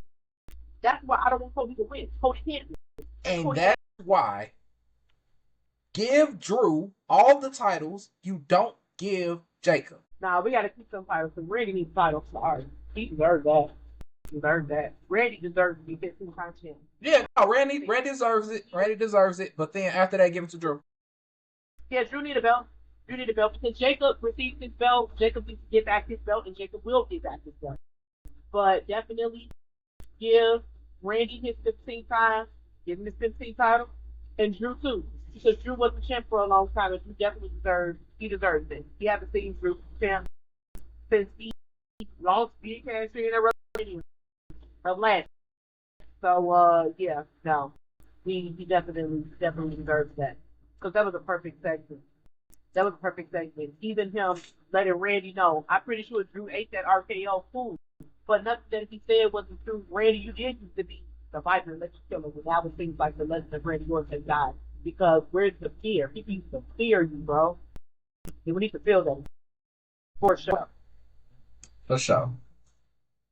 That's why I don't want Cody to win. Cody can't win. And that's why give Drew all the titles you don't give Jacob. Nah, we got to keep some titles because Randy needs titles. Sorry. He deserves that. He deserves that. Randy deserves to be 15-time champion. Yeah, no, Randy deserves it. Randy deserves it. But then after that, give it to Drew. Yeah, Drew need a belt. Drew need a belt because Jacob received his belt. Jacob needs to get back his belt, and Jacob will get back his belt. But definitely give Randy his 15 times. Give him his 15 title, and Drew too. Because Drew was the champ for a long time, and Drew definitely deserves it. He hasn't seen Drew champ since he lost big cash in a last. So yeah, no, he definitely deserves that because that was a perfect segment. That was a perfect segment. Even him letting Randy know. I'm pretty sure Drew ate that RKO food, but nothing that he said wasn't true. Randy, you did used to be the Viper and Legend Killer when that was things like the Legend of Randy Orton died. Because where's the fear? People used to fear you, bro. We need to feel that. For sure. For sure.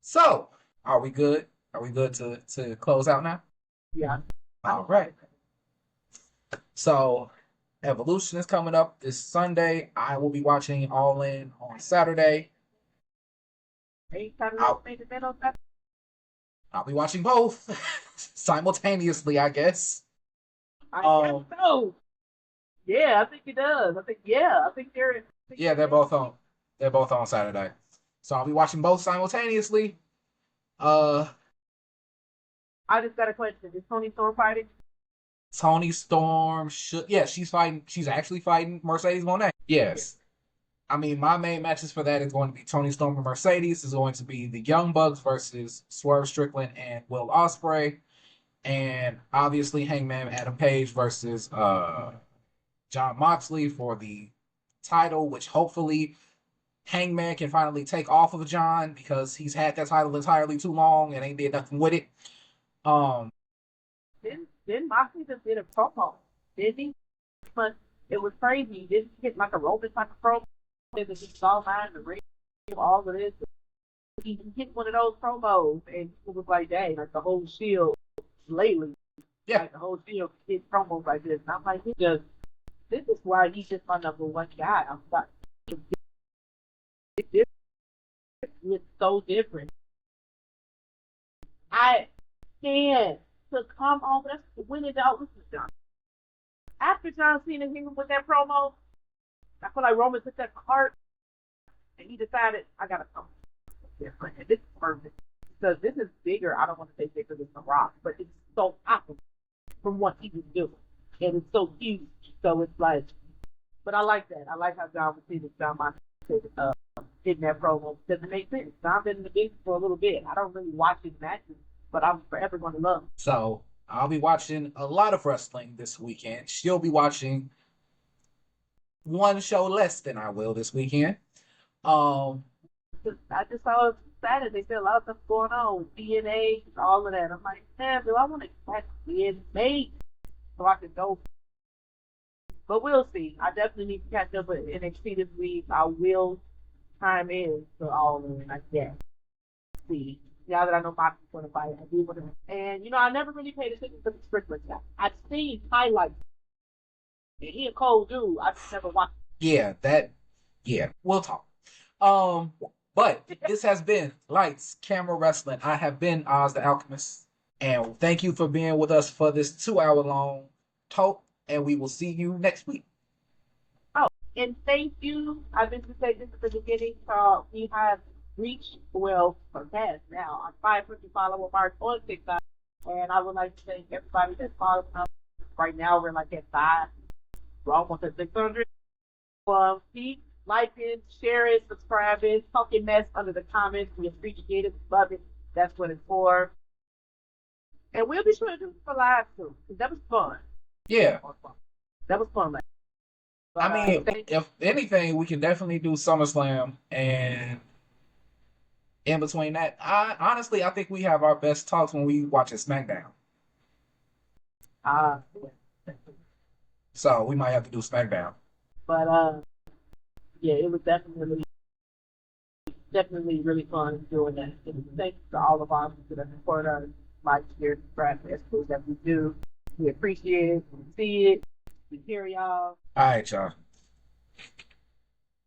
So, are we good? Are we good to close out now? Yeah. All right. So, Evolution is coming up this Sunday. I will be watching All In on Saturday. I'll be watching both simultaneously, I guess. I guess so. Yeah, I think it does. I think they're. Yeah, they're both on. They're both on Saturday, so I'll be watching both simultaneously. I just got a question. Is Toni Storm fighting? Toni Storm should. Yeah, she's fighting. She's actually fighting Mercedes Moné. Yes. I mean, my main matches for that is going to be Toni Storm and Mercedes. Is going to be the Young Bucks versus Swerve Strickland and Will Ospreay. And obviously Hangman Adam Page versus Jon Moxley for the title, which hopefully Hangman can finally take off of John because he's had that title entirely too long and ain't did nothing with it. Then Moxley just did a promo, didn't he? But it was crazy. He didn't hit like a Roman type of promo. It was just all mine, the ring, all of this. He hit one of those promos and it was like, dang, like the whole Shield lately. Yeah. Like the whole Shield hit promos like this. And I'm like, this is why he's just my number one guy. I'm like, it's so different. I can't to come on. That's when it all was done. After John Cena hit him with that promo, I feel like Roman took that cart and he decided, I gotta come different. And this is perfect. Because this is bigger. I don't want to say bigger than The Rock, but it's so opposite from what he was doing. And it's so huge. So it's like, but I like that. I like how John was seeing John Moxley hitting that promo. Because it makes sense. John's been in the business for a little bit. I don't really watch his matches, but I'm forever going to love him. So I'll be watching a lot of wrestling this weekend. She'll be watching one show less than I will this weekend. I just saw Saturday. They said a lot of stuff going on, DNA, all of that. I'm like, man, do I want to get made so I can go But we'll see. I definitely need to catch up with NXT this week. I will chime in to all of them, I guess. See. Now that I know Moxie's going to fight, I do want to. And, I never really paid attention to the Strickland guy. I've seen highlights. And he a cold dude. I just never watched. Yeah, yeah, we'll talk. Um, but this has been Lights, Camera Wrestling. I have been Oz the Alchemist. And thank you for being with us for this 2 hour long talk. And we will see you next week. Oh, and thank you. I meant to say this at the beginning. We have reached, well, surpassed now, our 500 follower mark on TikTok. And I would like to thank everybody that follows us. Right now, we're like at 5. We're almost at 600. Keep liking, sharing, subscribing, talking mess under the comments. We appreciate it. Love it. That's what it's for. And we'll be sure to do it for live too. Because that was fun. Yeah. That was fun. I mean, if anything, we can definitely do SummerSlam, and in between that, I think we have our best talks when we watch a SmackDown. Yeah. So we might have to do SmackDown. But yeah, it was definitely really fun doing that. And thanks to all of us that support us, like, share, subscribe, that's cool that we do. We appreciate it. We see it. We hear y'all. All right, y'all.